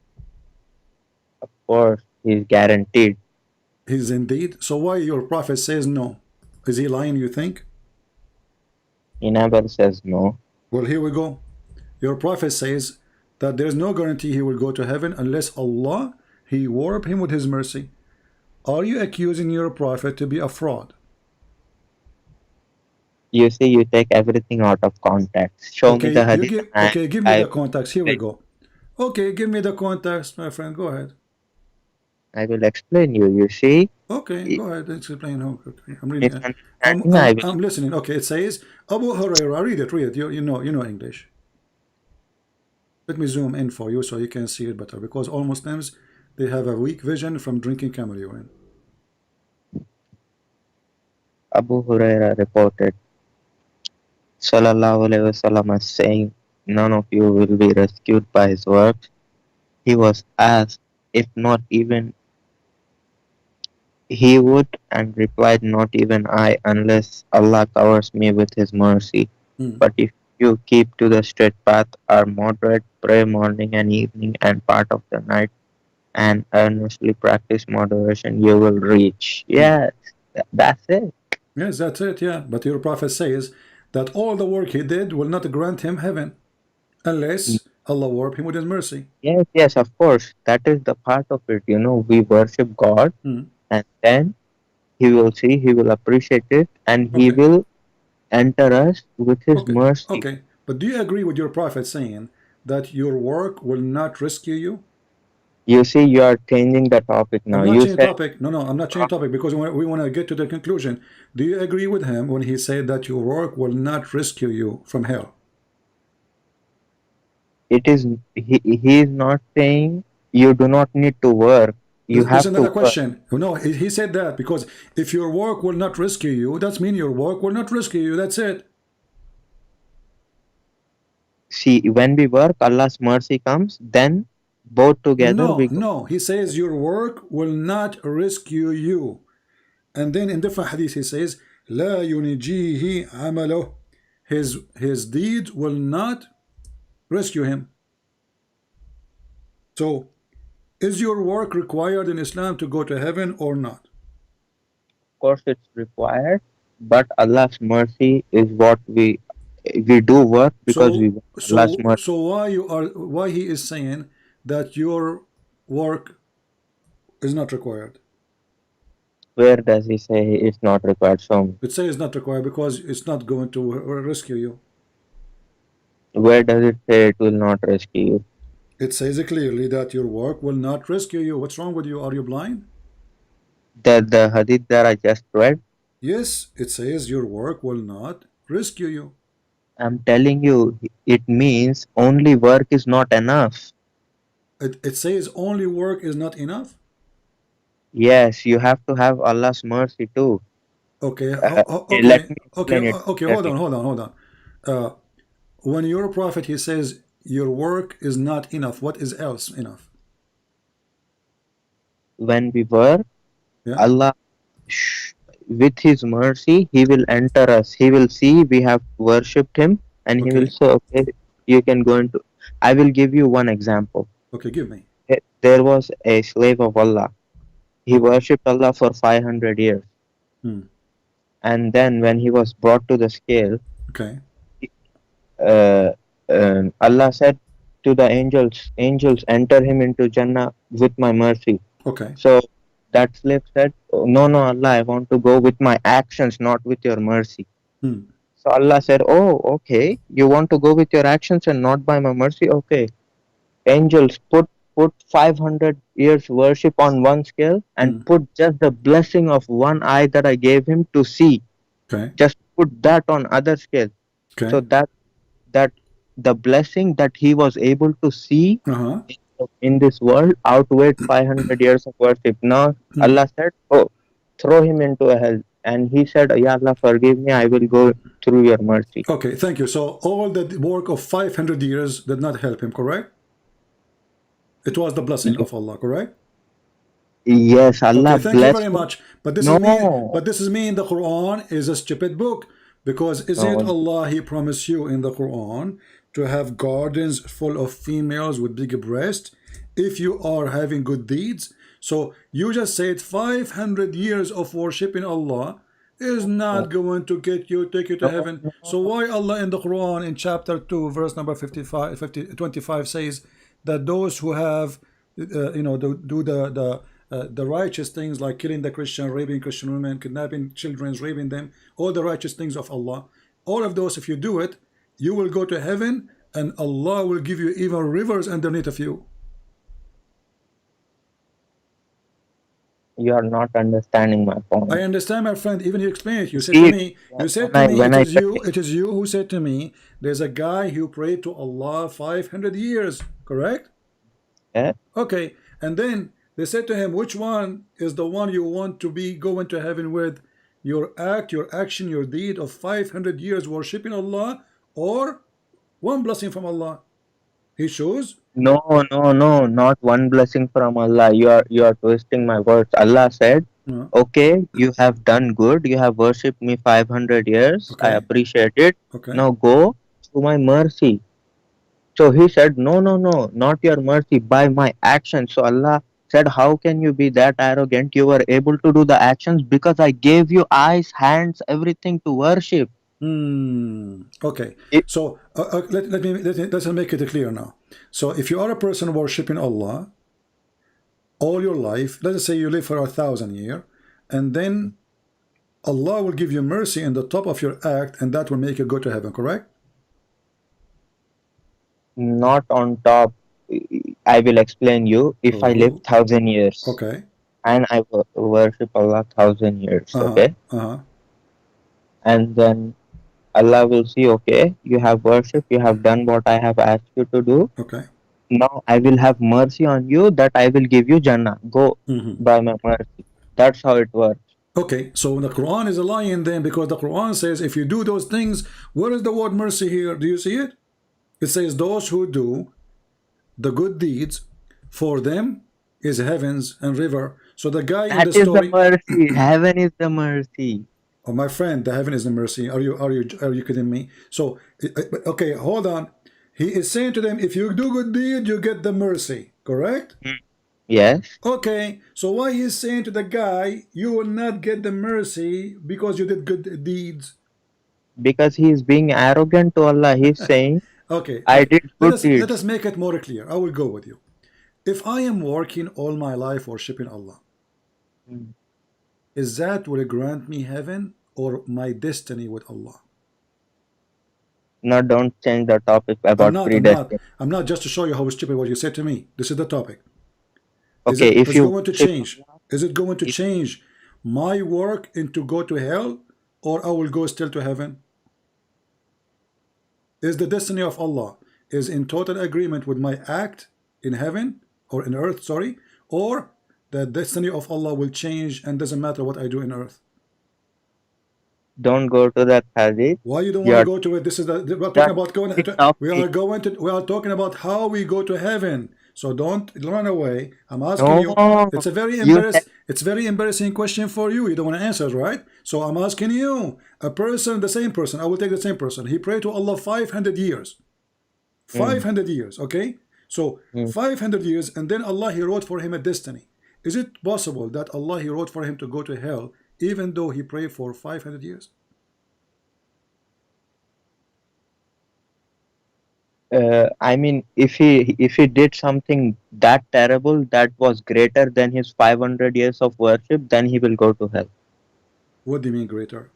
Of course, he's guaranteed. He's indeed. So why your prophet says no? Is he lying, you think? He never says no. Well, here we go. Your prophet says that there's no guarantee he will go to heaven unless Allah, he warp him with his mercy. Are you accusing your prophet to be a fraud? You see, you take everything out of context. Show me the hadith. Okay, give me the context. Here we go. Okay, give me the context, my friend. Go ahead. I will explain you see. Okay, go ahead. Explain. Okay. I'm reading. I'm listening. Okay, it says Abu Hurairah. Read it. You know English. Let me zoom in for you so you can see it better, because all Muslims, they have a weak vision from drinking camel urine. Abu Hurairah reported, Sallallahu Alaihi Wasallam as saying, none of you will be rescued by his works. He was asked if not even he would, and replied, not even I, unless Allah covers me with his mercy. But if you keep to the straight path, are moderate, pray morning and evening and part of the night, and earnestly practice moderation, you will reach. Yes, that's it. Yes, that's it, yeah. But your prophet says that all the work he did will not grant him heaven unless Allah warp him with his mercy. Yes, of course. That is the part of it. We worship God, and then he will see, he will appreciate it, and he will enter us with his mercy. Okay, but do you agree with your prophet saying that your work will not rescue you? You see, you are changing the topic now. I'm not changing topic. No, I'm not changing topic, because we want to get to the conclusion. Do you agree with him when he said that your work will not rescue you from hell? It is, he is not saying you do not need to work. You have to. Another question. No, he said that because if your work will not rescue you, that means your work will not rescue you. That's it. See, when we work, Allah's mercy comes, then both together No, he says your work will not rescue you. And then in different hadith he says, لا ينجيه عمله. His deeds will not rescue him. So, is your work required in Islam to go to heaven or not? Of course it's required, but Allah's mercy is what we do work because we want Allah's mercy. So why he is saying that your work is not required? Where does he say it's not required? So it says it's not required because it's not going to rescue you. Where does it say it will not rescue you? It says clearly that your work will not rescue you. What's wrong with you? Are you blind? The hadith that I just read? Yes, it says your work will not rescue you. I'm telling you, it means only work is not enough. It says only work is not enough. Yes, you have to have Allah's mercy too. Okay, Okay, let okay, me okay, explain it okay. Hold clearly. on, hold on, hold on. Uh, when your prophet he says your work is not enough, what is else enough? When we work, Yeah. Allah, with His mercy, He will enter us. He will see we have worshipped Him, and He will Okay. say, "Okay, you can go into." I will give you one example. Okay. Give me. There was a slave of Allah. He Okay. worshipped Allah for 500 years, Hmm. and then when he was brought to the scale, Okay. uh, Allah said to the angels, "Angels, enter him into Jannah with my mercy." Okay. So that slave said, "Oh, no, no, Allah, I want to go with my actions, not with your mercy." Hmm. So Allah said, "Oh, okay, you want to go with your actions and not by my mercy? Okay, angels, put 500 years worship on one scale and Hmm. put just the blessing of one eye that I gave him to see. Okay. Just put that on other scale." So Okay. that the blessing that he was able to see Uh-huh. in this world outweighed 500 years of worship. Now Hmm. Allah said, "Oh, throw him into a hell." And he said, "Ya Allah, forgive me. I will go through your mercy." Okay, thank you. So all the work of 500 years did not help him, correct? It was the blessing of Allah, correct? Yes, Allah Okay, thank you bless very him. much. But this is me. No, But this is me in the Quran is a stupid book, because isn't no, Allah He promised you in the Quran to have gardens full of females with big breasts if you are having good deeds? So you just said 500 years of worshiping Allah is not going to take you to no, heaven. So no. why Allah in the Quran in chapter 2 verse number 25 says that those who have do the righteous things like killing the Christian, raping Christian women, kidnapping children, raping them, all the righteous things of Allah, all of those, if you do it, you will go to heaven and Allah will give you even rivers underneath of you. You are not understanding my I point. understand, my friend. Even you explain it. See, You said when to I me, when I tell you, it is you who said to me, there's a guy who prayed to Allah 500 years, correct? eh, Okay, and then they said to him, which one is the one you want to be going to heaven with? Your act, your action, your deed of 500 years worshiping Allah, or one blessing from Allah? He chose. no, no, no, not one blessing from Allah. You are twisting my words. Allah said, uh, "Okay, you have done good. You have worshipped me 500 years. I okay, appreciate it. okay. Now go to my mercy." So he said, "No, no, no, not your mercy, by my action." So Allah said, "How can you be that arrogant? You were able to do the actions because I gave you eyes, hands, everything to worship." Okay. It, So let's make it clear now. So if you are a person worshiping Allah all your life, let's say you live for 1,000 years, and then Allah will give you mercy in the top of your act, and that will make you go to heaven, correct? not on top. I will explain you. If I live Oh, 1,000 years okay. and I worship Allah 1,000 years, Uh-huh. okay, Uh-huh. and then Allah will see, okay, you have worshipped, you have done what I have asked you to do. Okay. Now I will have mercy on you, that I will give you Jannah. Go by my mercy. That's how it works. Okay, so the Quran is a lying then, because the Quran says if you do those things, where is the word mercy here? Do you see it? It says those who do the good deeds, for them is heavens and river. So the guy in That the is the story, mercy. Heaven is the mercy. oh my friend, the heaven is the mercy. Are you kidding me? So okay, hold on. He is saying to them, if you do good deed, you get the mercy, correct? Yes, Okay, so why he's saying to the guy, you will not get the mercy because you did good deeds? because he is being arrogant to Allah. He's saying, Okay, I okay. did Let good us let deeds. us make it more clear. I will go with you. If I am working all my life worshiping Allah, is that will grant me heaven or my destiny with Allah? No, don't change the topic I'm about not. I'm not. predestined. I'm not just to show you how stupid what you said to me. This is the topic. Is Okay, it if is you going to worship change? Allah, Is it going to if, change my work into go to hell, or I will go still to heaven? Is the destiny of Allah is in total agreement with my act in heaven or in earth, sorry, or the destiny of Allah will change and doesn't matter what I do in earth? Don't go to that hadith. Why you don't want to You're go to it? This is we're talking that about going. We are talking about how we go to heaven. So don't run away. I'm asking you. no. It's a very You It's very embarrassing question for you. You don't want to answer, right? So I'm asking you. A person, the same person. I will take the same person. He prayed to Allah 500 years. 500 years. Okay. So 500 years, and then Allah He wrote for him a destiny. Is it possible that Allah He wrote for him to go to hell, even though he prayed for 500 years? I mean, if he did something that terrible that was greater than his 500 years of worship, then he will go to hell. What do you mean greater?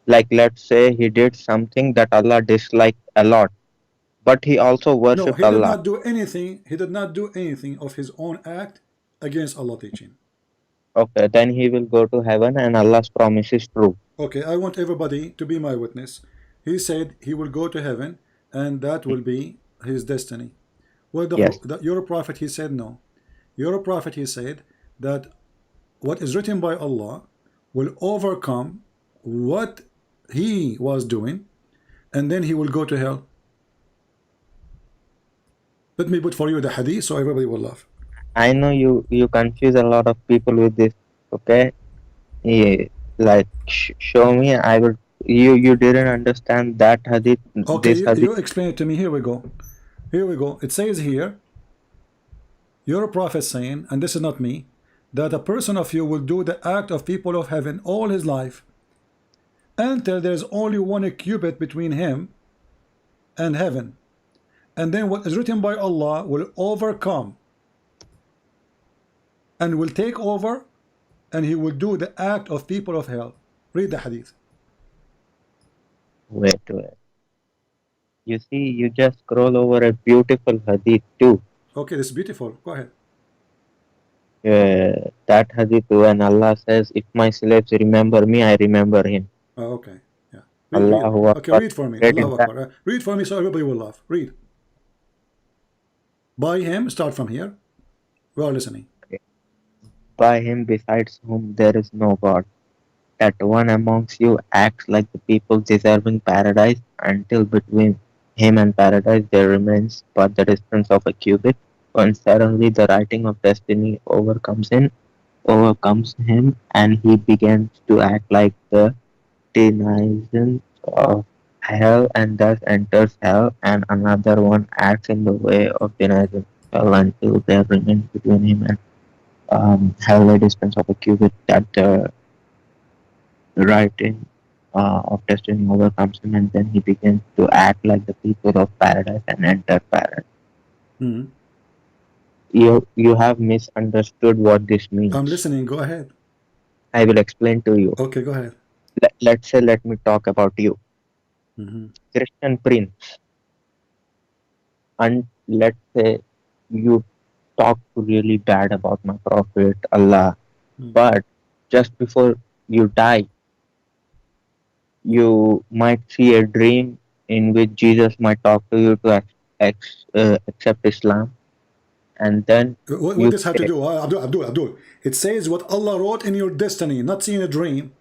Like, let's say he did something that Allah disliked a lot, but he also No, worshipped he did Allah. not do anything. He did not do anything of his own act against Allah teaching. Okay, then he will go to heaven, and Allah's promise is true. Okay, I want everybody to be my witness. He said he will go to heaven, and that will be his destiny. Well, Yes. your prophet, he said no. Your prophet, he said that what is written by Allah will overcome what he was doing, and then he will go to hell. Let me put for you the hadith so everybody will laugh. I know you confuse a lot of people with this. Okay, yeah, like show me. I will. You didn't understand that hadith. Okay, This hadith. you explain it to me. Here we go. Here we go. It says here, your prophet saying, and this is not me, that a person of you will do the act of people of heaven all his life until there's only one cubit between him and heaven. And then what is written by Allah will overcome and will take over, and he will do the act of people of hell. Read the hadith. Wait. You see, you just scroll over a beautiful hadith too. Okay, this is beautiful. Go ahead. That hadith when Allah says, "If my slaves remember me, I remember him." Oh, okay. Yeah. Allahu Okay, Akbar. read for me. Read Allahu that. Akbar. Read for me so everybody will laugh. Read. By him, start from here. We are listening. By him besides whom there is no God, that one amongst you acts like the people deserving paradise, until between him and paradise there remains but the distance of a cubit, when suddenly the writing of destiny overcomes him, and he begins to act like the denizens of hell, and thus enters hell, and another one acts in the way of denizing hell, until there remains between him and hell a distance of a cubit, that the writing of destiny overcomes him, and then he begins to act like the people of paradise and enter paradise. Mm-hmm. You have misunderstood what this means. I'm listening. Go ahead. I will explain to you. Okay, go ahead. Let's say, let me talk about you. Mm-hmm. Christian prince, and let's say you talk really bad about my prophet Allah, but just before you die, you might see a dream in which Jesus might talk to you to accept Islam, and then what does this have to do? Abdul. It says what Allah wrote in your destiny, not seeing a dream.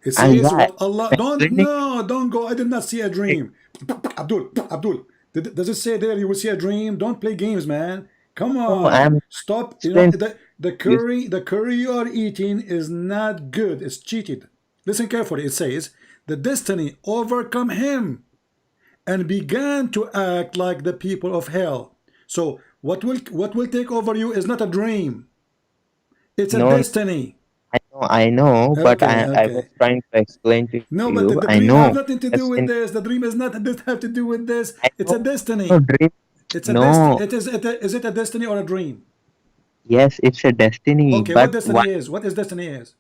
It says what Allah. Don't go. I did not see a dream. Abdul. Does it say there you will see a dream? Don't play games, man. Come on. Stop. You know the curry you are eating is not good. It's cheated. Listen carefully. It says the destiny overcome him and began to act like the people of hell. So what will take over you is not a dream. It's a destiny. I know, but I was trying to explain to you. No, but the dream has nothing to do with this. The dream does not have to do with this. It's a destiny. No, dream. It's a destiny. Is it a destiny or a dream? Yes, it's a destiny. Okay, what destiny is? What is destiny is?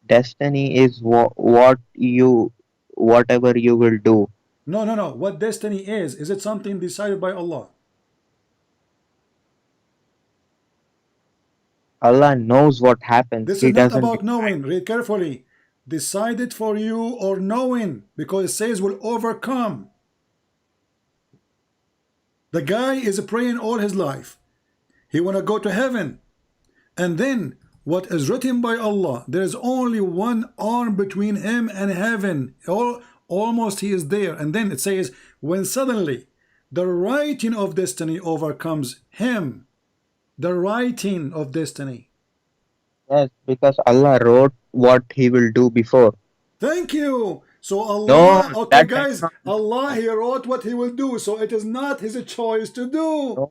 Destiny is whatever you will do. No. What destiny is it something decided by Allah? Allah knows what happens. This is not about knowing. Read carefully. decided for you or knowing, because it says will overcome. The guy is praying all his life. He want to go to heaven. And then what is written by Allah, there is only one arm between him and heaven. Almost he is there. And then it says, when suddenly the writing of destiny overcomes him. The writing of destiny. Yes, because Allah wrote what He will do before. Thank you. So Allah, No, okay that's guys, not. Allah, He wrote what He will do. So it is not His choice to do.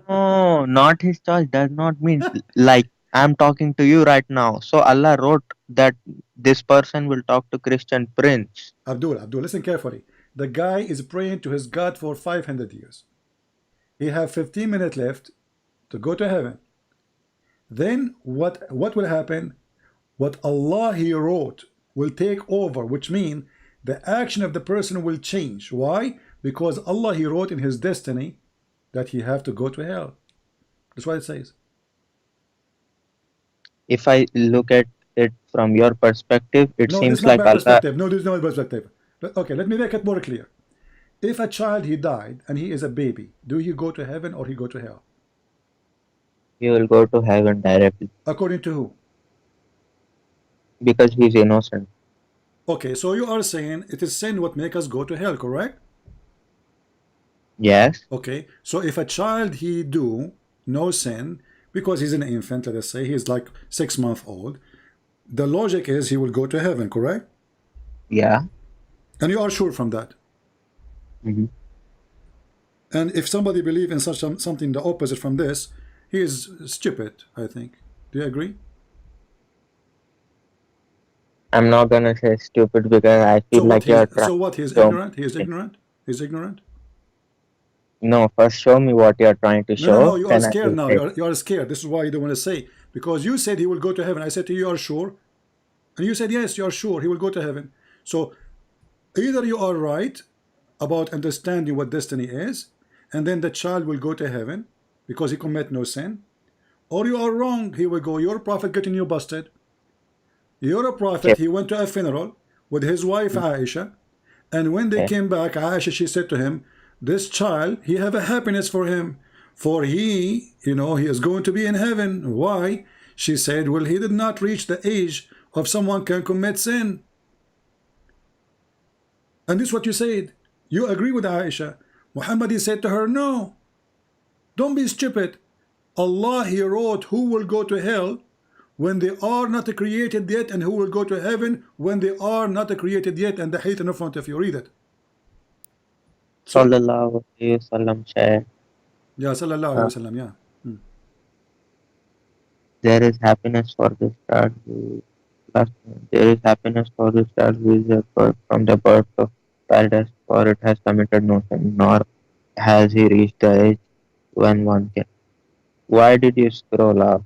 No, not His choice does not mean like I'm talking to you right now. So Allah wrote that this person will talk to Christian prince. Abdul, listen carefully. The guy is praying to his God for 500 years. He have 15 minutes left to go to heaven. Then what will happen? What Allah He wrote will take over, which means the action of the person will change. Why? Because Allah He wrote in his destiny that he have to go to hell. That's what it says. If I look at it from your perspective, it No, this seems is not like my Allah. perspective. No, this is not my perspective. Okay, let me make it more clear. If a child he died and he is a baby, do he go to heaven or he go to hell? He will go to heaven directly According to who? because he's innocent. Okay, so you are saying it is sin what make us go to hell, correct? Yes. Okay, so if a child he do no sin because he's an infant, let us say he's like 6 months old, the logic is he will go to heaven, correct? Yeah. And you are sure from that? Mm-hmm. And if somebody believe in such something the opposite from this, he is stupid, I think. Do you agree? I'm not gonna say stupid because I feel like you're trying. So what? He is to show ignorant? He is me. ignorant? He's ignorant? No, first show me what you're trying to show. No, you are then I scared will now. say. You are scared. This is why you don't want to say. Because you said he will go to heaven. I said to you, you are sure? And you said, yes, you are sure he will go to heaven. So either you are right about understanding what destiny is, and then the child will go to heaven because he commit no sin, or you are wrong. He will go. Your prophet getting you busted. You're a prophet. Okay. He went to a funeral with his wife Aisha, and when they Okay. came back, Aisha, she said to him, this child, he have a happiness for him, for he, he is going to be in heaven. Why? She said, well, he did not reach the age of someone can commit sin. And this is what you said. You agree with Aisha. Muhammad, he said to her, no, don't be stupid. Allah, He wrote who will go to hell when they are not created yet, and who will go to heaven when they are not created yet. And the hadith in front of you, read it. So, Sallallahu Alaihi Wasallam said, yeah, sallallahu alayhi wasallam, yeah. there is happiness for this child who there is happiness for this child who is a birth from the birth of paradise, for it has committed no sin, nor has he reached the age when one can. Why did you scroll up?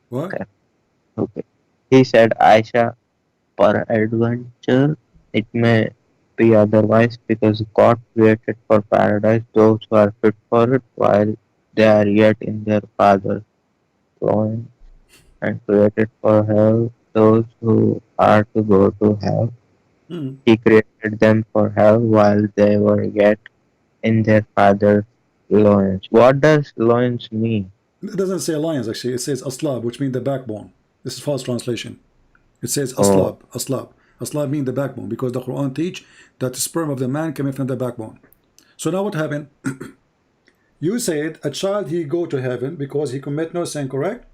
What? Okay. He said, Aisha, for adventure, it may be otherwise because God created for paradise those who are fit for it while they are yet in their father's loins, and created for hell those who are to go to hell. He created them for hell while they were yet in their father's loins. What does loins mean? It doesn't say lions, actually. It says aslab, which means the backbone. This is false translation. It says aslab, aslab. Aslab means the backbone, because the Quran teach that the sperm of the man coming from the backbone. So now what happened? You said a child he go to heaven because he commit no sin, correct?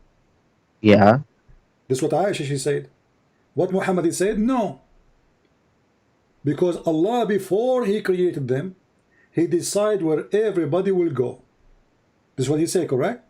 Yeah. This is what Aisha she said. What Muhammad he said? No. Because Allah, before He created them, He decide where everybody will go. This is what He said, correct?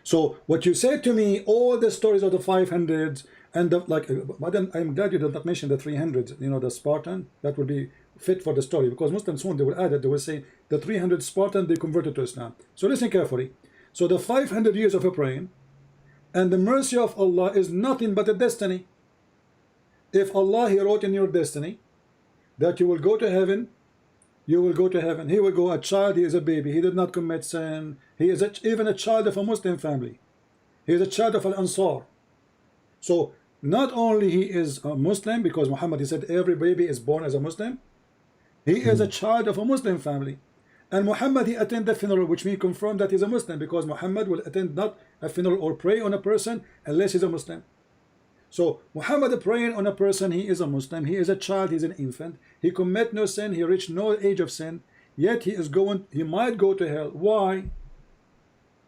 So what you said to me, all the stories of the 500s and the, like, but then I'm glad you did not mention the 300s, the Spartan. That would be fit for the story, because Muslims soon they will add it. They will say the 300 Spartan, they converted to Islam. So listen carefully. So the 500 years of a praying and the mercy of Allah is nothing but a destiny. If Allah, He wrote in your destiny that you will go to heaven, you will go to heaven. He will go. A child, he is a baby. He did not commit sin. He is even a child of a Muslim family. He is a child of Al Ansar. So not only he is a Muslim, because Muhammad, he said every baby is born as a Muslim, he is a child of a Muslim family. And Muhammad, he attend the funeral, which means confirm that he's a Muslim, because Muhammad will attend not a funeral or pray on a person unless he's a Muslim. So Muhammad praying on a person, he is a Muslim, he is a child, he's an infant, he commit no sin, he reached no age of sin, yet he might go to hell. Why?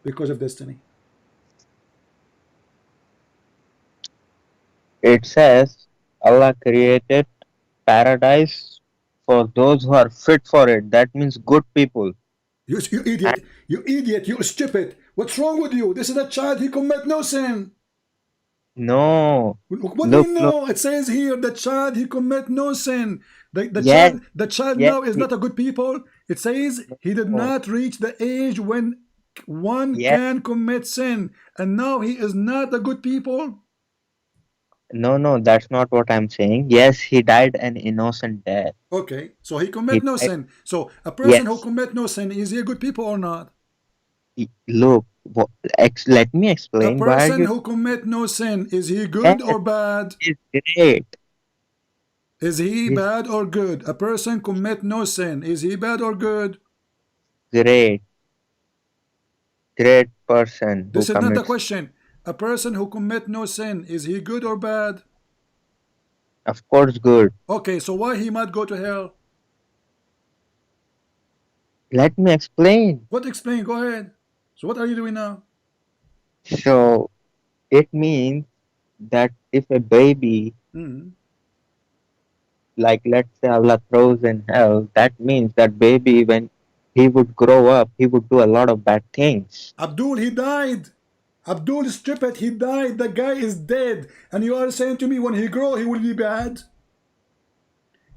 Because of destiny. It says Allah created paradise for those who are fit for it. That means good people. You idiot, you stupid. What's wrong with you? This is a child, he commit no sin. No. What do you know? It says here, the child, he commit no sin. The child now is not a good people. It says he did not reach the age when one can commit sin, and now he is not a good people. No, that's not what I'm saying. Yes, he died an innocent death. Okay, so he commit no sin. So a person who commit no sin, is he a good people or not? Look, let me explain. A person who commit no sin, is he good or bad? He's great. Is he bad or good? A person commit no sin, is he bad or good? Great person. This is not the question. A person who commit no sin, is he good or bad? Of course good. Okay, so why he might go to hell? Let me explain. What explain? Go ahead. So what are you doing now? So it means that if a baby, like let's say Allah throws in hell, that means that baby, when he would grow up, he would do a lot of bad things. Abdul, he died. Abdul is stupid, he died. The guy is dead. And you are saying to me when he grow, he will be bad?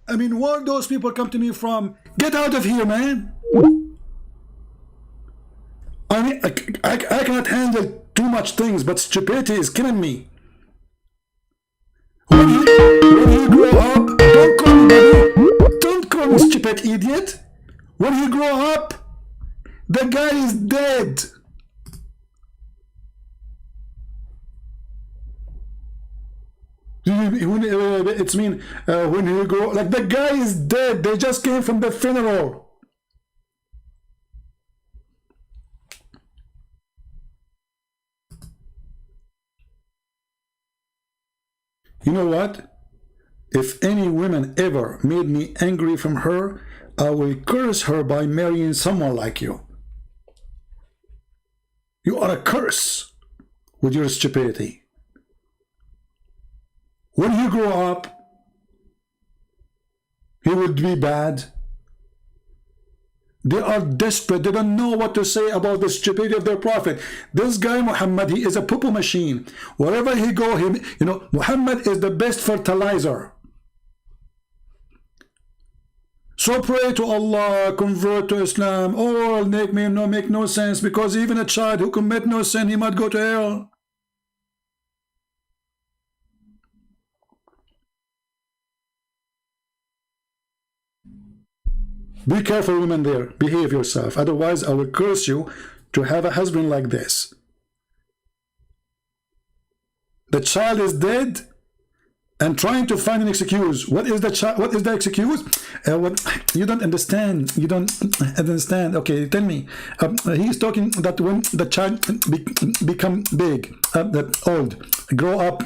I mean, where those people come to me from? Get out of here, man. I mean, I cannot handle too much things, but stupidity is killing me. When he grow up, don't call me stupid idiot. When he grow up, the guy is dead. It's mean when he grow, like the guy is dead. They just came from the funeral. You know what? If any woman ever made me angry from her, I will curse her by marrying someone like you. You are a curse with your stupidity. When he grow up, he will be bad. They are desperate. They don't know what to say about the stupidity of their prophet. This guy Muhammad, he is a poo-poo machine. Wherever he go, Muhammad is the best fertilizer. So pray to Allah, convert to Islam. All make no sense, because even a child who commit no sin, he might go to hell. Be careful, women there. Behave yourself. Otherwise, I will curse you to have a husband like this. The child is dead and trying to find an excuse. What is the child? What is the excuse? You don't understand. You don't understand. Okay, tell me. He's talking that when the child become big, that old, grow up.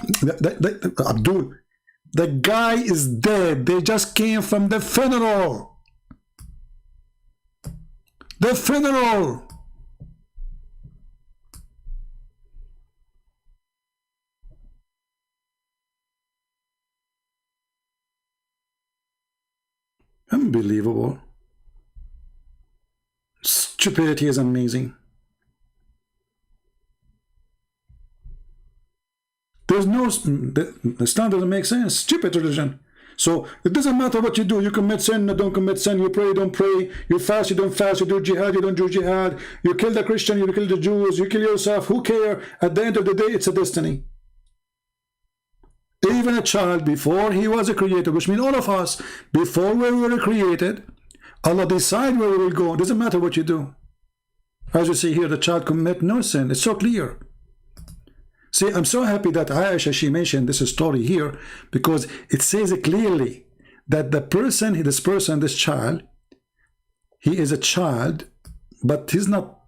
Abdul, the guy is dead. They just came from the funeral. The funeral. Unbelievable. Stupidity is amazing. There's no, the Islam doesn't make sense. Stupid religion. So it doesn't matter what you do. You commit sin, you don't commit sin. You pray, you don't pray. You fast, you don't fast. You do jihad, you don't do jihad. You kill the Christian, you kill the Jews. You kill yourself. Who cares? At the end of the day, it's a destiny. Even a child, before he was created, which means all of us, before we were created, Allah decide where we will go. It doesn't matter what you do. As you see here, the child commit no sin. It's so clear. See, I'm so happy that Aisha, she mentioned this story here, because it says clearly that this child, he is a child, but he's not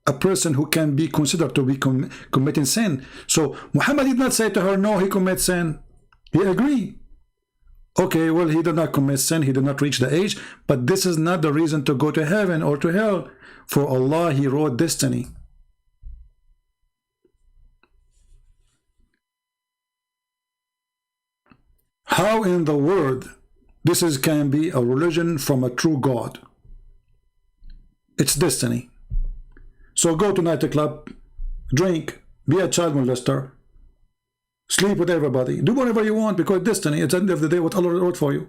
a person who can be considered to be committing sin. So Muhammad did not say to her, no, he commits sin. He agreed. Okay, well, he did not commit sin, he did not reach the age, but this is not the reason to go to heaven or to hell. For Allah, he wrote destiny. How in the world this can be a religion from a true God? It's destiny. So go to nightclub, drink, be a child molester, sleep with everybody, do whatever you want, because destiny, it's at the end of the day what Allah wrote for you.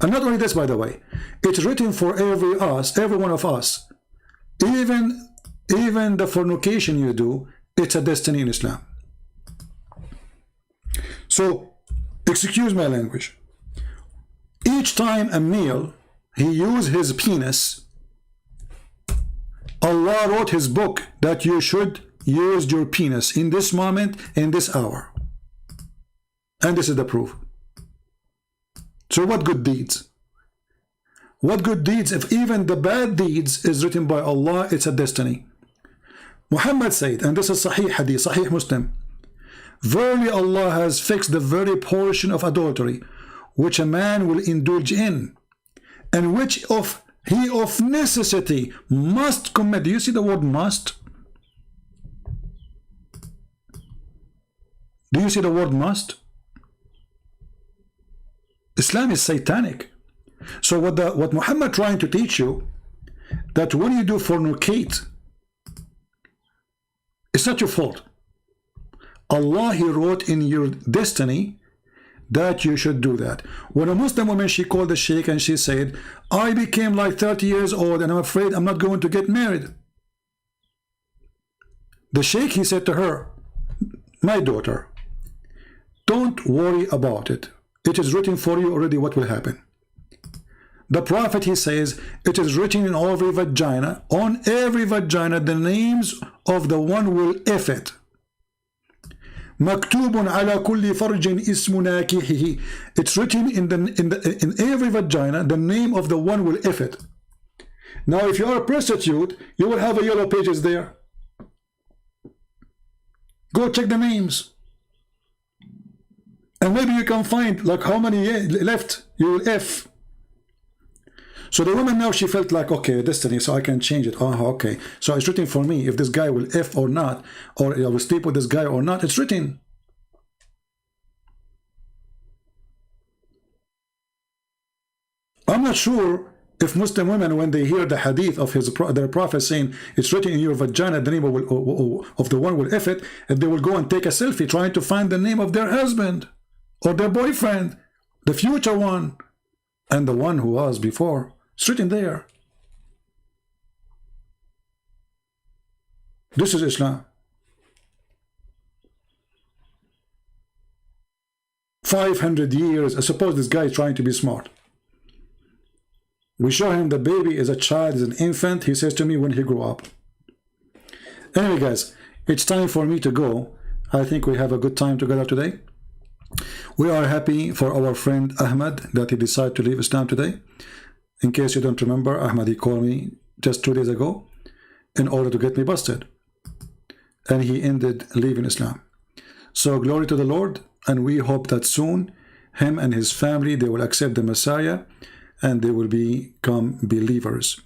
And not only this, by the way, it's written for every one of us. Even the fornication you do, it's a destiny in Islam. So, excuse my language. Each time a male, he used his penis, Allah wrote his book that you should use your penis in this moment, in this hour. And this is the proof. So what good deeds? What good deeds, if even the bad deeds is written by Allah, it's a destiny. Muhammad said, and this is Sahih Hadith, Sahih Muslim, verily Allah has fixed the very portion of adultery which a man will indulge in, and which he of necessity must commit. Do you see the word must? Do you see the word must? Islam is satanic. So what Muhammad trying to teach you, that when you do fornicate, it's not your fault. Allah, he wrote in your destiny that you should do that. When a Muslim woman, she called the sheikh and she said, I became like 30 years old and I'm afraid I'm not going to get married. The sheikh, he said to her, my daughter, don't worry about it. It is written for you already what will happen. The Prophet, he says, it is written in every vagina, on every vagina, the names of the one will if it. Maktubun ala kulli farjin ismu nakihihi. It's written in every vagina, the name of the one will if it. Now, if you are a prostitute, you will have a yellow pages there. Go check the names. And maybe you can find like how many left you will F. So the woman now, she felt like, okay, destiny, so I can change it. Oh, okay. So it's written for me if this guy will F or not, or I will sleep with this guy or not. It's written. I'm not sure if Muslim women, when they hear the hadith of their prophet saying it's written in your vagina, the name of the one will F it, and they will go and take a selfie trying to find the name of their husband or their boyfriend, the future one, and the one who was before. It's written there. This is Islam. 500 years. I suppose this guy is trying to be smart. We show him the baby is a child, is an infant. He says to me when he grew up. Anyway, guys, it's time for me to go. I think we have a good time together today. We are happy for our friend Ahmed that he decided to leave Islam today. In case you don't remember, Ahmed, he called me just 2 days ago in order to get me busted. And he ended leaving Islam. So glory to the Lord, and we hope that soon him and his family, they will accept the Messiah and they will become believers.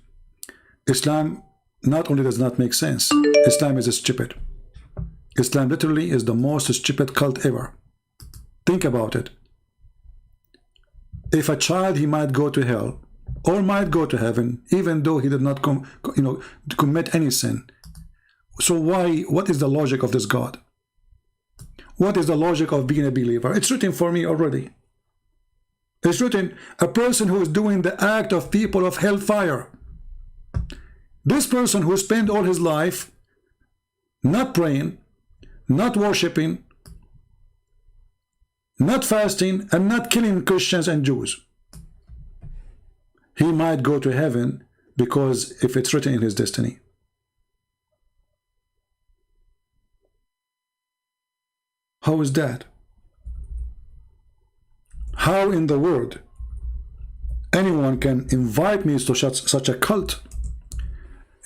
Islam not only does not make sense, Islam is stupid. Islam literally is the most stupid cult ever. Think about it. If a child, he might go to hell or might go to heaven, even though he did not commit any sin. So what is the logic of this God? What is the logic of being a believer? It's written for me already. It's written, a person who is doing the act of people of hellfire. This person who spent all his life not praying, not worshiping, not fasting, and not killing Christians and Jews, he might go to heaven because if it's written in his destiny. How is that? How in the world anyone can invite me to such a cult?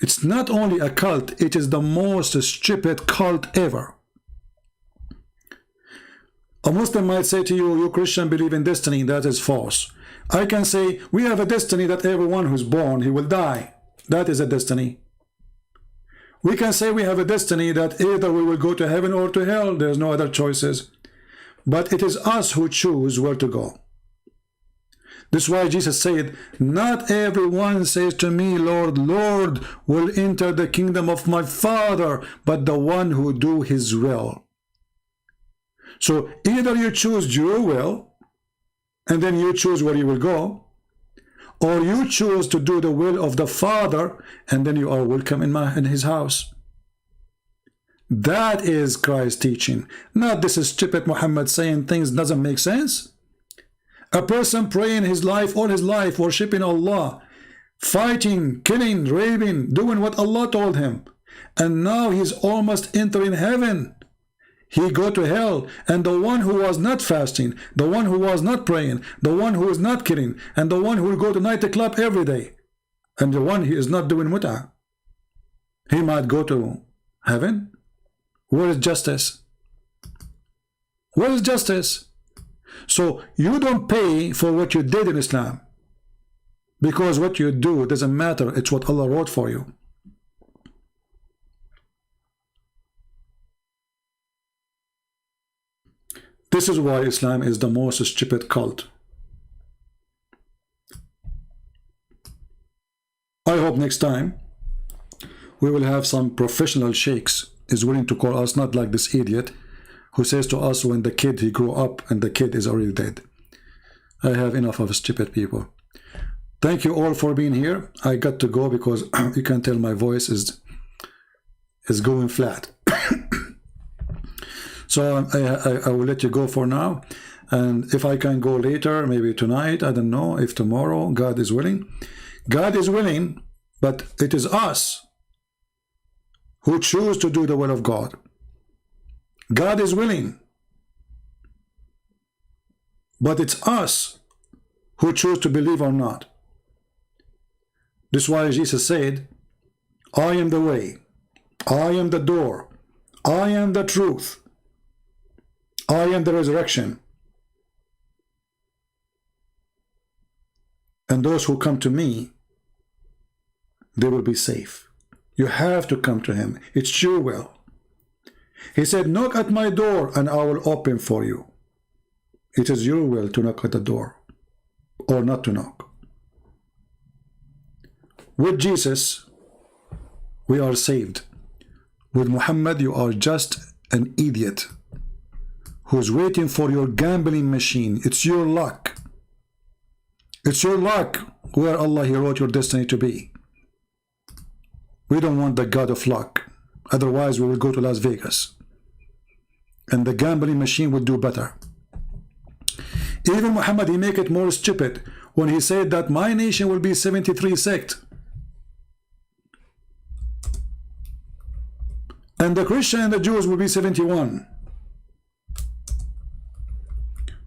It's not only a cult, it is the most stupid cult ever. A Muslim might say to you, you Christian believe in destiny. That is false. I can say, we have a destiny that everyone who's born, he will die. That is a destiny. We can say we have a destiny that either we will go to heaven or to hell. There's no other choices. But it is us who choose where to go. This is why Jesus said, not everyone says to me, Lord, Lord, will enter the kingdom of my Father, but the one who do his will. So either you choose your will, and then you choose where you will go, or you choose to do the will of the Father, and then you are welcome in his house. That is Christ's teaching, not this stupid Muhammad saying things doesn't make sense. A person praying his life, all his life, worshipping Allah, fighting, killing, raping, doing what Allah told him, and now he's almost entering heaven. He go to hell, and the one who was not fasting, the one who was not praying, the one who is not killing, and the one who will go to nightclub every day, and the one he is not doing mut'ah, he might go to heaven. Where is justice? Where is justice? So you don't pay for what you did in Islam, because what you do doesn't matter. It's what Allah wrote for you. This is why Islam is the most stupid cult. I hope next time we will have some professional sheikhs is willing to call us, not like this idiot who says to us when the kid he grew up and the kid is already dead. I have enough of stupid people. Thank you all for being here. I got to go because you can tell my voice is going flat. So I will let you go for now, and if I can go later, maybe tonight, I don't know, if tomorrow, God is willing. God is willing, but it is us who choose to do the will of God. God is willing, but it's us who choose to believe or not. This is why Jesus said, I am the way, I am the door, I am the truth, I am the resurrection. And those who come to me, they will be safe. You have to come to him. It's your will. He said, knock at my door and I will open for you. It is your will to knock at the door or not to knock. With Jesus, we are saved. With Muhammad, you are just an idiot who's waiting for your gambling machine. It's your luck. It's your luck where Allah, he wrote your destiny to be. We don't want the God of luck. Otherwise, we will go to Las Vegas. And the gambling machine will do better. Even Muhammad, he make it more stupid when he said that my nation will be 73 sect. And the Christian and the Jews will be 71.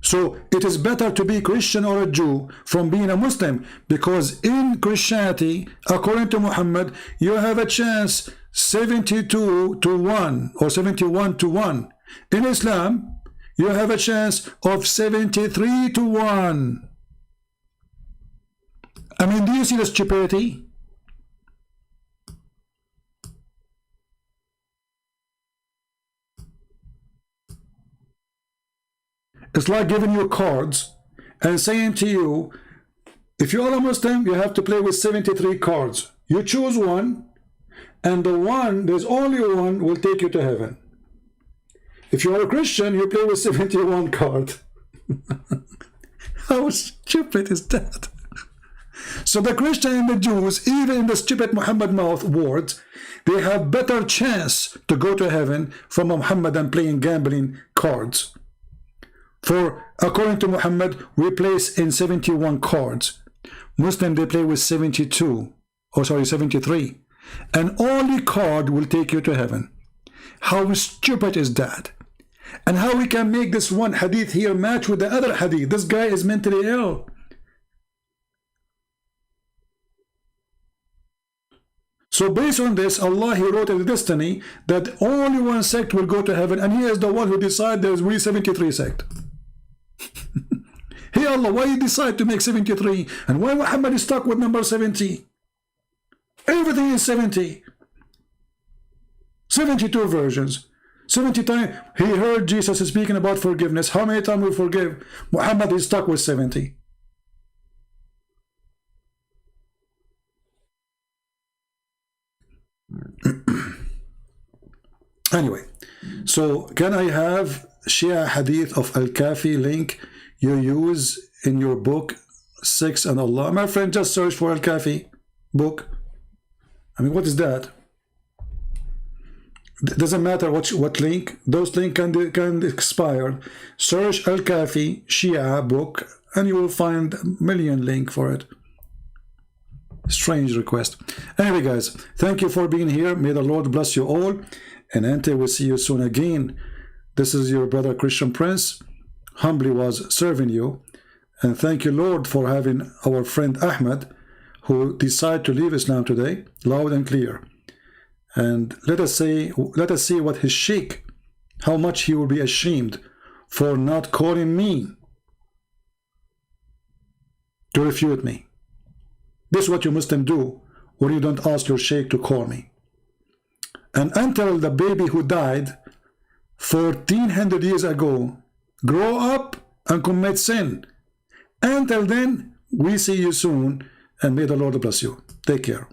So it is better to be Christian or a Jew from being a Muslim, because in Christianity, according to Muhammad, you have a chance 72 to 1 or 71 to 1. In Islam, you have a chance of 73 to 1. I mean, do you see the stupidity? It's like giving you cards and saying to you, if you are a Muslim, you have to play with 73 cards. You choose one, and the one, there's only one, will take you to heaven. If you are a Christian, you play with 71 cards. How stupid is that? So the Christian and the Jews, even in the stupid Muhammad mouth words, they have better chance to go to heaven from Muhammad than playing gambling cards. For according to Muhammad, we place in 71 cards. Muslim, they play with 72, or sorry, 73. And only card will take you to heaven. How stupid is that? And how we can make this one hadith here match with the other hadith? This guy is mentally ill. So based on this, Allah, He wrote in the destiny that only one sect will go to heaven, and He is the one who decided there's we 73 sect. Hey Allah, why you decide to make 73? And why Muhammad is stuck with number 70? Everything is 70. 72 versions. 70 times he heard Jesus speaking about forgiveness. How many times we forgive? Muhammad is stuck with 70. Anyway, so can I have Shia Hadith of Al-Kafi link you use in your book 6 and Allah? My friend, just search for Al-Kafi book. I mean, what is that? Doesn't matter what link. Those links can expire. Search Al-Kafi Shia book and you will find a million link for it. Strange request. Anyway, guys, thank you for being here. May the Lord bless you all, and until we see you soon again, this is your brother Christian Prince, humbly was serving you. And thank you, Lord, for having our friend Ahmed, who decided to leave Islam today, loud and clear. And let us see what his sheikh, how much he will be ashamed for not calling me to refute me. This is what you Muslims do when you don't ask your sheikh to call me. And until the baby who died 1400 years ago grow up and commit sin, until then, we see you soon, and may the Lord bless you. Take care.